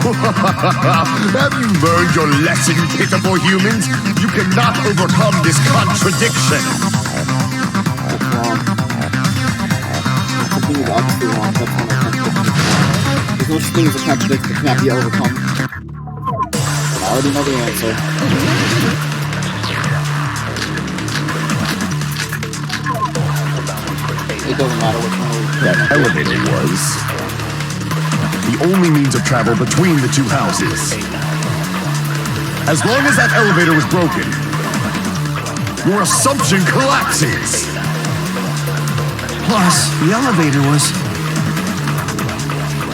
Have you learned your lesson, pitiful humans? You cannot overcome this contradiction. too long. That's one of the contradictions. There's no such thing as a contradiction that cannot be overcome. I already know the answer. It doesn't matter which one we That elevator was the only means of travel between the two houses. As long as that elevator was broken, your assumption collapses. Plus, the elevator was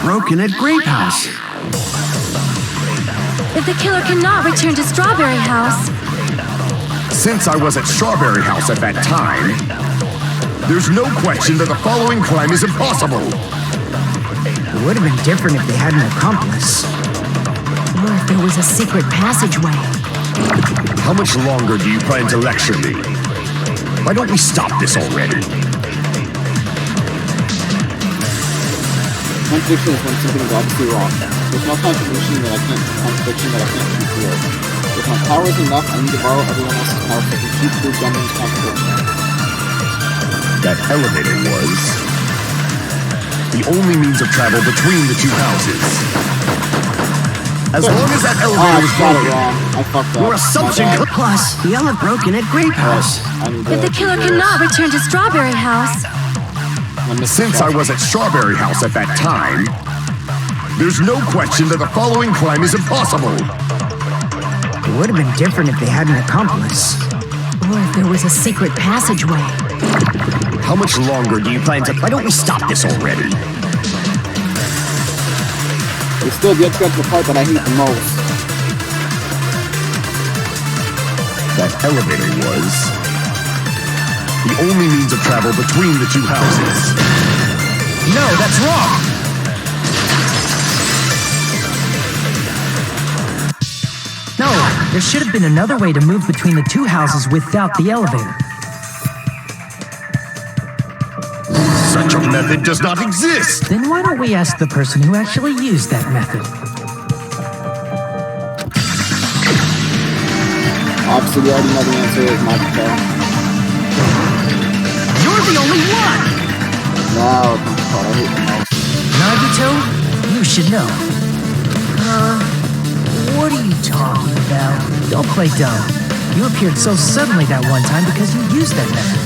broken at Grape House. If the killer cannot return to Strawberry House, Since I was at Strawberry House at that time, there's no question that the following crime is impossible. It would have been different if they had an accomplice. Or if there was a secret passageway. How much longer do you plan to lecture me? Why don't we stop this already? Contradiction is when something is obviously wrong. There's no contradiction that I can't keep real. If my power is enough, I need to borrow everyone else's power so I can keep through Gunman's contradiction. That elevator was the only means of travel between the two houses. As long as that elevator was got it broken, wrong. I fucked up. your assumption My bad. Plus, the elevator broken at Grape House. I need if the killer cannot return to Strawberry House, since I was at Strawberry House at that time, there's no question that the following crime is impossible. It would have been different if they had an accomplice. Or if there was a secret passageway. How much longer do you plan to... Why don't we stop this already? We still get to the part that I hate the most. That elevator was the only means of travel between the two houses. No, that's wrong. No, there should have been another way to move between the two houses without the elevator. Such a method does not exist. Then why don't we ask the person who actually used that method? Obviously, we already know the answer is Nagito. You're the only one! No, I hate the most. Nagito, you should know. What are you talking about? Don't play dumb. You appeared so suddenly that one time because you used that method.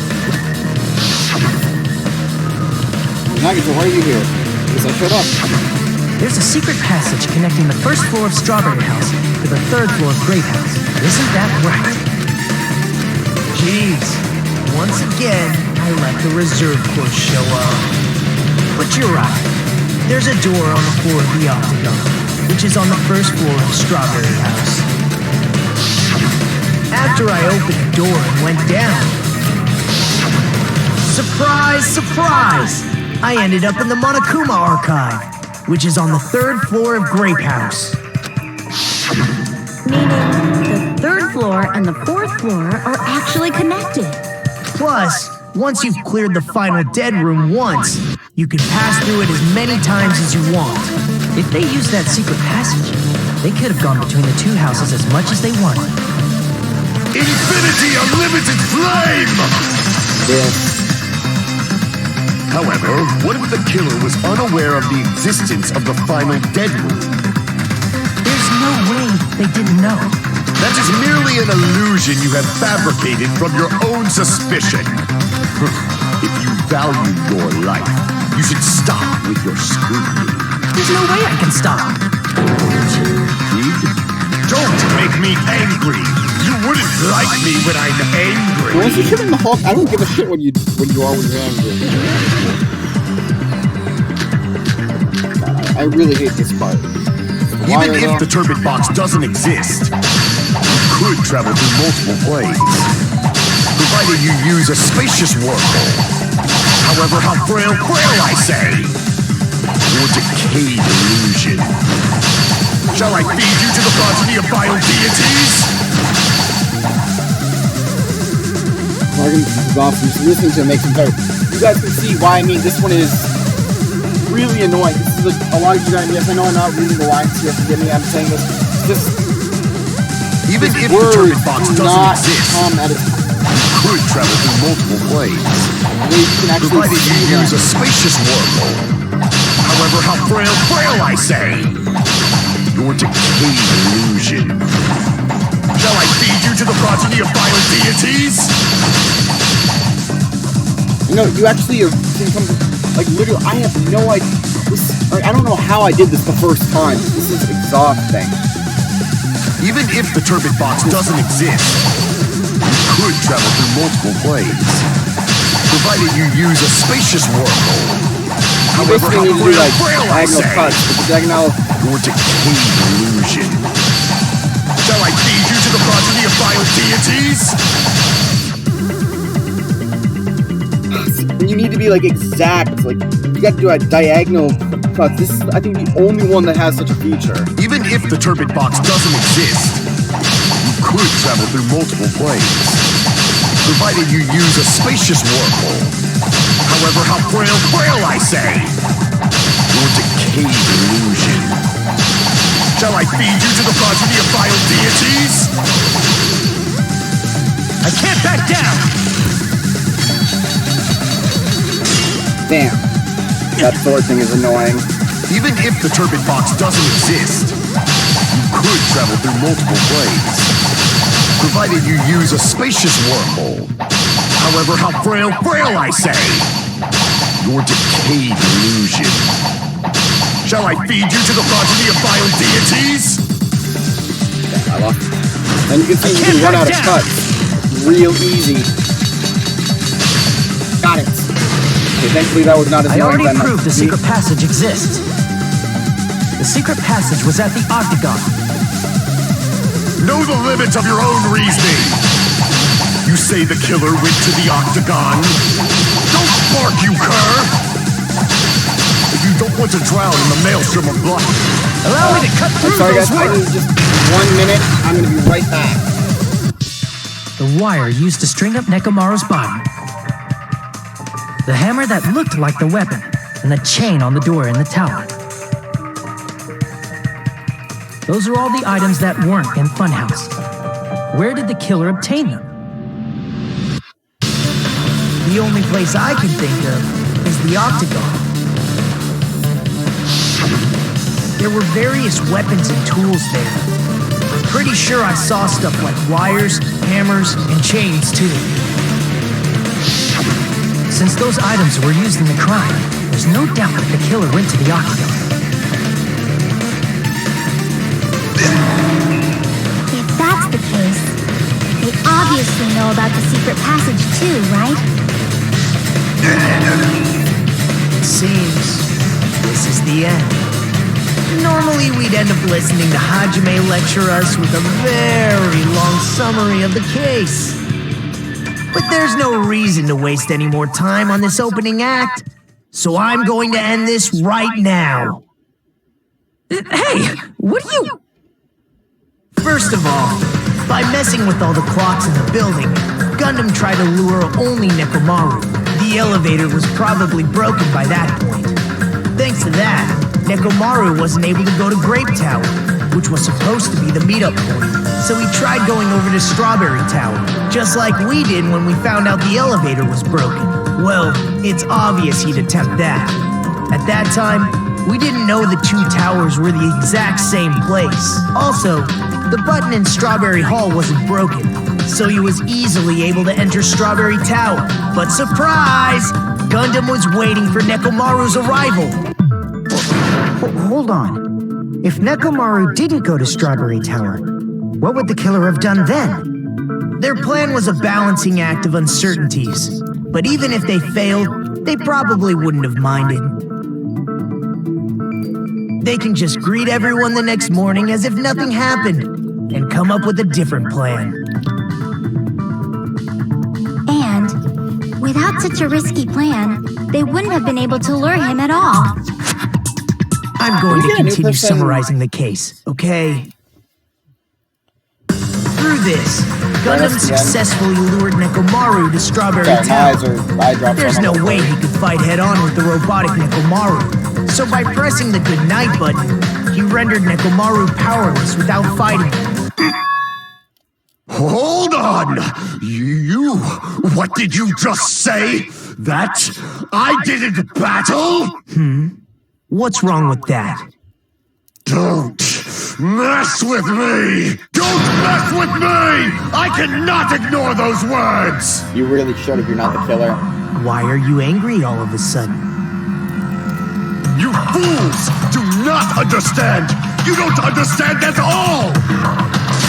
Nagito, why are you here? Because I showed up. There's a secret passage connecting the first floor of Strawberry House to the third floor of Grape House. Isn't that right? Jeez, once again, I let the reserve course show up. But you're right. There's a door on the floor of the Octagon, which is on the first floor of Strawberry House. After I opened the door and went down, surprise, surprise! I ended up in the Monokuma Archive, which is on the third floor of Grape House. meaning the third floor and the fourth floor are actually connected. Plus, once you've cleared the final dead room once, you can pass through it as many times as you want. If they used that secret passage, they could have gone between the two houses as much as they wanted. Infinity Unlimited Flame! Yes. However, what if the killer was unaware of the existence of the final dead room? There's no way they didn't know. That is merely an illusion you have fabricated from your own suspicion. If you value your life, you should stop with your scrutiny. There's no way I can stop. Don't make me angry! You wouldn't like me when I'm angry! Where's he killing the Hulk? I don't give a shit when you are when you're angry. I really hate this part. Even if the turbid box doesn't exist, you could travel through multiple planes, provided you use a spacious wormhole. However, how frail, I say! Or decayed illusion. Shall I feed you to the progeny of vile deities? Morgan is awesome. Just listening to it makes him better. You guys can see why. I mean, this one is really annoying. This is a lot of you guys. Yes, I know I'm not reading the lines here. Forgive me. I'm saying this. Just even if the words turbid box do doesn't not exist, come at a Could travel through multiple planes, You can actually provided see you use them. a spacious wormhole. However, how frail I say! Your decayed illusion. Shall I feed you to the progeny of vile deities? You know, you actually can come, like, literally, I have no idea. I don't know how I did this the first time. This is exhausting. Even if the turbid box doesn't exist, you could travel through multiple planes, provided you use a spacious wormhole. You However, how basically need to do, like, frail I diagonal say! cuts, but the diagonal... Your decayed illusion. Shall I feed you to the progeny of vile deities? You need to be, like, exact. Like, you got to do a diagonal cut. This is, I think, the only one that has such a feature. Even if the turbid box doesn't exist, you could travel through multiple planes, provided you use a spacious wormhole. However, how frail I say! Your decayed illusion. Shall I feed you to the progeny of vile deities? I can't back down! Damn. That sword thing is annoying. Even if the turbid box doesn't exist, you could travel through multiple planes, provided you use a spacious wormhole. However, how frail I say! Your decayed illusion. Shall I feed you to the progeny of vile deities? I lost. And you can see you can run out of cuts. Real easy. Got it. Okay, thankfully that was not as I annoying already as proved the secret passage exists. The secret passage was at the Octagon. Know the limits of your own reasoning. You say the killer went to the Octagon? Don't bark, you cur! If you don't want to drown in the maelstrom of blood, Allow me to cut I'm through sorry those guys, I words! need just 1 minute. I'm gonna be right back. The wire used to string up Nekomaru's body. The hammer that looked like the weapon, and the chain on the door in the tower. Those are all the items that weren't in Funhouse. Where did the killer obtain them? The only place I can think of is the Octagon. There were various weapons and tools there. I'm pretty sure I saw stuff like wires, hammers, and chains too. Since those items were used in the crime, there's no doubt that the killer went to the Octagon. If that's the case, they obviously know about the secret passage too, right? It seems this is the end. Normally we'd end up listening to Hajime lecture us with a very long summary of the case. But there's no reason to waste any more time on this opening act, so I'm going to end this right now. Hey, what are you... First of all, by messing with all the clocks in the building, Gundam tried to lure only Nekomaru. The elevator was probably broken by that point. Thanks to that, Nekomaru wasn't able to go to Grape Tower, which was supposed to be the meetup point. So he tried going over to Strawberry Tower, just like we did when we found out the elevator was broken. Well, it's obvious he'd attempt that. At that time, we didn't know the two towers were the exact same place. Also, the button in Strawberry Hall wasn't broken, so he was easily able to enter Strawberry Tower. But surprise! Gundam was waiting for Nekomaru's arrival. Hold on. If Nekomaru didn't go to Strawberry Tower, what would the killer have done then? Their plan was a balancing act of uncertainties, but even if they failed, they probably wouldn't have minded. They can just greet everyone the next morning as if nothing happened, and come up with a different plan. And without such a risky plan, they wouldn't have been able to lure him at all. I'm going to Yeah, new continue person. summarizing the case, okay? Through this, Gundam Yes, yeah. successfully lured Nekomaru to Strawberry Sorry, my eyes Tower. are eye drops. There's on no my way face. he could fight head-on with the robotic Nekomaru. So by pressing the goodnight button, he rendered Nekomaru powerless without fighting him. Hold on! You... What did you just say? That I didn't battle? What's wrong with that? Don't mess with me! Don't mess with me! I cannot ignore those words! You really should if you're not the killer. Why are you angry all of a sudden? You fools do not understand! You don't understand at all!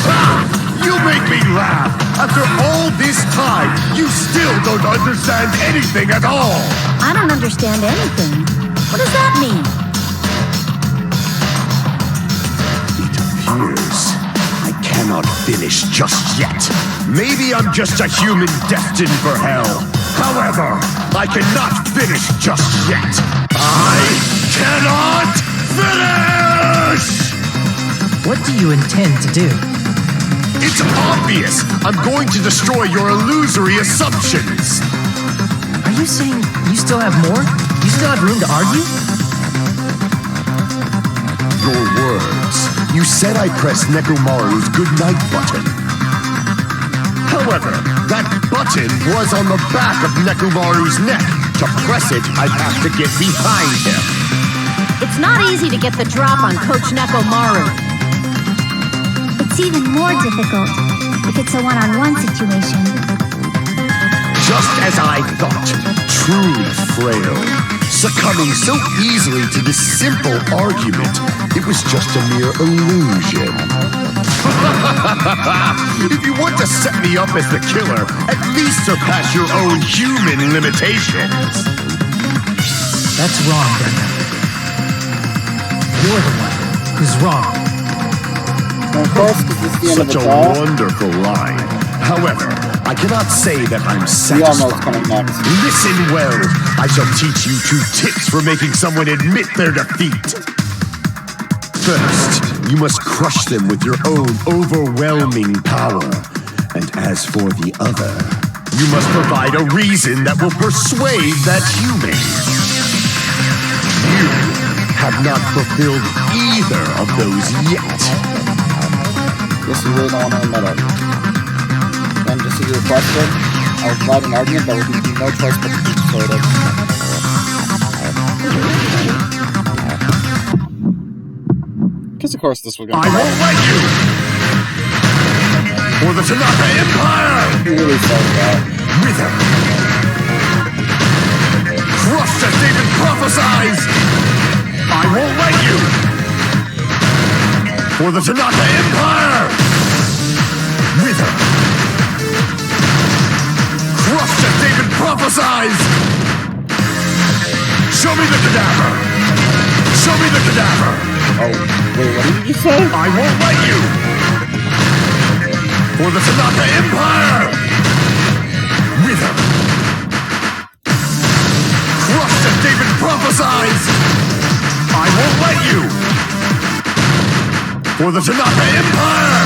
Ah, you make me laugh! After all this time, you still don't understand anything at all! I don't understand anything. What does that mean? It appears I cannot finish just yet. Maybe I'm just a human destined for hell. However, I cannot finish just yet. I cannot finish! What do you intend to do? It's obvious! I'm going to destroy your illusory assumptions! Are you saying you still have more? You still have room to argue? Your words. You said I pressed Nekomaru's goodnight button. However, that button was on the back of Nekomaru's neck. To press it, I'd have to get behind him. It's not easy to get the drop on Coach Nekomaru. It's even more difficult if it's a one-on-one situation. Just as I thought, truly frail. Succumbing so easily to this simple argument, it was just a mere illusion. If you want to set me up as the killer, at least surpass your own human limitations. That's wrong, Brenda. You're the one who's wrong. Now, of course, this is the end Such of a the ball. wonderful line. However, I cannot say that I'm We all know what's satisfied. coming next. Listen well. I shall teach you 2 tips for making someone admit their defeat. First, you must crush them with your own overwhelming power. And as for the other, you must provide a reason that will persuade that human. You have not fulfilled either of those yet. Guess you really don't want to admit it. Then, just as you requested, I will provide an argument that will give you no choice but to be persuaded. Because of course this was going I to won't let you! For the Tanaka Empire! He really says that. Wither! Crushed as David prophesies! I won't let you! For the Tanaka Empire! Wither! Crushed as David prophesies! Show me the cadaver! Show me the cadaver! Oh, wait, what did you say? I won't let you! For the Tanaka Empire! Wither! Crushed as David prophesies! I won't let you! For the Tanaka Empire!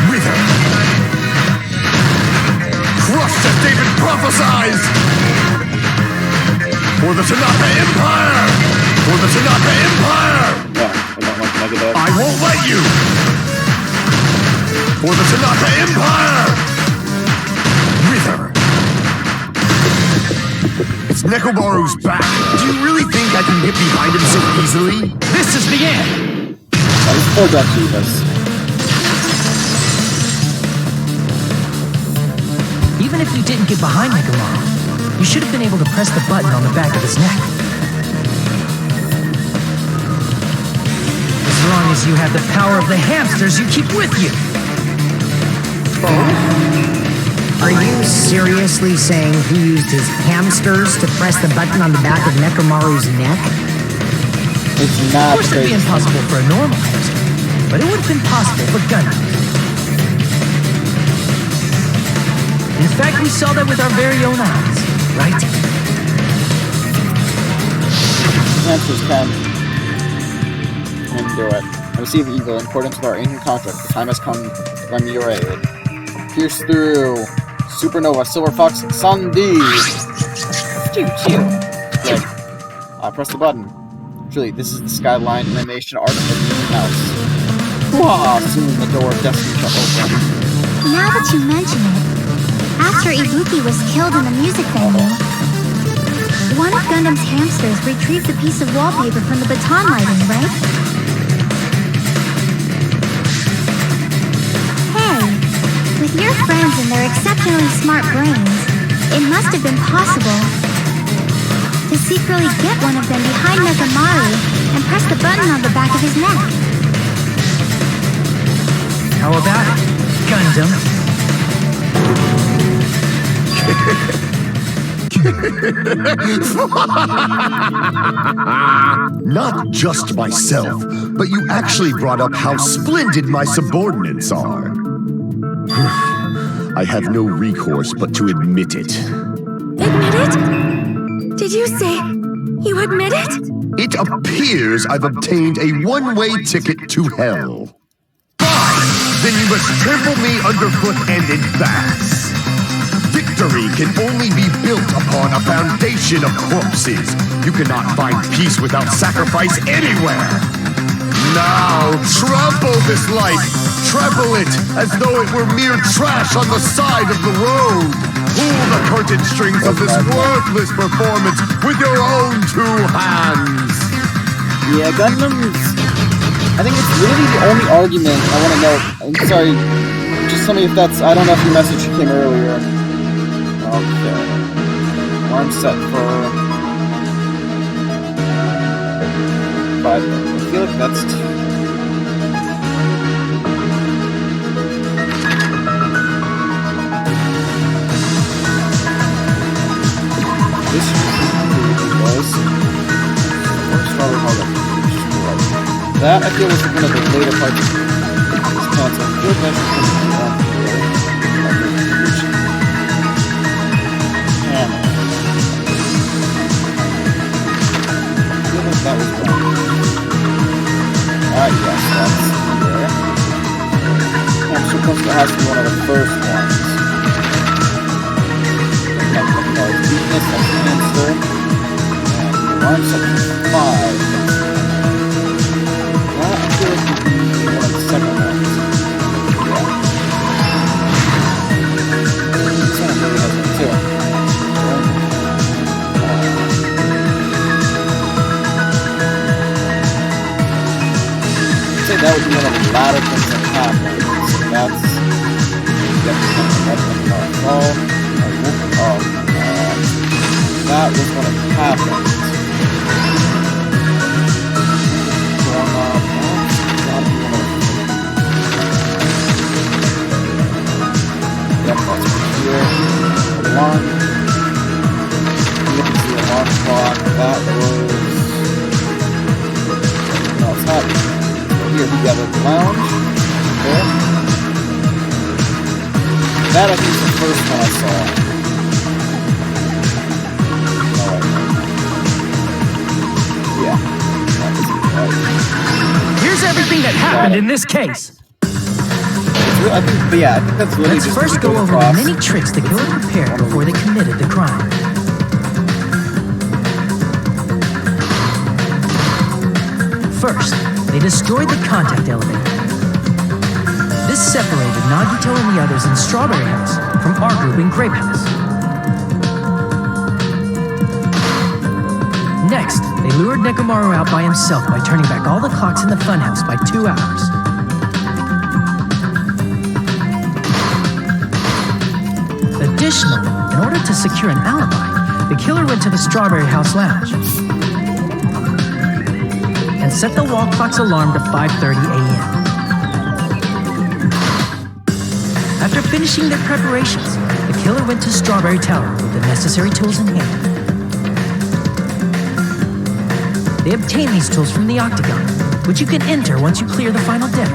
Wither! Crushed as David prophesies! For the Tanaka Empire! For the Tanaka Empire! Yeah, I don't like negative. I won't let you! For the Tanaka Empire! Wither! It's Nekomaru's back. Do you really think I can get behind him so easily? This is the end! That was poor Chivas. Even if you didn't get behind Nekomaru, you should have been able to press the button on the back of his neck. As long as you have the power of the hamsters you keep with you. Are you seriously saying he used his hamsters to press the button on the back of Nekomaru's neck? It's Of not course it'd be crazy. impossible for a normal hamster, but it would have been possible for Gunner. In fact, we saw that with our very own eyes, right? Answers can do it. I receive evil in accordance with our ancient contract. The time has come to lend me your aid. Pierce through. Supernova, Silver Fox, Sun D. Choo-choo. Good. Press the button. Truly, this is the skyline animation art of the mouse. Soon the door of destiny shall open. Now that you mention it, after Ibuki was killed in the music venue, one of Gundam's hamsters retrieved a piece of wallpaper from the baton lighting, right? Hey, with your friends and their exceptionally smart brains, it must have been possible to secretly get one of them behind Nekomaru and press the button on the back of his neck. How about it, Gundam? Not just myself, but you actually brought up how splendid my subordinates are. I have no recourse but to admit it. Admit it? Did you say you admit it? It appears I've obtained a one-way ticket to hell. Fine! Then you must trample me underfoot and in bass. Victory can only be built upon a foundation of corpses. You cannot find peace without sacrifice anywhere. Now, trample this life. Trample it as though it were mere trash on the side of the road. Pull the curtain strings of this worthless performance with your own two hands. Yeah, Gundams. I think it's really the only argument I want to know. I'm sorry, just tell me if that's. I don't know if your message came earlier. Okay. Alarm set for 5 minutes. I feel like that's too. This was that I feel was one of the later parts of this console. I feel that should come around I feel like that was wrong. Yes, that's there. I'm supposed to have to be one of the first ones. Weakness, that's answer. And alarm set to 5. Well, I feel like we can be one of the second ones. Yeah. This one really has one too. I'd say that would be one of the latter things that happen. So that's that was what happened. Yep, that's right here. Alarm. You can see the alarm clock. That was. No, it's not. Here we got a lounge. There. That I think is the first one I saw. Here's everything that happened in this case. I think that's really Let's just first go over the many tricks the killer prepared before they committed the crime. First, they destroyed the contact elevator. This separated Nagito and the others in Strawberry House from our group in Grape House. Next, they lured Nekomaru out by himself by turning back all the clocks in the funhouse by 2 hours. Additionally, in order to secure an alibi, the killer went to the Strawberry House lounge and set the wall clock's alarm to 5:30 a.m. After finishing their preparations, the killer went to Strawberry Tower with the necessary tools in hand. They obtained these tools from the Octagon, which you can enter once you clear the final deck.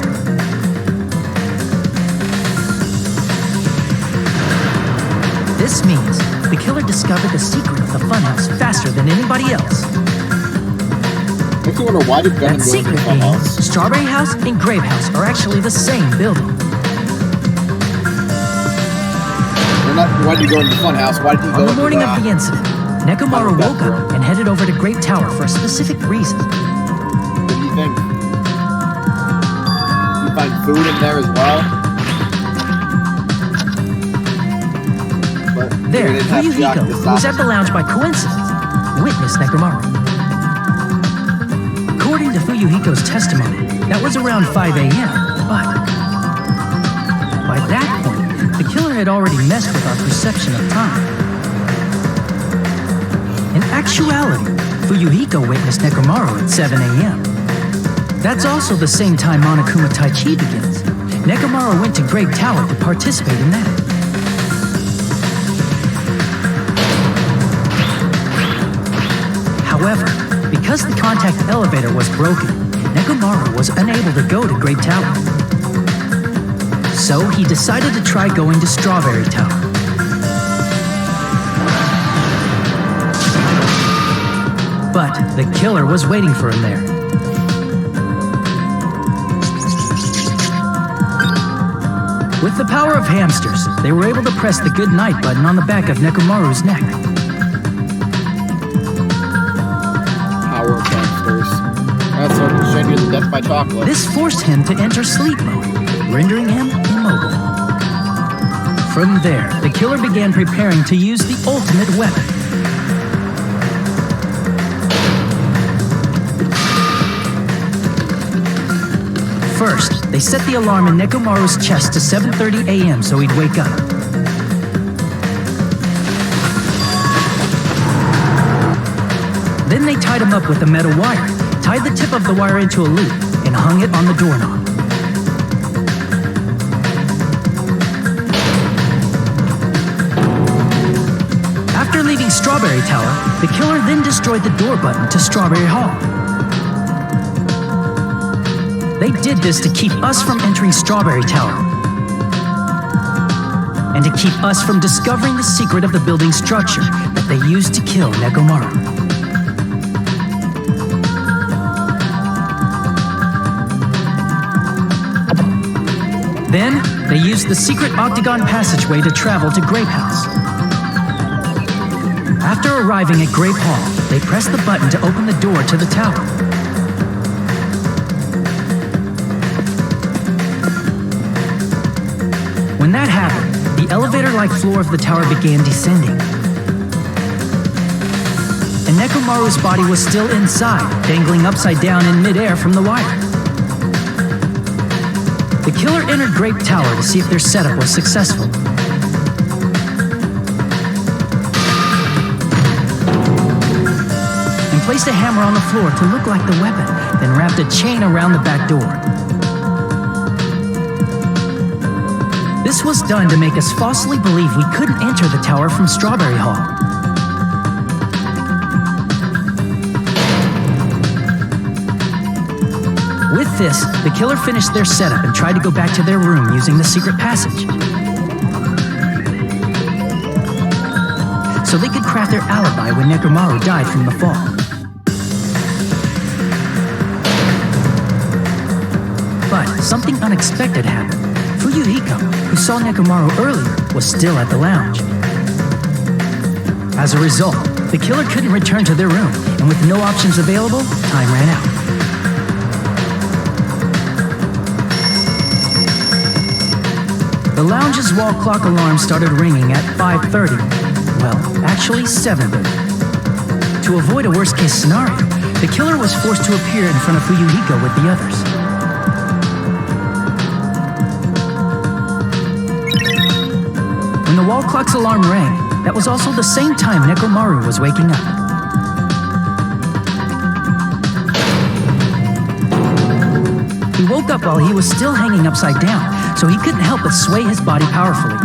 This means the killer discovered the secret of the funhouse faster than anybody else. Makes me wonder why did Gunn That go into secret the being funhouse? Strawberry House and Grape House are actually the same building. Why did he go into the funhouse? Why did he go On the into morning of the incident, Nekomaru woke up and headed over to Grape Tower for a specific reason. What do you think? You find food in there as well. But There, they didn't have Jack Fuyuhiko, to who stop was at the lounge by coincidence, witnessed Nekomaru. According to Fuyuhiko's testimony, that was around 5 a.m., but by that point, the killer had already messed with our perception of time. In actuality, Fuyuhiko witnessed Nekomaru at 7 a.m. That's also the same time Monokuma Tai Chi begins. Nekomaru went to Great Tower to participate in that. However, because the contact elevator was broken, Nekomaru was unable to go to Great Tower. So he decided to try going to Strawberry Tower. But the killer was waiting for him there. With the power of hamsters, they were able to press the good night button on the back of Nekomaru's neck. power of hamsters. That's what can send you to death by chocolate. This forced him to enter sleep mode, rendering him immobile. From there, the killer began preparing to use the ultimate weapon. First, they set the alarm in Nekomaru's chest to 7:30 a.m. so he'd wake up. Then they tied him up with a metal wire, tied the tip of the wire into a loop, and hung it on the doorknob. After leaving Strawberry Tower, the killer then destroyed the door button to Strawberry Hall. They did this to keep us from entering Strawberry Tower, and to keep us from discovering the secret of the building structure that they used to kill Nekomaru. Then, they used the secret octagon passageway to travel to Grape House. After arriving at Grape Hall, they pressed the button to open the door to the tower. When that happened, the elevator-like floor of the tower began descending. And Nekomaru's body was still inside, dangling upside down in midair from the wire. The killer entered Grape Tower to see if their setup was successful. And placed a hammer on the floor to look like the weapon, then wrapped a chain around the back door. This was done to make us falsely believe we couldn't enter the tower from Strawberry Hall. With this, the killer finished their setup and tried to go back to their room using the secret passage, so they could craft their alibi when Nekomaru died from the fall. But something unexpected happened. Fuyuhiko, who saw Nekomaru earlier, was still at the lounge. As a result, the killer couldn't return to their room, and with no options available, time ran out. The lounge's wall clock alarm started ringing at 5:30. Well, actually 7:30. To avoid a worst-case scenario, the killer was forced to appear in front of Fuyuhiko with the others. When the wall clock's alarm rang, that was also the same time Nekomaru was waking up. He woke up while he was still hanging upside down, so he couldn't help but sway his body powerfully.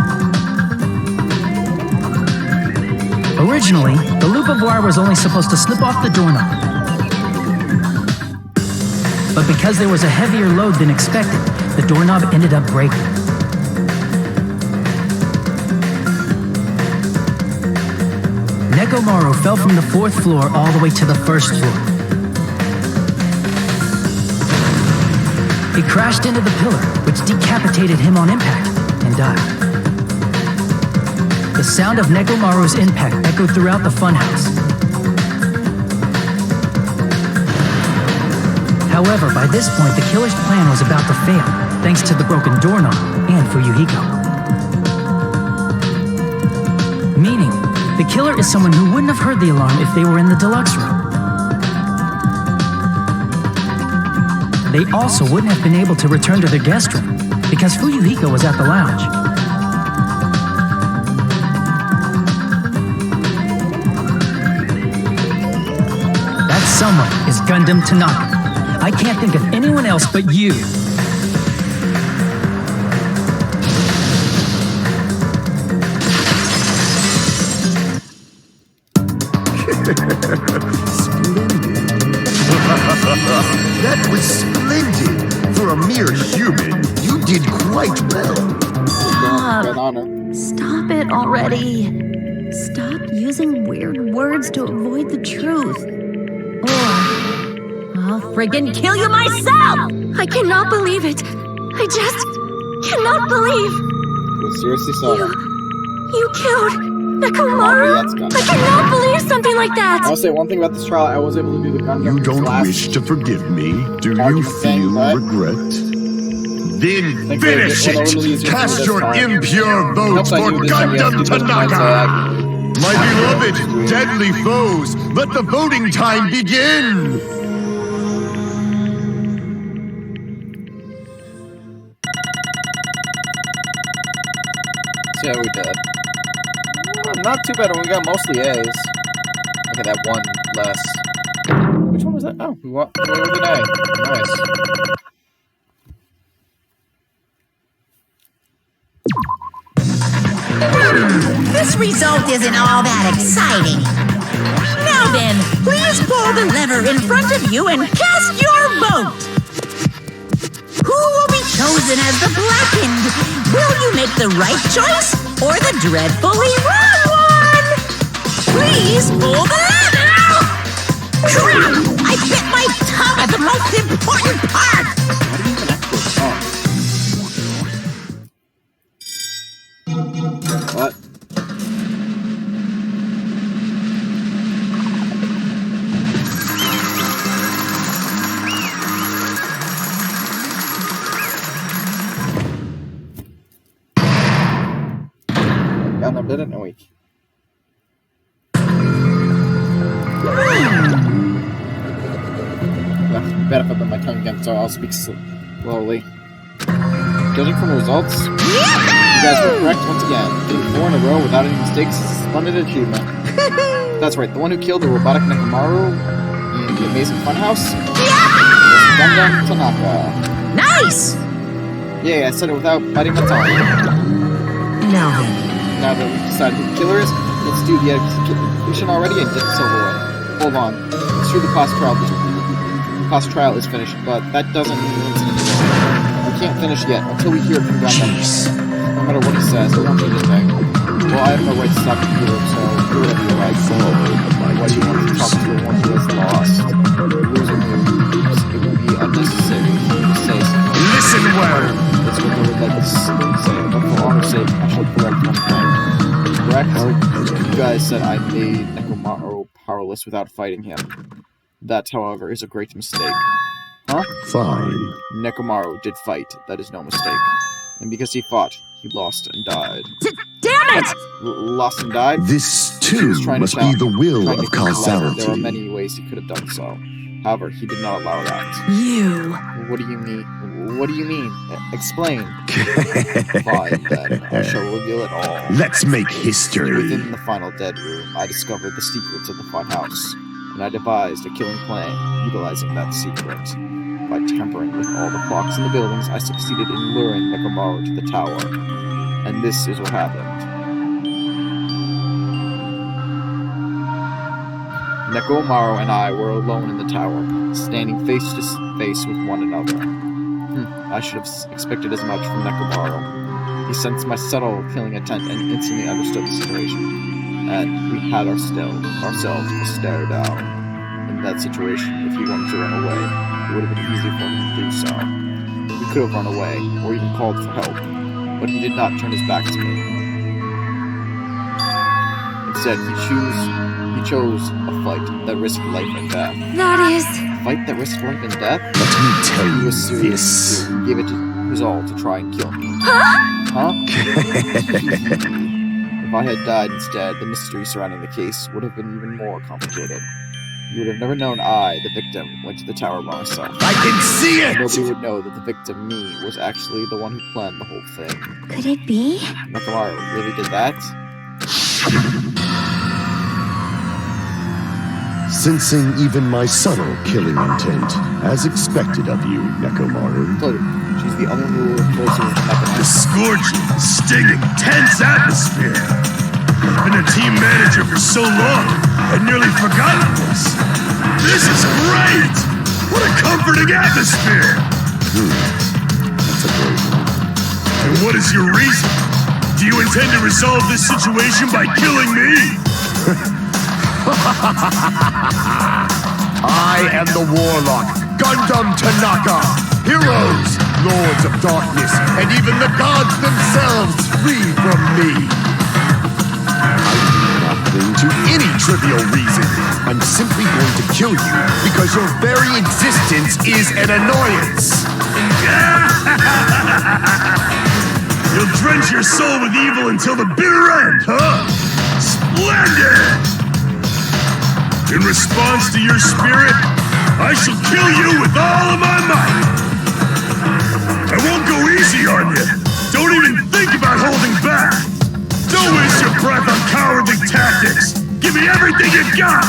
Originally, the loop of wire was only supposed to slip off the doorknob. But because there was a heavier load than expected, the doorknob ended up breaking. Nekomaru fell from the 4th floor all the way to the 1st floor. He crashed into the pillar, which decapitated him on impact, and died. The sound of Nekomaru's impact echoed throughout the funhouse. However, by this point, the killer's plan was about to fail. thanks to the broken doorknob and Fuyuhiko. Meaning, the killer is someone who wouldn't have heard the alarm if they were in the deluxe room. They also wouldn't have been able to return to their guest room because Fuyuhiko was at the lounge. That someone is Gundam Tanaka. I can't think of anyone else but you. That was splendid. For a mere human, you did quite well. Good honor. Stop it already. Stop using weird words to avoid the truth. Or I'll friggin' kill you myself! I cannot believe it. I just cannot believe. You seriously saw that? You killed Nekomaru. I cannot believe something like that. I'll say one thing about this trial. I was able to do the Gundam You don't class. wish to forgive me, do you Argument saying feel that. regret? Then Think finish they would get one of it! these Cast this your time. impure votes Nope, I for knew this time we have to Gundam do this point, Tanaka! My beloved, deadly foes, let the voting time begin! See how we did. Not too bad. We got mostly A's. Look at that one less. Which one was that? Oh, we went with an A. Nice. This result isn't all that exciting. Now then, please pull the lever in front of you and cast your vote. Who will be chosen as the blackened? Will you make the right choice or the dreadfully wrong one? Please pull the lever! Crap! I bit my tongue at the most important part! How do you even actually What? Gundam did it in a week. Better put my tongue again, so I'll speak slowly. Judging from the results, you guys were correct once again. Getting 4 in a row without any mistakes is a splendid achievement. That's right, the one who killed the robotic Nekomaru in the amazing funhouse was Gundam Tanaka. Nice! Yeah, I said it without biting my tongue. Now then, Now that we've decided who the killer is, let's do the execution already and get this over with. Hold on. It's true the class trial is finished, but that doesn't mean it's anything. We can't finish yet until we hear from Gundam. No matter what he says, it won't mean anything. Well, I have no right to stop the killer, so do whatever you like. Why do you want to talk to the one who has lost? Losing your moves, it will be unnecessary to say something. Listen well! That's what I would like to say, but for honor's sake, I shall correct one thing. Correct? You guys said I made Nekomaru powerless without fighting him. That, however, is a great mistake. Huh? Fine. Nekomaru did fight, that is no mistake. And because he fought, he lost and died. Damn it! Lost and died? This, He too, was trying must to be the will trying to of keep alive. There are causality. many ways he could have done so. However, he did not allow that. You. What do you mean? What do you mean? Explain. Fine, then. I shall reveal it all. Let's make history. Within the final dead room, I discovered the secrets of the funhouse, and I devised a killing plan utilizing that secret. By tampering with all the clocks in the buildings, I succeeded in luring Nekomaru to the tower. And this is what happened. Nekomaru and I were alone in the tower, standing face to face with one another. I should have expected as much from Nekomaru. He sensed my subtle killing intent and instantly understood the situation. And we had ourselves to stare down. In that situation, if he wanted to run away, it would have been easy for him to do so. He could have run away, or even called for help, but he did not turn his back to me. Instead, he chose a fight that risked life and death. That is... A fight that risked life and death? Let me tell He you was serious. this. He gave his all to try and kill me. Huh? If I had died instead, the mystery surrounding the case would have been even more complicated. You would have never known I, the victim, went to the tower by myself. I can see it! Nobody would know that the victim, me, was actually the one who planned the whole thing. Could it be? Nekomaru really did that? Sensing even my subtle killing intent, as expected of you, Nekomaru. Told you, she's the only rule closer to The mechanized. scorching, stinging, tense atmosphere. I've been a team manager for so long, I'd nearly forgotten this. This is great! What a comforting atmosphere! That's a great one. And what is your reason? Do you intend to resolve this situation by killing me? I am the Warlock, Gundam Tanaka. Heroes, Lords of Darkness, and even the gods themselves free from me. I do not cling to any trivial reason. I'm simply going to kill you because your very existence is an annoyance. You'll drench your soul with evil until the bitter end, huh? Splendid! In response to your spirit, I shall kill you with all of my might. I won't go easy on you. Don't even think about holding back. Don't waste your breath on cowardly tactics. Give me everything you've got.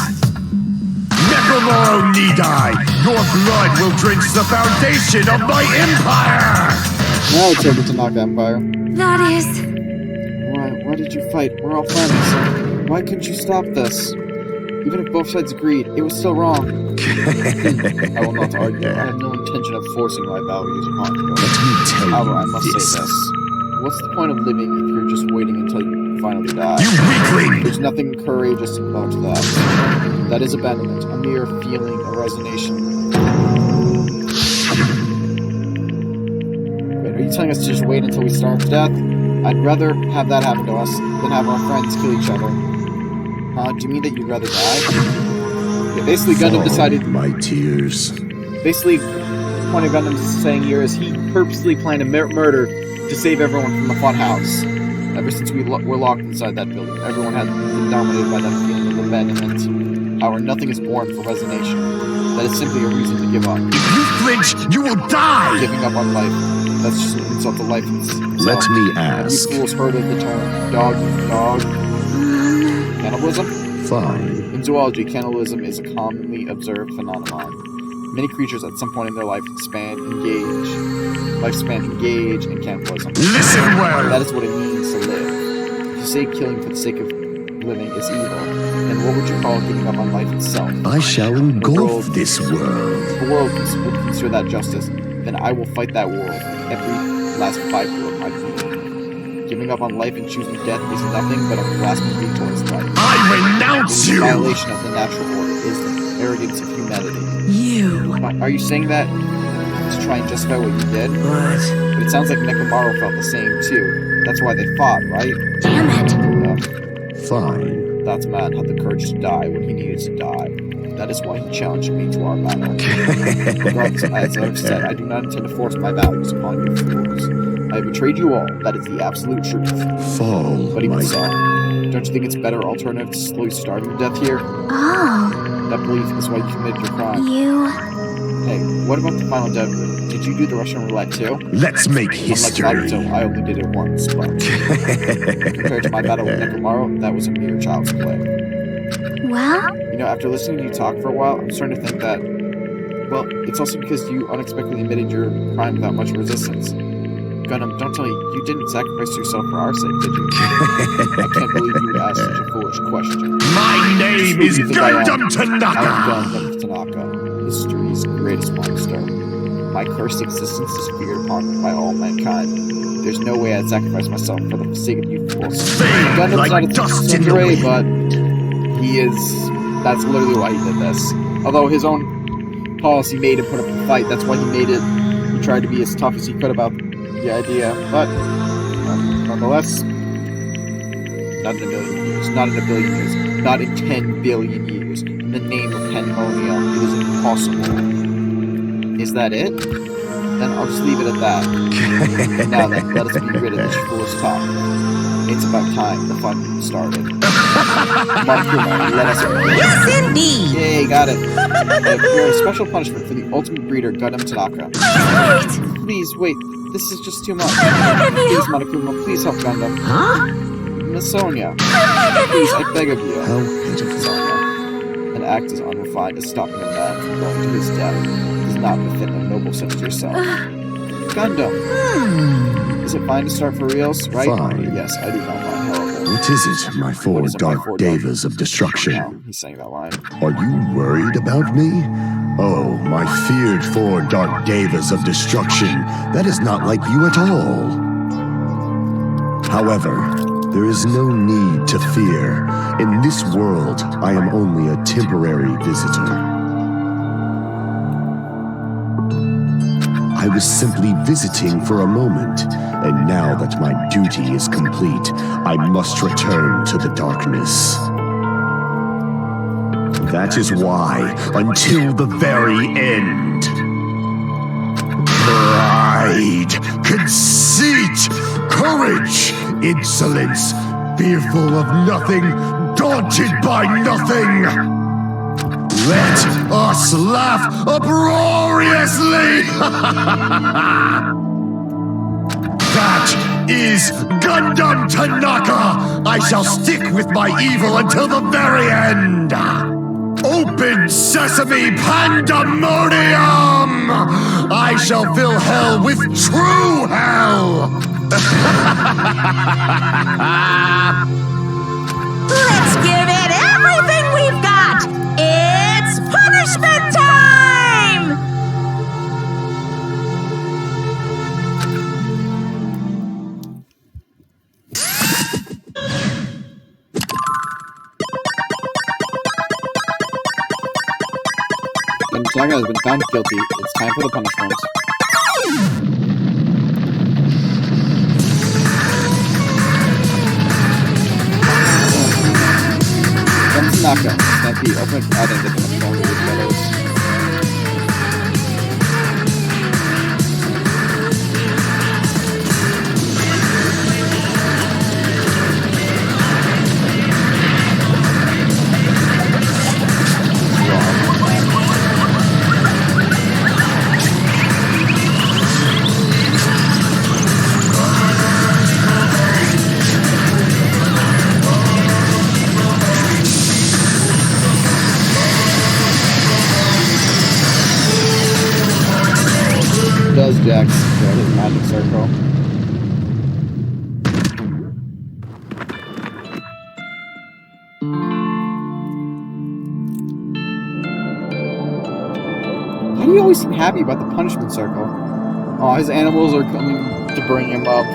Nekomaru Nidai, your blood will drench the foundation of my empire. Now it's over to Tanaka Empire. That is... Why did you fight? We're all friends. Why couldn't you stop this? Even if both sides agreed, it was still wrong. I will not argue. I have no intention of forcing my values upon you. Let me tell However, you I must say this. What's the point of living if you're just waiting until you finally die? You weakling! There's nothing courageous about that. That is abandonment, a mere feeling, a resignation. Wait, are you telling us to just wait until we starve to death? I'd rather have that happen to us than have our friends kill each other. Do you mean that you'd rather die? Yeah, basically, Gundam decided... My tears. Basically, the point of Gundam saying here is he purposely planned a murder to save everyone from the fun house. Ever since we were locked inside that building, everyone had been dominated by that feeling of abandonment. However, nothing is born for resignation. That is simply a reason to give up. If you flinch, you will die! Giving up on life. That's just an insult to life itself. Let me Have ask. you fools heard of the term dog? Cannibalism? Fine. In zoology, cannibalism is a commonly observed phenomenon. Many creatures at some point in their lifespan engage in cannibalism. Listen well! That is what it means to live. If you say killing for the sake of living is evil, then what would you call giving up on life itself? I shall engulf this world. If the world would consider that justice, then I will fight that world every last fiber of my being. Giving up on life and choosing death is nothing but a blasphemy towards life. I renounce you! The violation of the natural order is the arrogance of humanity. You. Are you saying that to try and justify what you did? What? But it sounds like Nekomaru felt the same too. That's why they fought, right? Damn it. Fine. That man had the courage to die when he needed to die. That is why he challenged me to our battle. Regardless, as I've said, I do not intend to force my values upon you fools. I have betrayed you all. That is the absolute truth. Fall, But even my... so, don't you think it's a better alternative to slowly starving to death here? Oh, That belief is why you committed your crime. you... Hey, what about the final death room? Did you do the Russian roulette too? Let's make Unlike history. Naruto, I only did it once, but compared to my battle with Nekomaru, that was a mere child's play. Well, You know, after listening to you talk for a while, I'm starting to think that, well, it's also because you unexpectedly admitted your crime without much resistance. Gundam, don't tell me you didn't sacrifice yourself for our sake, did you? I can't believe you would ask such a foolish question. My name is Who do you think I am? Gundam Tanaka! I am Gundam Tanaka, history's greatest monster. My cursed existence is feared upon by all mankind. There's no way I'd sacrifice myself for the sake of you fools. Fade Gundam's like not a dust in the Tsundere, wind. but he is... That's literally why he did this. Although his own policy made him put up a fight, that's why he made it. He tried to be as tough as he could about the idea, but nonetheless, not in a million years, not in a billion years, not in 10 billion years. In the name of Pandemonia, it is impossible. Is that it? Then I'll just leave it at that. Now then, let us be rid of this foolish talk. It's about time the fun started. Monokuma, let us begin. Yes, indeed! Yay, got it. Prepare a special punishment for the ultimate breeder, Gundam Tanaka. Wait! Please, wait. This is just too much. I beg of you! Please, Monokuma, please help Gundam. Huh? Miss Sonia, I beg of please, you! I beg of you. How pitiful. Sonia, an act as unrefined as stopping a man from going to his death is not within a noble such as yourself. Gundam! Is it fine to start for reals, right? Fine. Yes, I do not mind, however. What is it, my What four is it, my dark four devas dark- of destruction? Wow, he's saying that line. Are you worried about me? Oh, my feared four dark devas of destruction. That is not like you at all. However, there is no need to fear. In this world, I am only a temporary visitor. I was simply visiting for a moment, and now that my duty is complete, I must return to the darkness. That is why, until the very end, pride, conceit, courage, insolence, fearful of nothing, daunted by nothing. Let us laugh uproariously! That is Gundam Tanaka! I shall stick with my evil until the very end! Open sesame pandemonium! I shall fill hell with true hell! Let's give it everything we've got! It's punishment time! When Tanaka has been found guilty, it's time for the punishment. Then Tanaka, Stampede, open out and get the phone with brothers. Does Jax go to the magic circle? Why do you always seem happy about the punishment circle? Oh, his animals are coming to bring him up.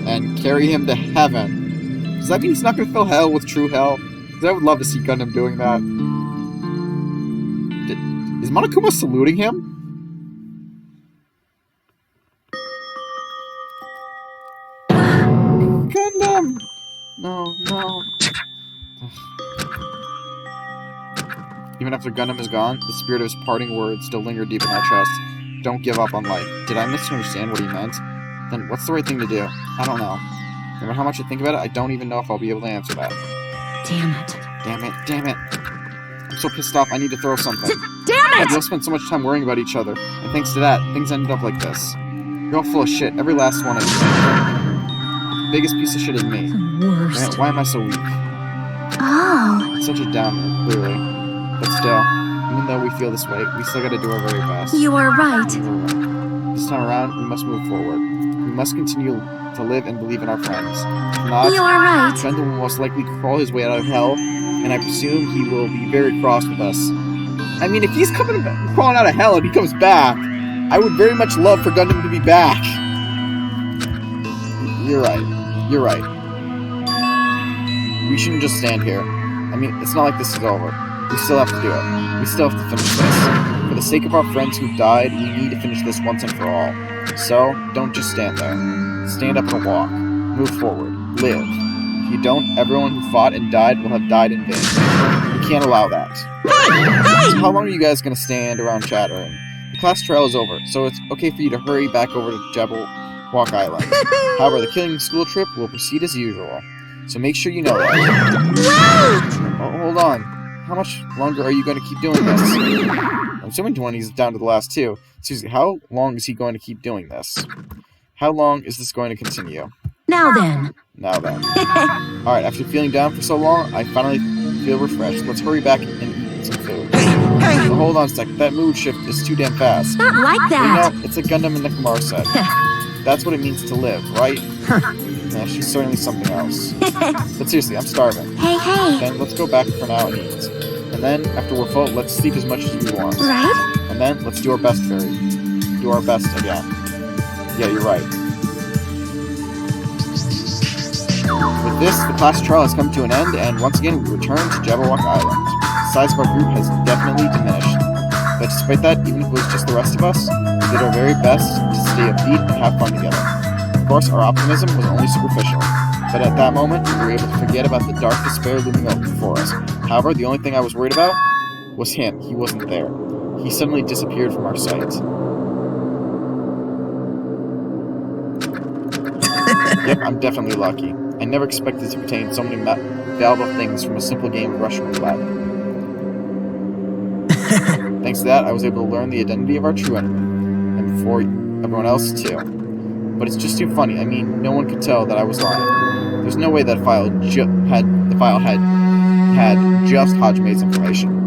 And carry him to heaven. Does that mean he's not going to fill hell with true hell? Because I would love to see Gundam doing that. Is Monokuma saluting him? Gundam! No, no. Even after Gundam is gone, the spirit of his parting words still linger deep in my chest. Don't give up on life. Did I misunderstand what he meant? Then what's the right thing to do? I don't know. No matter how much I think about it, I don't even know if I'll be able to answer that. Damn it. Damn it, damn it. I'm so pissed off, I need to throw something. Damn We all spent so much time worrying about each other, and thanks to that, things ended up like this. You're all full of shit, every last one of you. The biggest piece of shit is me. Worst. Why am I so weak? Oh. It's such a downer, clearly. But still, even though we feel this way, we still gotta do our very best. You are right. This time around, we must move forward. We must continue to live and believe in our friends. If not, You are right. Gundam will most likely crawl his way out of hell, and I presume he will be very cross with us. I mean, if he's crawling out of hell and he comes back, I would very much love for Gundam to be back. You're right. You're right. We shouldn't just stand here. I mean, it's not like this is over. We still have to do it. We still have to finish this. For the sake of our friends who died, we need to finish this once and for all. So, don't just stand there. Stand up and walk. Move forward. Live. If you don't, everyone who fought and died will have died in vain. We can't allow that. Hey! So how long are you guys going to stand around chattering? The class trial is over, so it's okay for you to hurry back over to Jabberwock Island. However, the killing school trip will proceed as usual. So make sure you know that. Wait! Oh, hold on. How much longer are you going to keep doing this? I'm assuming 20 is down to the last two. Seriously, how long is he going to keep doing this? How long is this going to continue? Now then. Now then. Alright, after feeling down for so long, I finally feel refreshed. Let's hurry back and eat some food. Hey! But hold on a second, that mood shift is too damn fast. Not like But that. you know, it's like Gundam and Nekomaru said. That's what it means to live, right? Nah, she's certainly something else. But seriously, I'm starving. Hey, hey. Then let's go back for now and eat. And then, after we're full, let's sleep as much as we want. Right? And then, let's do our best, Fairy. Do our best again. Yeah, you're right. With this, the class trial has come to an end, and once again, we return to Jabberwock Island. The size of our group has definitely diminished. But despite that, even if it was just the rest of us, we did our very best to stay upbeat and have fun together. Of course, our optimism was only superficial, but at that moment, we were able to forget about the dark despair looming up before us. However, the only thing I was worried about was him. He wasn't there. He suddenly disappeared from our sight. Yep, I'm definitely lucky. I never expected to obtain so many valuable things from a simple game of Russian roulette. Thanks to that, I was able to learn the identity of our true enemy, and before everyone else too. But it's just too funny. I mean, no one could tell that I was lying. There's no way that the file had just Hajime's information.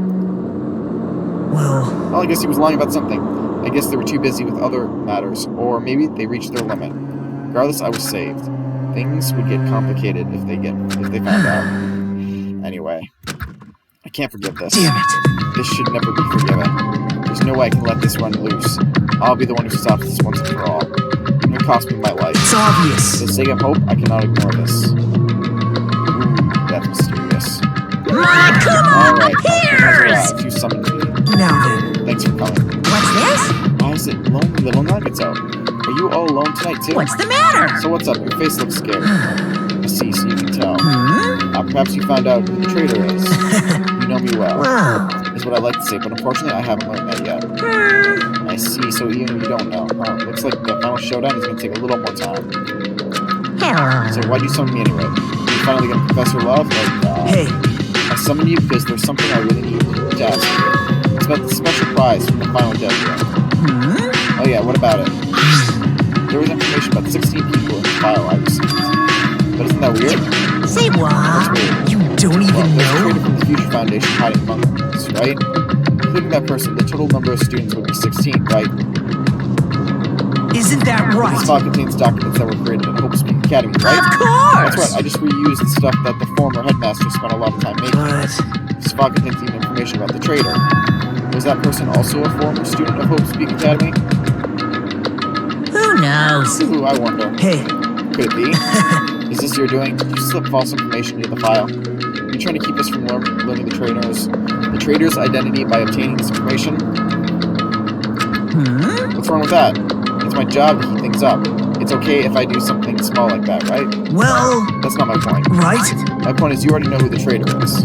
Well, I guess he was lying about something. I guess they were too busy with other matters, or maybe they reached their limit. Regardless, I was saved. Things would get complicated if they found out. Anyway, I can't forgive this. Damn it. This should never be forgiven. There's no way I can let this run loose. I'll be the one who stops this once and for all. It would cost me my life. It's obvious. For the sake of hope, I cannot ignore this. Ooh, that's mysterious. Come on, Alright, Pierce! you summoned me. Now then. Thanks for coming. What's this? Why is it lonely little nuggets out? Are you all alone tonight too? What's the matter? So what's up? Your face looks scared. I see, so you can tell. Perhaps you found out who the traitor is. You know me well. Is what I like to say, but unfortunately I haven't learned that yet. I see, so even if you don't know. Looks like the final showdown is going to take a little more time. So why'd you summon me anyway? You finally gonna confess your love? Hey. I summoned you because there's something I really need to ask you. It's about the special prize from the final death. Oh yeah, what about it? There was information about 16 people in the file I received. But isn't that weird? Say what? That's weird. You don't even There's a know? traitor from the Future Foundation hiding among us, right? Including that person, the total number of students would be 16, right? Isn't that This right? file contains documents that were created at Hope Speak Academy, right? Of course! That's right, I just reused the stuff that the former headmaster spent a lot of time making. But This file contains even information about the traitor. Was that person also a former student of Hope Speak Academy? Who knows? Ooh, I wonder. hey, Could it be? Is this your doing? Did you slip false information into the file? Are you trying to keep us from learning the traitor's identity by obtaining this information? What's wrong with that? It's my job to keep things up. It's okay if I do something small like that, right? well, That's not my point. right? My point is you already know who the traitor is.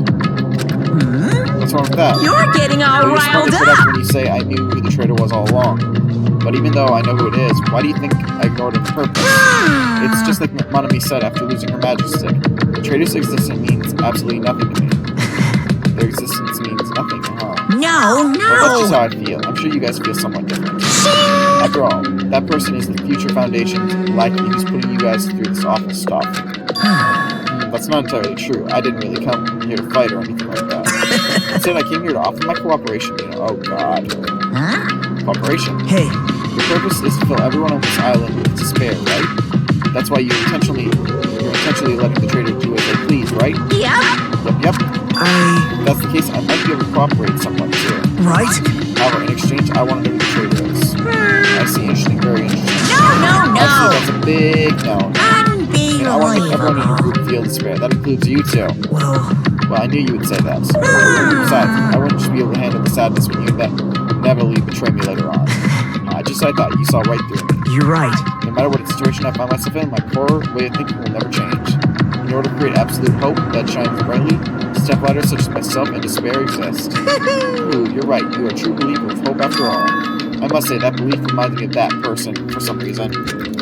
What's wrong with that? You're getting all Well, you're riled smarter for that up! when you say I knew who the traitor was all along. But even though I know who it is, why do you think I ignored it on purpose? It's just like Monami said after losing her magic stick. The traitor's existence means absolutely nothing to me. Their existence means nothing, huh? No, Well, that's just no! how I feel. I'm sure you guys feel somewhat different. After all, that person is the Future Foundation lackey who's putting you guys through this awful stuff. That's not entirely true. I didn't really come here to fight or anything like that. Instead, I came here to offer my cooperation, you know. Oh, God. Huh? Cooperation. Hey, Your purpose is to fill everyone on this island with despair, right? That's why you're intentionally letting the traitor do as they please, right? Yep. Yep. If that's the case, I might be able to cooperate somewhat too. right? However, in exchange, I want to know who the traitor is. I see, interesting, very interesting. No, Actually, that's a big no. I want to make everyone in your Unbelievable. group feel despair. That includes you too. Well, Well, I knew you would say that. Besides, I wouldn't just be able to handle the sadness when you inevitably betray me later on. Just I thought, you saw right through me. you're right. No matter what situation I find myself in, my core way of thinking will never change. In order to create absolute hope that shines brightly, Stepladers such as myself and despair exist. Ooh, you're right. You are a true believer of hope after all. I must say, that belief reminds me of that person for some reason.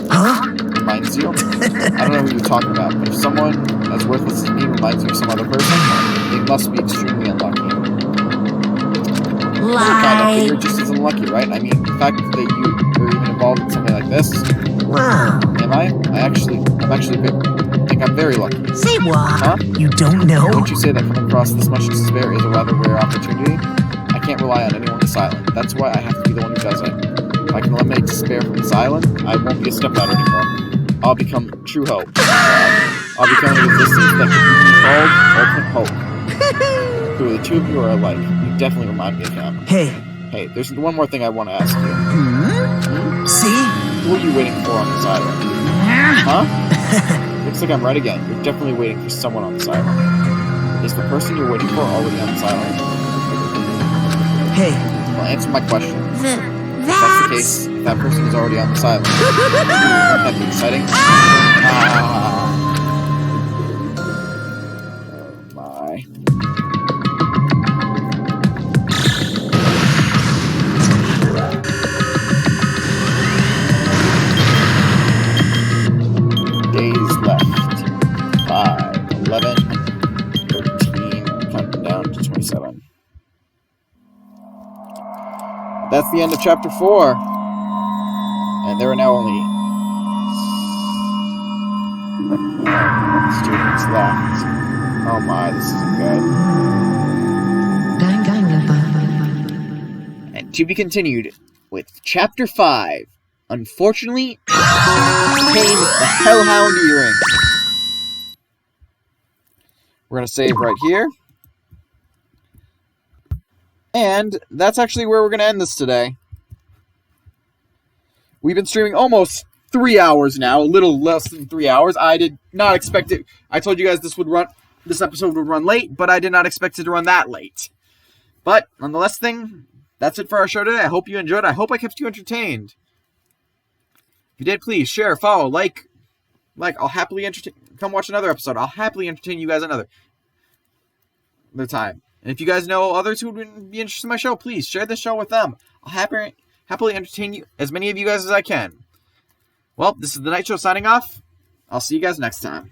Huh? Reminds you? I don't know who you're talking about, but if someone as worthless as me reminds you of some other person, they must be extremely unlucky. But you're just as unlucky, right? I mean, the fact that you are even involved in something like this. Wow. Am I? I think I'm very lucky. Say what? Huh? You don't know? Don't you say that coming across this much despair is a rather rare opportunity? I can't rely on anyone this island. That's why I have to be the one who does it. If I can eliminate despair from this island, I won't be a stepladder anymore. I'll become true hope. I'll become an existence that can be called ultimate hope. Cool, the two of you are alike. You definitely remind me of him. Hey, there's one more thing I want to ask you. See? Who are you waiting for on this island? Huh? Looks like I'm right again. You're definitely waiting for someone on this island. Is the person you're waiting for already on this island? Well, answer my question. If that's the case, if that person is already on this island, wouldn't that be exciting? Oh my. Days left. 5, 11, 13, counting down to 27. That's the end of chapter 4. And there are now only students left. Oh my, this isn't good. And to be continued with chapter 5. Unfortunately, came the Hellhound Earring. We're going to save right here. And that's actually where we're going to end this today. We've been streaming almost 3 hours now, a little less than 3 hours. I did not expect it. I told you guys this episode would run late, but I did not expect it to run that late. But nonetheless, that's it for our show today. I hope you enjoyed. I hope I kept you entertained. If you did, please share, follow, like. I'll happily entertain. Come watch another episode. I'll happily entertain you guys another time. And if you guys know others who would be interested in my show, please share this show with them. I'll happily entertain you, as many of you guys as I can. Well, this is the Night Show signing off. I'll see you guys next time.